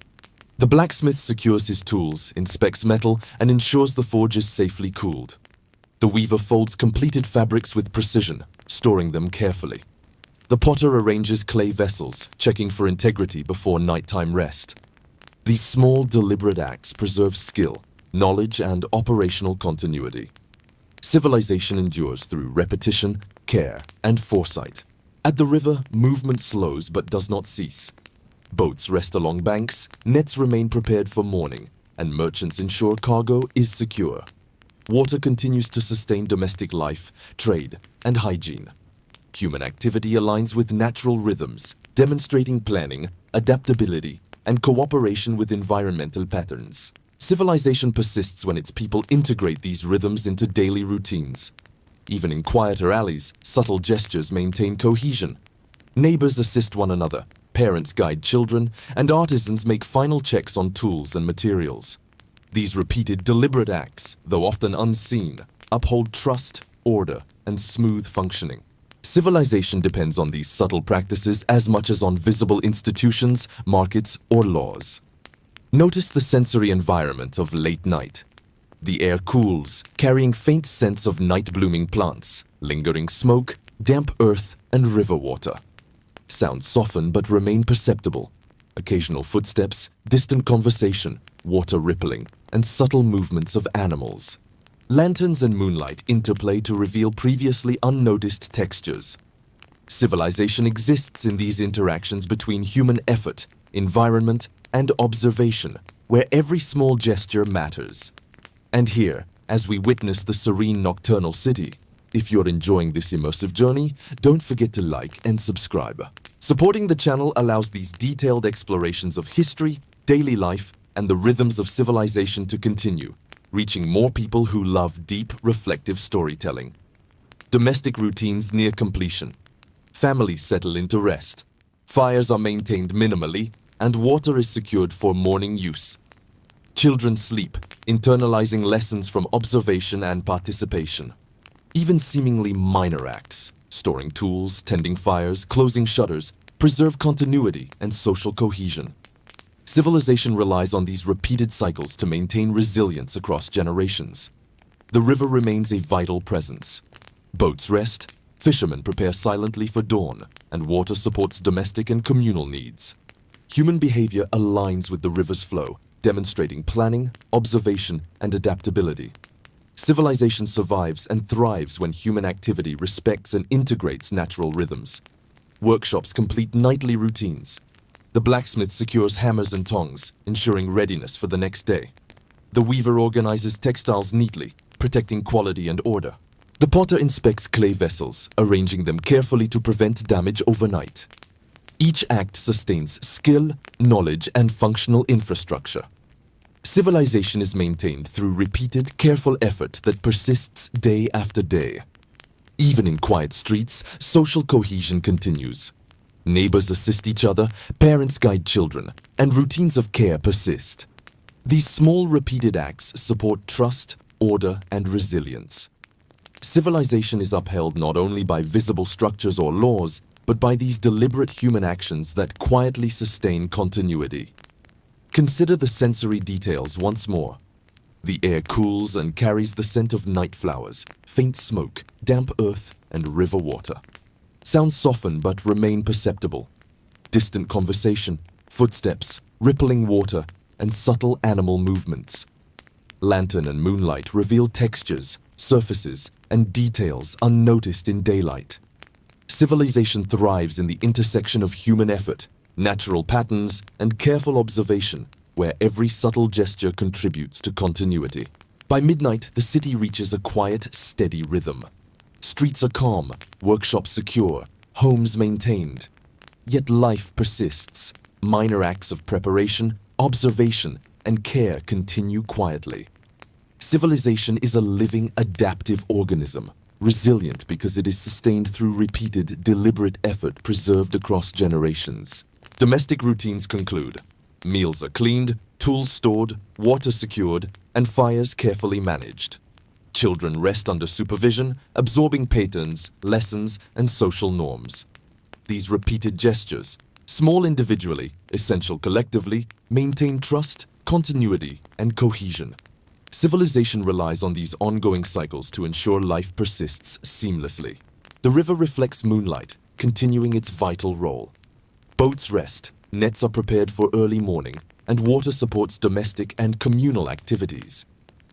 S1: The blacksmith secures his tools, inspects metal, and ensures the forge is safely cooled. The weaver folds completed fabrics with precision, storing them carefully. The potter arranges clay vessels, checking for integrity before nighttime rest. These small, deliberate acts preserve skill, knowledge, and operational continuity. Civilization endures through repetition, care, and foresight. At the river, movement slows but does not cease. Boats rest along banks, nets remain prepared for morning, and merchants ensure cargo is secure. Water continues to sustain domestic life, trade, and hygiene. Human activity aligns with natural rhythms, demonstrating planning, adaptability, and cooperation with environmental patterns. Civilization persists when its people integrate these rhythms into daily routines. Even in quieter alleys, subtle gestures maintain cohesion. Neighbors assist one another, parents guide children, and artisans make final checks on tools and materials. These repeated, deliberate acts, though often unseen, uphold trust, order, and smooth functioning. Civilization depends on these subtle practices as much as on visible institutions, markets, or laws. Notice the sensory environment of late night. The air cools, carrying faint scents of night-blooming plants, lingering smoke, damp earth, and river water. Sounds soften but remain perceptible. Occasional footsteps, distant conversation, water rippling, and subtle movements of animals. Lanterns and moonlight interplay to reveal previously unnoticed textures. Civilization exists in these interactions between human effort, environment, and observation, where every small gesture matters. And here, as we witness the serene nocturnal city, if you're enjoying this immersive journey, don't forget to like and subscribe. Supporting the channel allows these detailed explorations of history, daily life, and the rhythms of civilization to continue, reaching more people who love deep, reflective storytelling. Domestic routines near completion. Families settle into rest. Fires are maintained minimally, and water is secured for morning use. Children sleep, internalizing lessons from observation and participation. Even seemingly minor acts, storing tools, tending fires, closing shutters, preserve continuity and social cohesion. Civilization relies on these repeated cycles to maintain resilience across generations. The river remains a vital presence. Boats rest, fishermen prepare silently for dawn, and water supports domestic and communal needs. Human behavior aligns with the river's flow, demonstrating planning, observation, and adaptability. Civilization survives and thrives when human activity respects and integrates natural rhythms. Workshops complete nightly routines. The blacksmith secures hammers and tongs, ensuring readiness for the next day. The weaver organizes textiles neatly, protecting quality and order. The potter inspects clay vessels, arranging them carefully to prevent damage overnight. Each act sustains skill, knowledge, and functional infrastructure. Civilization is maintained through repeated, careful effort that persists day after day. Even in quiet streets, social cohesion continues. Neighbors assist each other, parents guide children, and routines of care persist. These small repeated acts support trust, order, and resilience. Civilization is upheld not only by visible structures or laws, but by these deliberate human actions that quietly sustain continuity. Consider the sensory details once more. The air cools and carries the scent of night flowers, faint smoke, damp earth, and river water. Sounds soften but remain perceptible. Distant conversation, footsteps, rippling water, and subtle animal movements. Lantern and moonlight reveal textures, surfaces, and details unnoticed in daylight. Civilization thrives in the intersection of human effort, natural patterns, and careful observation, where every subtle gesture contributes to continuity. By midnight, the city reaches a quiet, steady rhythm. Streets are calm, workshops secure, homes maintained. Yet life persists. Minor acts of preparation, observation, and care continue quietly. Civilization is a living, adaptive organism, resilient because it is sustained through repeated, deliberate effort preserved across generations. Domestic routines conclude. Meals are cleaned, tools stored, water secured, and fires carefully managed. Children rest under supervision, absorbing patterns, lessons, and social norms. These repeated gestures, small individually, essential collectively, maintain trust, continuity, and cohesion. Civilization relies on these ongoing cycles to ensure life persists seamlessly. The river reflects moonlight, continuing its vital role. Boats rest, nets are prepared for early morning, and water supports domestic and communal activities.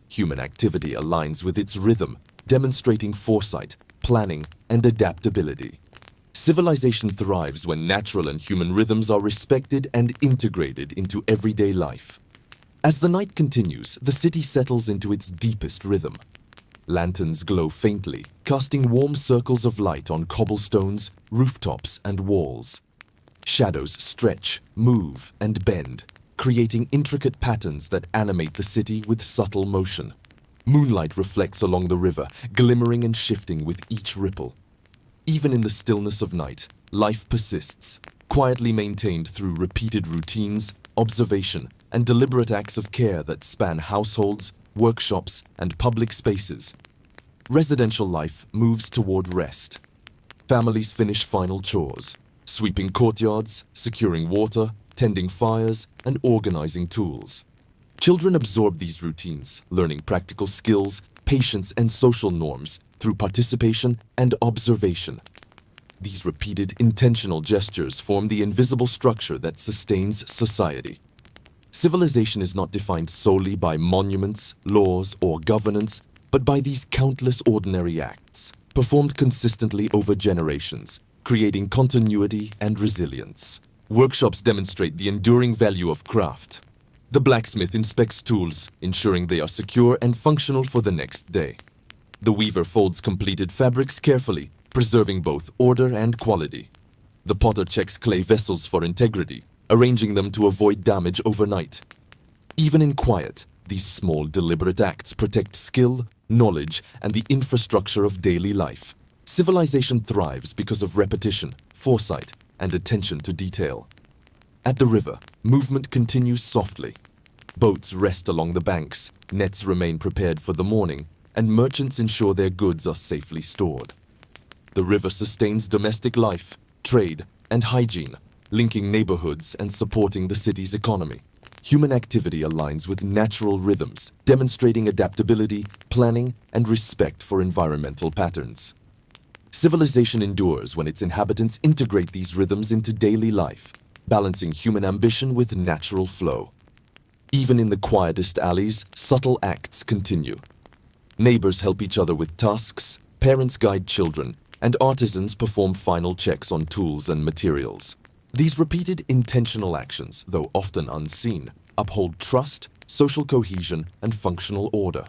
S1: Human activity aligns with its rhythm, demonstrating foresight, planning, and adaptability. Civilization thrives when natural and human rhythms are respected and integrated into everyday life. As the night continues, the city settles into its deepest rhythm. Lanterns glow faintly, casting warm circles of light on cobblestones, rooftops, and walls. Shadows stretch, move, and bend, creating intricate patterns that animate the city with subtle motion. Moonlight reflects along the river, glimmering and shifting with each ripple. Even in the stillness of night, life persists, quietly maintained through repeated routines, observation, and deliberate acts of care that span households, workshops, and public spaces. Residential life moves toward rest. Families finish final chores, sweeping courtyards, securing water, tending fires, and organizing tools. Children absorb these routines, learning practical skills, patience, and social norms through participation and observation. These repeated, intentional gestures form the invisible structure that sustains society. Civilization is not defined solely by monuments, laws, or governance, but by these countless ordinary acts, performed consistently over generations, creating continuity and resilience. Workshops demonstrate the enduring value of craft. The blacksmith inspects tools, ensuring they are secure and functional for the next day. The weaver folds completed fabrics carefully, preserving both order and quality. The potter checks clay vessels for integrity, arranging them to avoid damage overnight. Even in quiet, these small, deliberate acts protect skill, knowledge, and the infrastructure of daily life. Civilization thrives because of repetition, foresight, and attention to detail. At the river, movement continues softly. Boats rest along the banks, nets remain prepared for the morning, and merchants ensure their goods are safely stored. The river sustains domestic life, trade, and hygiene, linking neighborhoods and supporting the city's economy. Human activity aligns with natural rhythms, demonstrating adaptability, planning, and respect for environmental patterns. Civilization endures when its inhabitants integrate these rhythms into daily life, balancing human ambition with natural flow. Even in the quietest alleys, subtle acts continue. Neighbors help each other with tasks, parents guide children, and artisans perform final checks on tools and materials. These repeated intentional actions, though often unseen, uphold trust, social cohesion, and functional order.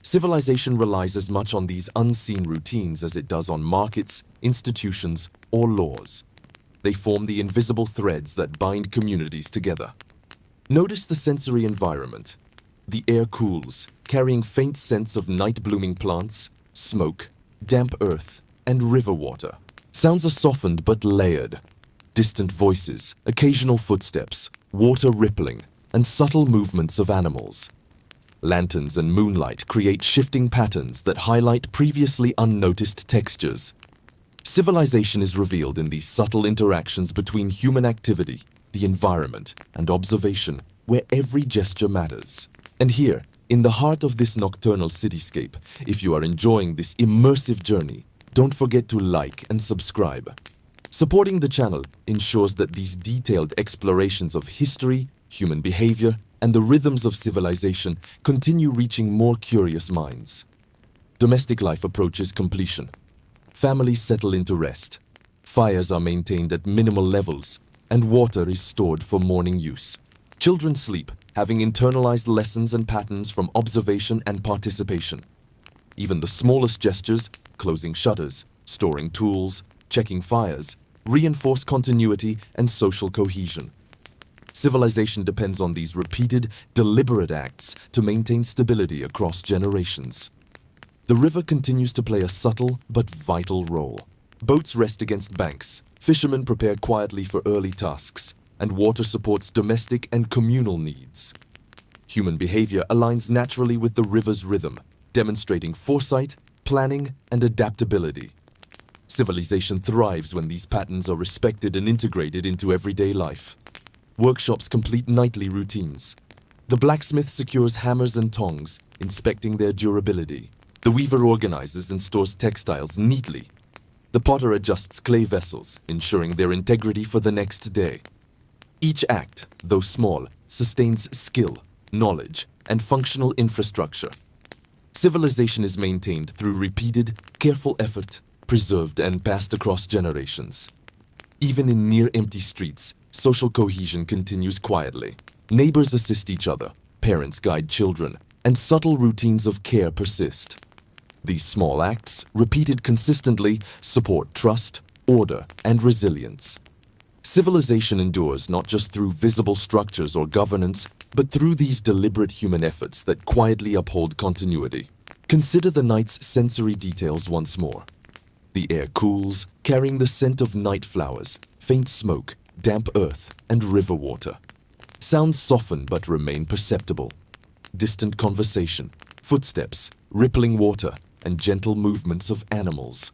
S1: Civilization relies as much on these unseen routines as it does on markets, institutions, or laws. They form the invisible threads that bind communities together. Notice the sensory environment. The air cools, carrying faint scents of night-blooming plants, smoke, damp earth, and river water. Sounds are softened but layered. Distant voices, occasional footsteps, water rippling, and subtle movements of animals. Lanterns and moonlight create shifting patterns that highlight previously unnoticed textures. Civilization is revealed in these subtle interactions between human activity, the environment, and observation, where every gesture matters. And here, In the heart of this nocturnal cityscape, if you are enjoying this immersive journey, don't forget to like and subscribe. Supporting the channel ensures that these detailed explorations of history, human behavior, and the rhythms of civilization continue reaching more curious minds. Domestic life approaches completion. Families settle into rest. Fires are maintained at minimal levels, and water is stored for morning use. Children sleep, having internalized lessons and patterns from observation and participation. Even the smallest gestures, closing shutters, storing tools, checking fires, reinforce continuity and social cohesion. Civilization depends on these repeated, deliberate acts to maintain stability across generations. The river continues to play a subtle but vital role. Boats rest against banks, fishermen prepare quietly for early tasks, and water supports domestic and communal needs. Human behavior aligns naturally with the river's rhythm, demonstrating foresight, planning, and adaptability. Civilization thrives when these patterns are respected and integrated into everyday life. Workshops complete nightly routines. The blacksmith secures hammers and tongs, inspecting their durability. The weaver organizes and stores textiles neatly. The potter adjusts clay vessels, ensuring their integrity for the next day. Each act, though small, sustains skill, knowledge, and functional infrastructure. Civilization is maintained through repeated, careful effort, preserved and passed across generations. Even in near-empty streets, social cohesion continues quietly. Neighbors assist each other, parents guide children, and subtle routines of care persist. These small acts, repeated consistently, support trust, order, and resilience. Civilization endures not just through visible structures or governance, but through these deliberate human efforts that quietly uphold continuity. Consider the night's sensory details once more. The air cools, carrying the scent of night flowers, faint smoke, damp earth, and river water. Sounds soften but remain perceptible. Distant conversation, footsteps, rippling water, and gentle movements of animals.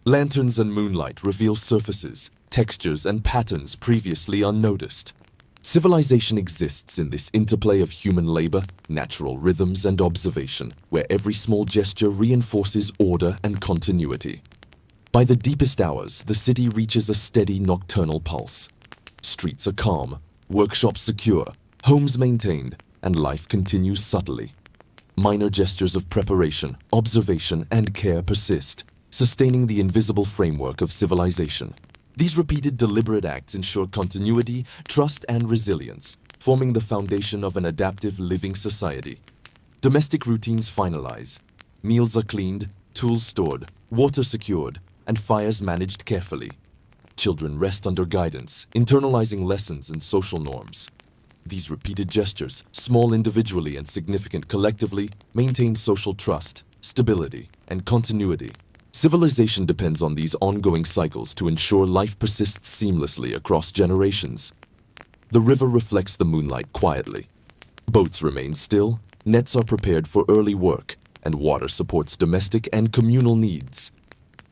S1: Lanterns and moonlight reveal surfaces, textures, and patterns previously unnoticed. Civilization exists in this interplay of human labor, natural rhythms, and observation, where every small gesture reinforces order and continuity. By the deepest hours, the city reaches a steady nocturnal pulse. Streets are calm, workshops secure, homes maintained, and life continues subtly. Minor gestures of preparation, observation, and care persist, sustaining the invisible framework of civilization. These repeated deliberate acts ensure continuity, trust, and resilience, forming the foundation of an adaptive living society. Domestic routines finalize. Meals are cleaned, tools stored, water secured, and fires managed carefully. Children rest under guidance, internalizing lessons and social norms. These repeated gestures, small individually and significant collectively, maintain social trust, stability, and continuity. Civilization depends on these ongoing cycles to ensure life persists seamlessly across generations. The river reflects the moonlight quietly. Boats remain still, nets are prepared for early work, and water supports domestic and communal needs.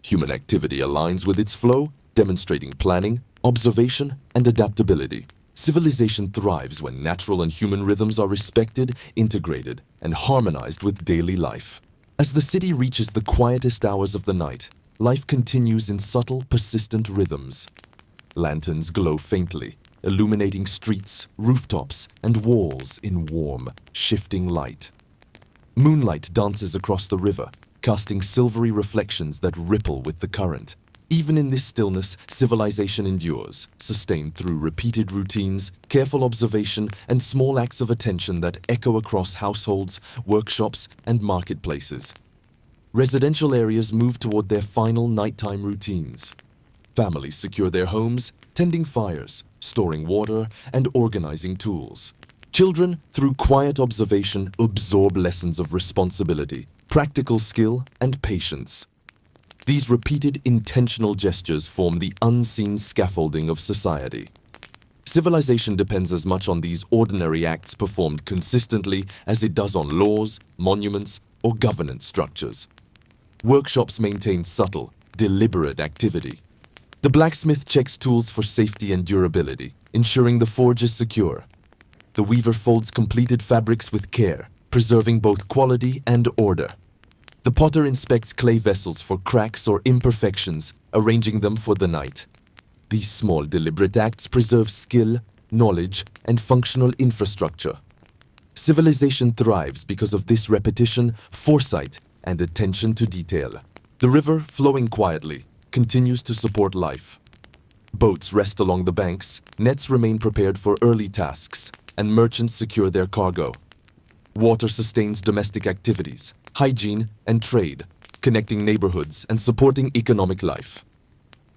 S1: Human activity aligns with its flow, demonstrating planning, observation, and adaptability. Civilization thrives when natural and human rhythms are respected, integrated, and harmonized with daily life. As the city reaches the quietest hours of the night, life continues in subtle, persistent rhythms. Lanterns glow faintly, illuminating streets, rooftops, and walls in warm, shifting light. Moonlight dances across the river, casting silvery reflections that ripple with the current. Even in this stillness, civilization endures, sustained through repeated routines, careful observation, and small acts of attention that echo across households, workshops, and marketplaces. Residential areas move toward their final nighttime routines. Families secure their homes, tending fires, storing water, and organizing tools. Children, through quiet observation, absorb lessons of responsibility, practical skill, and patience. These repeated intentional gestures form the unseen scaffolding of society. Civilization depends as much on these ordinary acts performed consistently as it does on laws, monuments, or governance structures. Workshops maintain subtle, deliberate activity. The blacksmith checks tools for safety and durability, ensuring the forge is secure. The weaver folds completed fabrics with care, preserving both quality and order. The potter inspects clay vessels for cracks or imperfections, arranging them for the night. These small, deliberate acts preserve skill, knowledge, and functional infrastructure. Civilization thrives because of this repetition, foresight, and attention to detail. The river, flowing quietly, continues to support life. Boats rest along the banks, nets remain prepared for early tasks, and merchants secure their cargo. Water sustains domestic activities, hygiene, and trade, connecting neighborhoods and supporting economic life.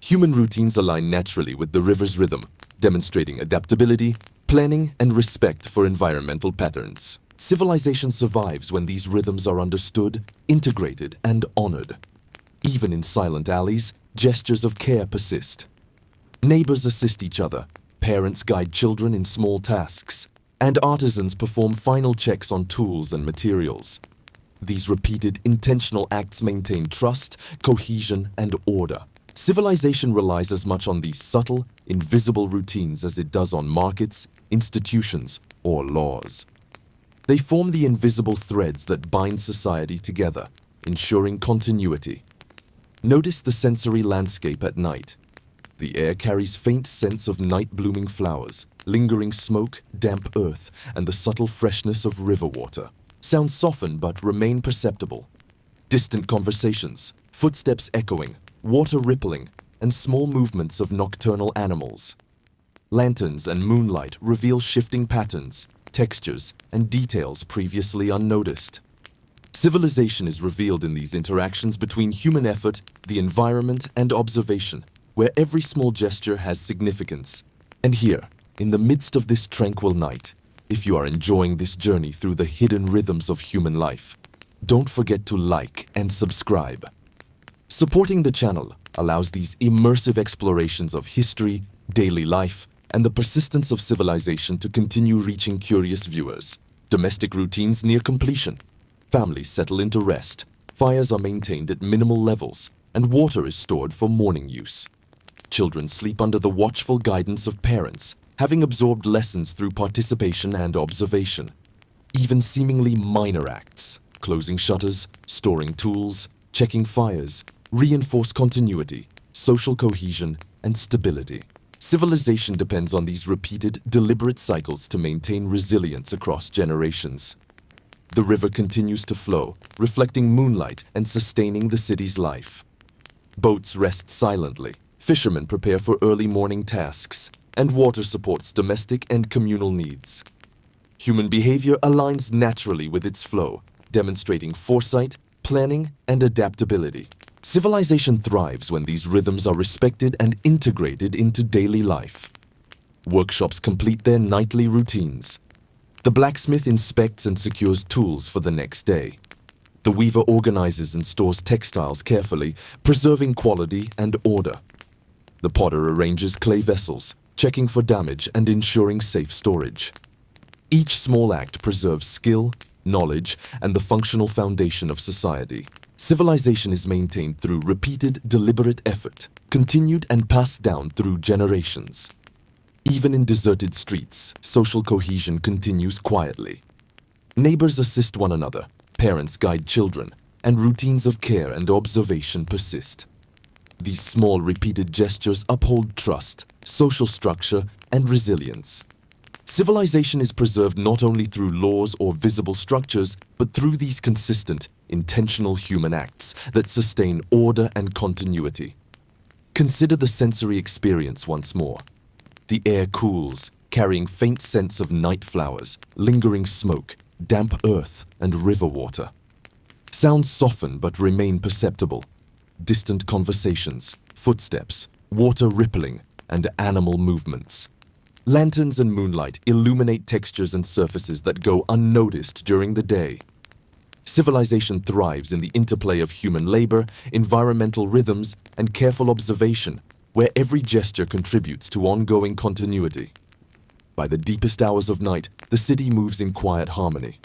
S1: Human routines align naturally with the river's rhythm, demonstrating adaptability, planning, and respect for environmental patterns. Civilization survives when these rhythms are understood, integrated, and honored. Even in silent alleys, gestures of care persist. Neighbors assist each other, parents guide children in small tasks, and artisans perform final checks on tools and materials. These repeated, intentional acts maintain trust, cohesion, and order. Civilization relies as much on these subtle, invisible routines as it does on markets, institutions, or laws. They form the invisible threads that bind society together, ensuring continuity. Notice the sensory landscape at night. The air carries faint scents of night-blooming flowers, lingering smoke, damp earth, and the subtle freshness of river water. Sounds soften but remain perceptible. Distant conversations, footsteps echoing, water rippling, and small movements of nocturnal animals. Lanterns and moonlight reveal shifting patterns, textures, and details previously unnoticed. Civilization is revealed in these interactions between human effort, the environment, and observation, where every small gesture has significance. And here, in the midst of this tranquil night, if you are enjoying this journey through the hidden rhythms of human life, don't forget to like and subscribe. Supporting the channel allows these immersive explorations of history, daily life, and the persistence of civilization to continue reaching curious viewers. Domestic routines near completion. Families settle into rest. Fires are maintained at minimal levels, and water is stored for morning use. Children sleep under the watchful guidance of parents, having absorbed lessons through participation and observation. Even seemingly minor acts, closing shutters, storing tools, checking fires, reinforce continuity, social cohesion, and stability. Civilization depends on these repeated, deliberate cycles to maintain resilience across generations. The river continues to flow, reflecting moonlight and sustaining the city's life. Boats rest silently, fishermen prepare for early morning tasks, and water supports domestic and communal needs. Human behavior aligns naturally with its flow, demonstrating foresight, planning, and adaptability. Civilization thrives when these rhythms are respected and integrated into daily life. Workshops complete their nightly routines. The blacksmith inspects and secures tools for the next day. The weaver organizes and stores textiles carefully, preserving quality and order. The potter arranges clay vessels, checking for damage and ensuring safe storage. Each small act preserves skill, knowledge, and the functional foundation of society. Civilization is maintained through repeated, deliberate effort, continued and passed down through generations. Even in deserted streets, social cohesion continues quietly. Neighbors assist one another, parents guide children, and routines of care and observation persist. These small, repeated gestures uphold trust, social structure, and resilience. Civilization is preserved not only through laws or visible structures, but through these consistent, intentional human acts that sustain order and continuity. Consider the sensory experience once more. The air cools, carrying faint scents of night flowers, lingering smoke, damp earth, and river water. Sounds soften but remain perceptible. Distant conversations, footsteps, water rippling, and animal movements. Lanterns and moonlight illuminate textures and surfaces that go unnoticed during the day. Civilization thrives in the interplay of human labor, environmental rhythms, and careful observation, where every gesture contributes to ongoing continuity. By the deepest hours of night, the city moves in quiet harmony.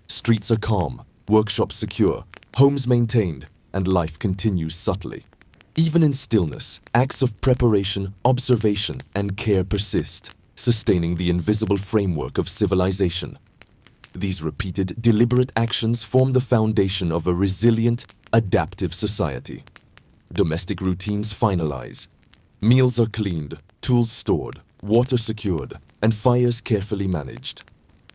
S1: Streets are calm, workshops secure, homes maintained, and life continues subtly. Even in stillness, acts of preparation, observation, and care persist, sustaining the invisible framework of civilization. These repeated, deliberate actions form the foundation of a resilient, adaptive society. Domestic routines finalize. Meals are cleaned, tools stored, water secured, and fires carefully managed.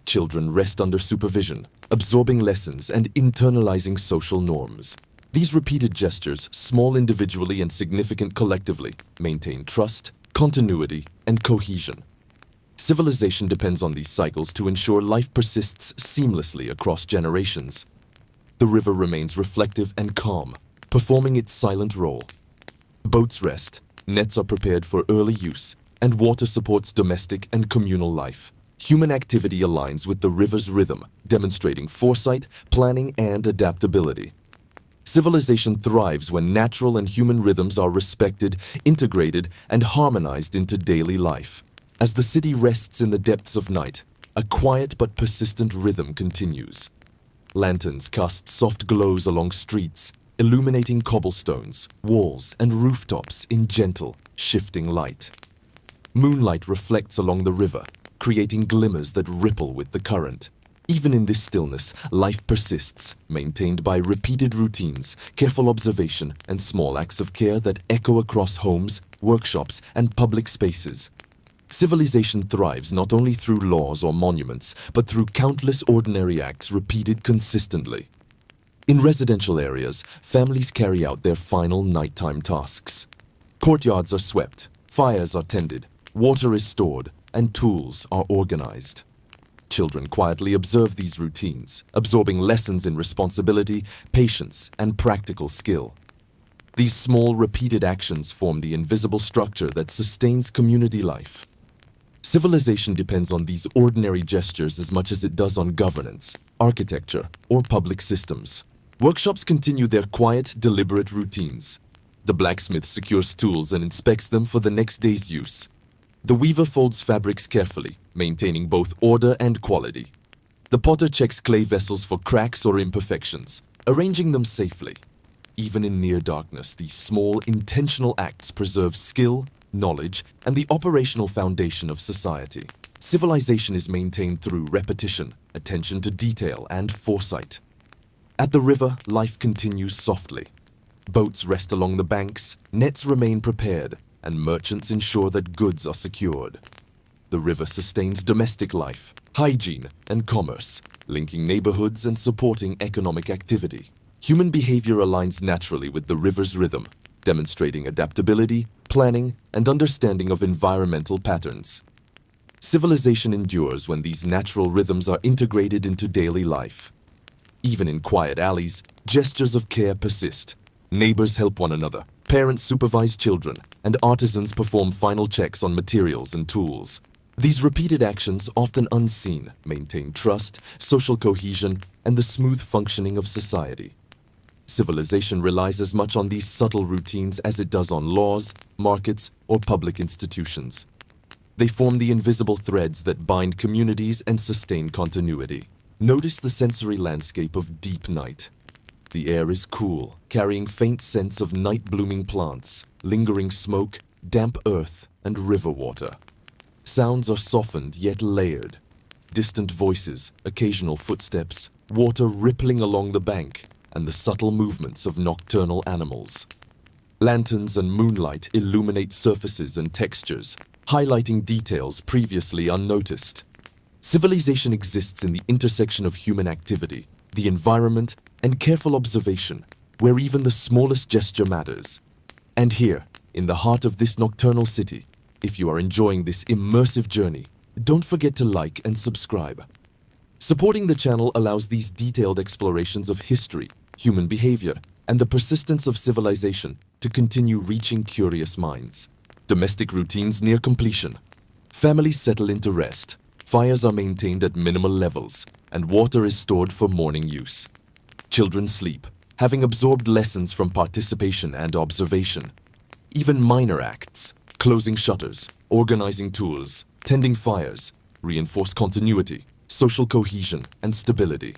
S1: Children rest under supervision, absorbing lessons and internalizing social norms. These repeated gestures, small individually and significant collectively, maintain trust, continuity, and cohesion. Civilization depends on these cycles to ensure life persists seamlessly across generations. The river remains reflective and calm, performing its silent role. Boats rest, nets are prepared for early use, and water supports domestic and communal life. Human activity aligns with the river's rhythm, demonstrating foresight, planning, and adaptability. Civilization thrives when natural and human rhythms are respected, integrated, and harmonized into daily life. As the city rests in the depths of night, a quiet but persistent rhythm continues. Lanterns cast soft glows along streets, illuminating cobblestones, walls, and rooftops in gentle, shifting light. Moonlight reflects along the river, creating glimmers that ripple with the current. Even in this stillness, life persists, maintained by repeated routines, careful observation, and small acts of care that echo across homes, workshops, and public spaces. Civilization thrives not only through laws or monuments, but through countless ordinary acts repeated consistently. In residential areas, families carry out their final nighttime tasks. Courtyards are swept, fires are tended, water is stored, and tools are organized. Children quietly observe these routines, absorbing lessons in responsibility, patience, and practical skill. These small, repeated actions form the invisible structure that sustains community life. Civilization depends on these ordinary gestures as much as it does on governance, architecture, or public systems. Workshops continue their quiet, deliberate routines. The blacksmith secures tools and inspects them for the next day's use. The weaver folds fabrics carefully, maintaining both order and quality. The potter checks clay vessels for cracks or imperfections, arranging them safely. Even in near darkness, these small, intentional acts preserve skill, knowledge, and the operational foundation of society. Civilization is maintained through repetition, attention to detail, and foresight. At the river, life continues softly. Boats rest along the banks, nets remain prepared, and merchants ensure that goods are secured. The river sustains domestic life, hygiene, and commerce, linking neighborhoods and supporting economic activity. Human behavior aligns naturally with the river's rhythm, demonstrating adaptability, planning, and understanding of environmental patterns. Civilization endures when these natural rhythms are integrated into daily life. Even in quiet alleys, gestures of care persist. Neighbors help one another, parents supervise children, and artisans perform final checks on materials and tools. These repeated actions, often unseen, maintain trust, social cohesion, and the smooth functioning of society. Civilization relies as much on these subtle routines as it does on laws, markets, or public institutions. They form the invisible threads that bind communities and sustain continuity. Notice the sensory landscape of deep night. The air is cool, carrying faint scents of night-blooming plants, lingering smoke, damp earth, and river water. Sounds are softened yet layered. Distant voices, occasional footsteps, water rippling along the bank, and the subtle movements of nocturnal animals. Lanterns and moonlight illuminate surfaces and textures, highlighting details previously unnoticed. Civilization exists in the intersection of human activity, the environment, and careful observation, where even the smallest gesture matters. And here, in the heart of this nocturnal city, if you are enjoying this immersive journey, don't forget to like and subscribe. Supporting the channel allows these detailed explorations of history, human behavior, and the persistence of civilization to continue reaching curious minds. Domestic routines near completion. Families settle into rest. Fires are maintained at minimal levels, and water is stored for morning use. Children sleep, having absorbed lessons from participation and observation. Even minor acts, closing shutters, organizing tools, tending fires, reinforce continuity, social cohesion, and stability.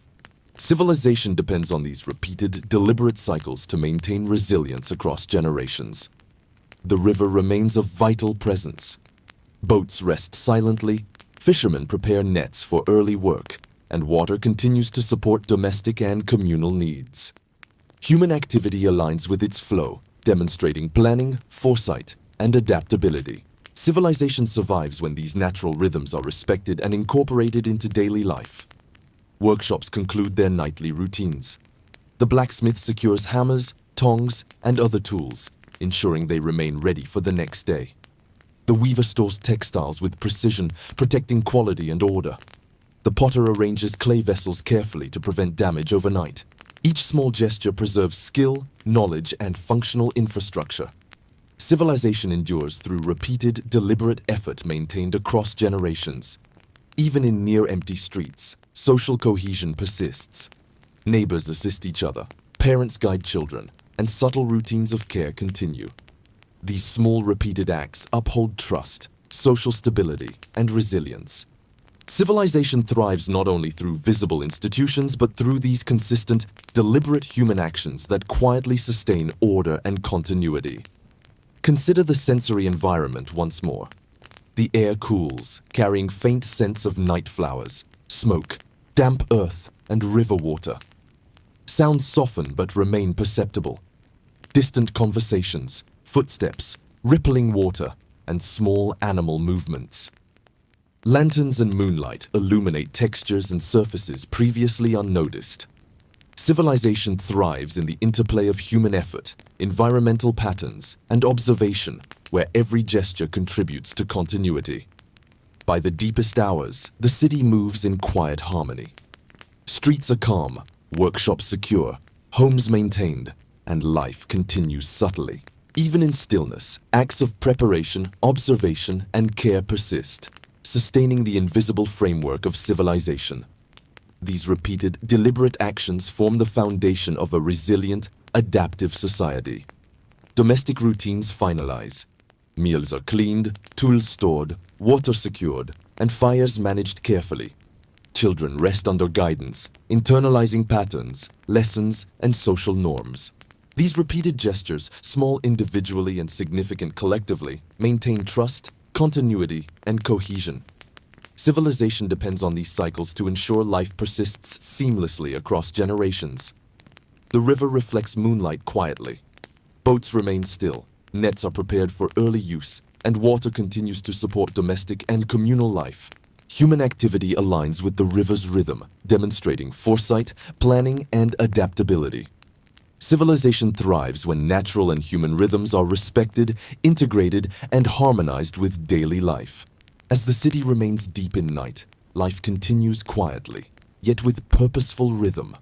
S1: Civilization depends on these repeated, deliberate cycles to maintain resilience across generations. The river remains a vital presence. Boats rest silently, fishermen prepare nets for early work, and water continues to support domestic and communal needs. Human activity aligns with its flow, demonstrating planning, foresight, and adaptability. Civilization survives when these natural rhythms are respected and incorporated into daily life. Workshops conclude their nightly routines. The blacksmith secures hammers, tongs, and other tools, ensuring they remain ready for the next day. The weaver stores textiles with precision, protecting quality and order. The potter arranges clay vessels carefully to prevent damage overnight. Each small gesture preserves skill, knowledge, and functional infrastructure. Civilization endures through repeated, deliberate effort maintained across generations. Even in near-empty streets, social cohesion persists. Neighbors assist each other, parents guide children, and subtle routines of care continue. These small repeated acts uphold trust, social stability, and resilience. Civilization thrives not only through visible institutions, but through these consistent, deliberate human actions that quietly sustain order and continuity. Consider the sensory environment once more. The air cools, carrying faint scents of night flowers, smoke, damp earth, and river water. Sounds soften but remain perceptible. Distant conversations, footsteps, rippling water, and small animal movements. Lanterns and moonlight illuminate textures and surfaces previously unnoticed. Civilization thrives in the interplay of human effort, environmental patterns, and observation, where every gesture contributes to continuity. By the deepest hours, the city moves in quiet harmony. Streets are calm, workshops secure, homes maintained, and life continues subtly. Even in stillness, acts of preparation, observation, and care persist, sustaining the invisible framework of civilization. These repeated, deliberate actions form the foundation of a resilient, adaptive society. Domestic routines finalize. Meals are cleaned, tools stored, water secured, and fires managed carefully. Children rest under guidance, internalizing patterns, lessons, and social norms. These repeated gestures, small individually and significant collectively, maintain trust, continuity, and cohesion. Civilization depends on these cycles to ensure life persists seamlessly across generations. The river reflects moonlight quietly. Boats remain still, nets are prepared for early use, and water continues to support domestic and communal life. Human activity aligns with the river's rhythm, demonstrating foresight, planning, and adaptability. Civilization thrives when natural and human rhythms are respected, integrated, and harmonized with daily life. As the city remains deep in night, life continues quietly, yet with purposeful rhythm.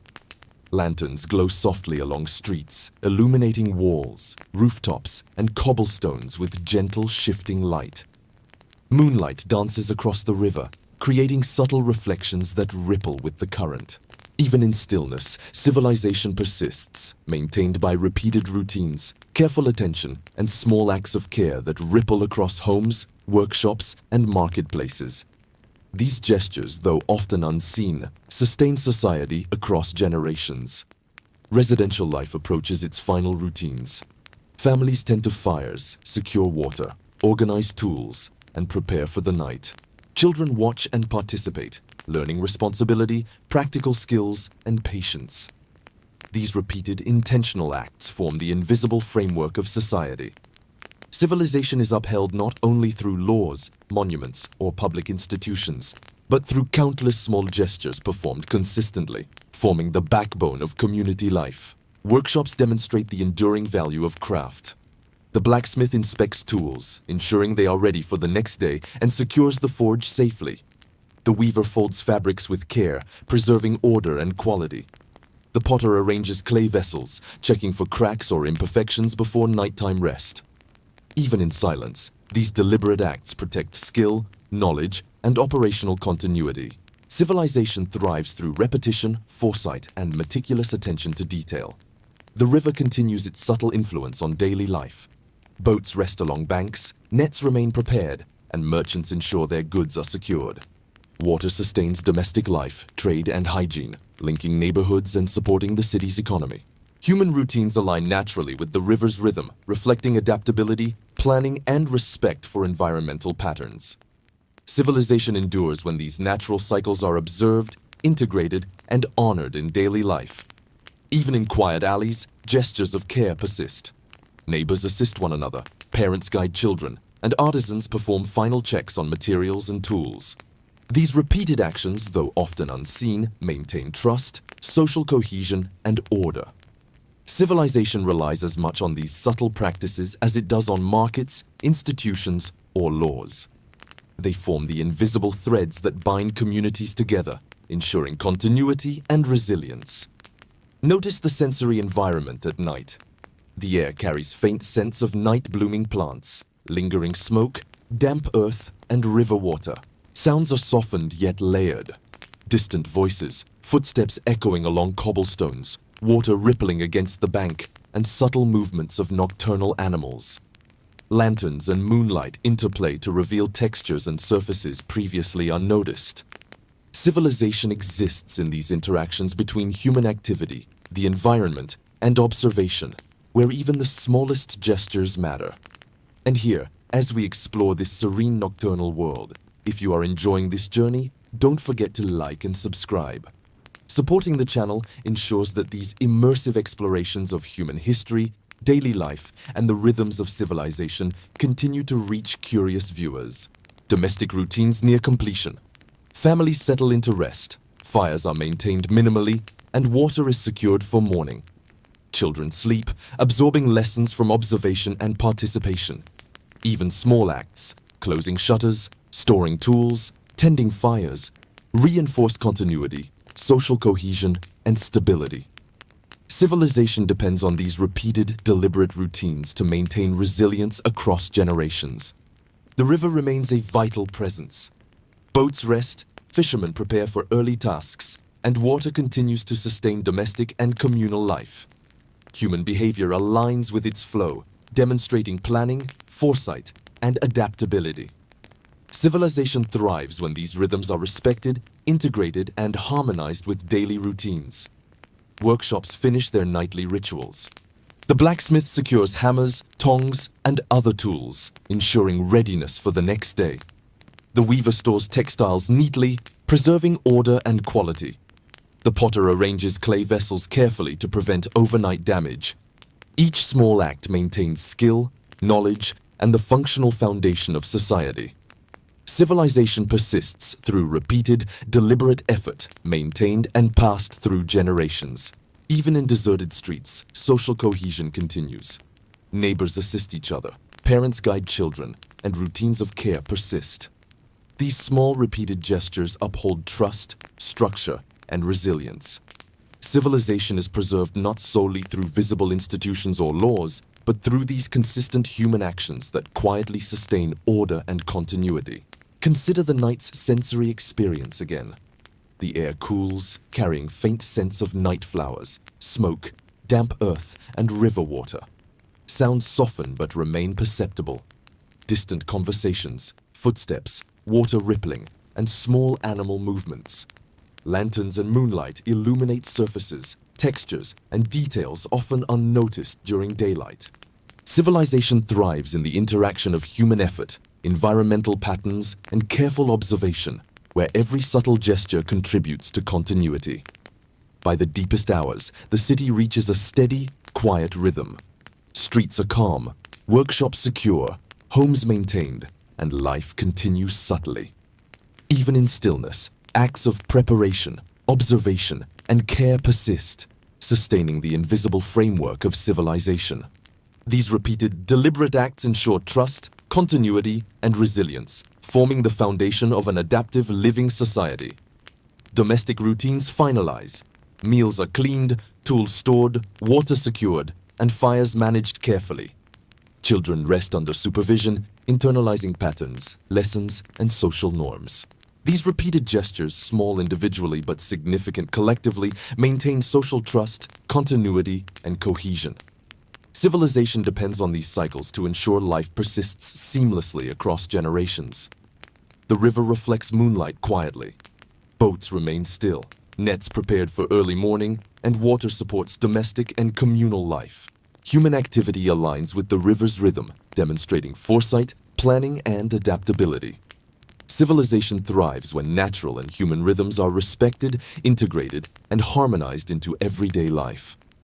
S1: Lanterns glow softly along streets, illuminating walls, rooftops, and cobblestones with gentle shifting light. Moonlight dances across the river, creating subtle reflections that ripple with the current. Even in stillness, civilization persists, maintained by repeated routines, careful attention, and small acts of care that ripple across homes, workshops, and marketplaces. These gestures, though often unseen, sustain society across generations. Residential life approaches its final routines. Families tend to fires, secure water, organize tools, and prepare for the night. Children watch and participate, learning responsibility, practical skills, and patience. These repeated, intentional acts form the invisible framework of society. Civilization is upheld not only through laws, monuments, or public institutions, but through countless small gestures performed consistently, forming the backbone of community life. Workshops demonstrate the enduring value of craft. The blacksmith inspects tools, ensuring they are ready for the next day, and secures the forge safely. The weaver folds fabrics with care, preserving order and quality. The potter arranges clay vessels, checking for cracks or imperfections before nighttime rest. Even in silence, these deliberate acts protect skill, knowledge, and operational continuity. Civilization thrives through repetition, foresight, and meticulous attention to detail. The river continues its subtle influence on daily life. Boats rest along banks, nets remain prepared, and merchants ensure their goods are secured. Water sustains domestic life, trade, and hygiene, linking neighborhoods and supporting the city's economy. Human routines align naturally with the river's rhythm, reflecting adaptability, planning, and respect for environmental patterns. Civilization endures when these natural cycles are observed, integrated, and honored in daily life. Even in quiet alleys, gestures of care persist. Neighbors assist one another, parents guide children, and artisans perform final checks on materials and tools. These repeated actions, though often unseen, maintain trust, social cohesion, and order. Civilization relies as much on these subtle practices as it does on markets, institutions, or laws. They form the invisible threads that bind communities together, ensuring continuity and resilience. Notice the sensory environment at night. The air carries faint scents of night-blooming plants, lingering smoke, damp earth, and river water. Sounds are softened yet layered. Distant voices, footsteps echoing along cobblestones, water rippling against the bank, and subtle movements of nocturnal animals. Lanterns and moonlight interplay to reveal textures and surfaces previously unnoticed. Civilization exists in these interactions between human activity, the environment, and observation, where even the smallest gestures matter. And here, as we explore this serene nocturnal world, if you are enjoying this journey, don't forget to like and subscribe. Supporting the channel ensures that these immersive explorations of human history, daily life, and the rhythms of civilization continue to reach curious viewers. Domestic routines near completion. Families settle into rest, fires are maintained minimally, and water is secured for morning. Children sleep, absorbing lessons from observation and participation. Even small acts, closing shutters, storing tools, tending fires, reinforce continuity, social cohesion, and stability. Civilization depends on these repeated, deliberate routines to maintain resilience across generations. The river remains a vital presence. Boats rest, fishermen prepare for early tasks, and water continues to sustain domestic and communal life. Human behavior aligns with its flow, demonstrating planning, foresight, and adaptability. Civilization thrives when these rhythms are respected, integrated, and harmonized with daily routines. Workshops finish their nightly rituals. The blacksmith secures hammers, tongs, and other tools, ensuring readiness for the next day. The weaver stores textiles neatly, preserving order and quality. The potter arranges clay vessels carefully to prevent overnight damage. Each small act maintains skill, knowledge, and the functional foundation of society. Civilization persists through repeated, deliberate effort, maintained and passed through generations. Even in deserted streets, social cohesion continues. Neighbors assist each other, parents guide children, and routines of care persist. These small, repeated gestures uphold trust, structure, and resilience. Civilization is preserved not solely through visible institutions or laws, but through these consistent human actions that quietly sustain order and continuity. Consider the night's sensory experience again. The air cools, carrying faint scents of night flowers, smoke, damp earth, and river water. Sounds soften but remain perceptible. Distant conversations, footsteps, water rippling, and small animal movements. Lanterns and moonlight illuminate surfaces, textures, and details often unnoticed during daylight. Civilization thrives in the interaction of human effort, environmental patterns, and careful observation, where every subtle gesture contributes to continuity. By the deepest hours, the city reaches a steady, quiet rhythm. Streets are calm, workshops secure, homes maintained, and life continues subtly. Even in stillness, acts of preparation, observation, and care persist, sustaining the invisible framework of civilization. These repeated, deliberate acts ensure trust, continuity, and resilience, forming the foundation of an adaptive living society. Domestic routines finalize. Meals are cleaned, tools stored, water secured, and fires managed carefully. Children rest under supervision, internalizing patterns, lessons, and social norms. These repeated gestures, small individually but significant collectively, maintain social trust, continuity, and cohesion. Civilization depends on these cycles to ensure life persists seamlessly across generations. The river reflects moonlight quietly. Boats remain still, nets prepared for early morning, and water supports domestic and communal life. Human activity aligns with the river's rhythm, demonstrating foresight, planning, and adaptability. Civilization thrives when natural and human rhythms are respected, integrated, and harmonized into everyday life.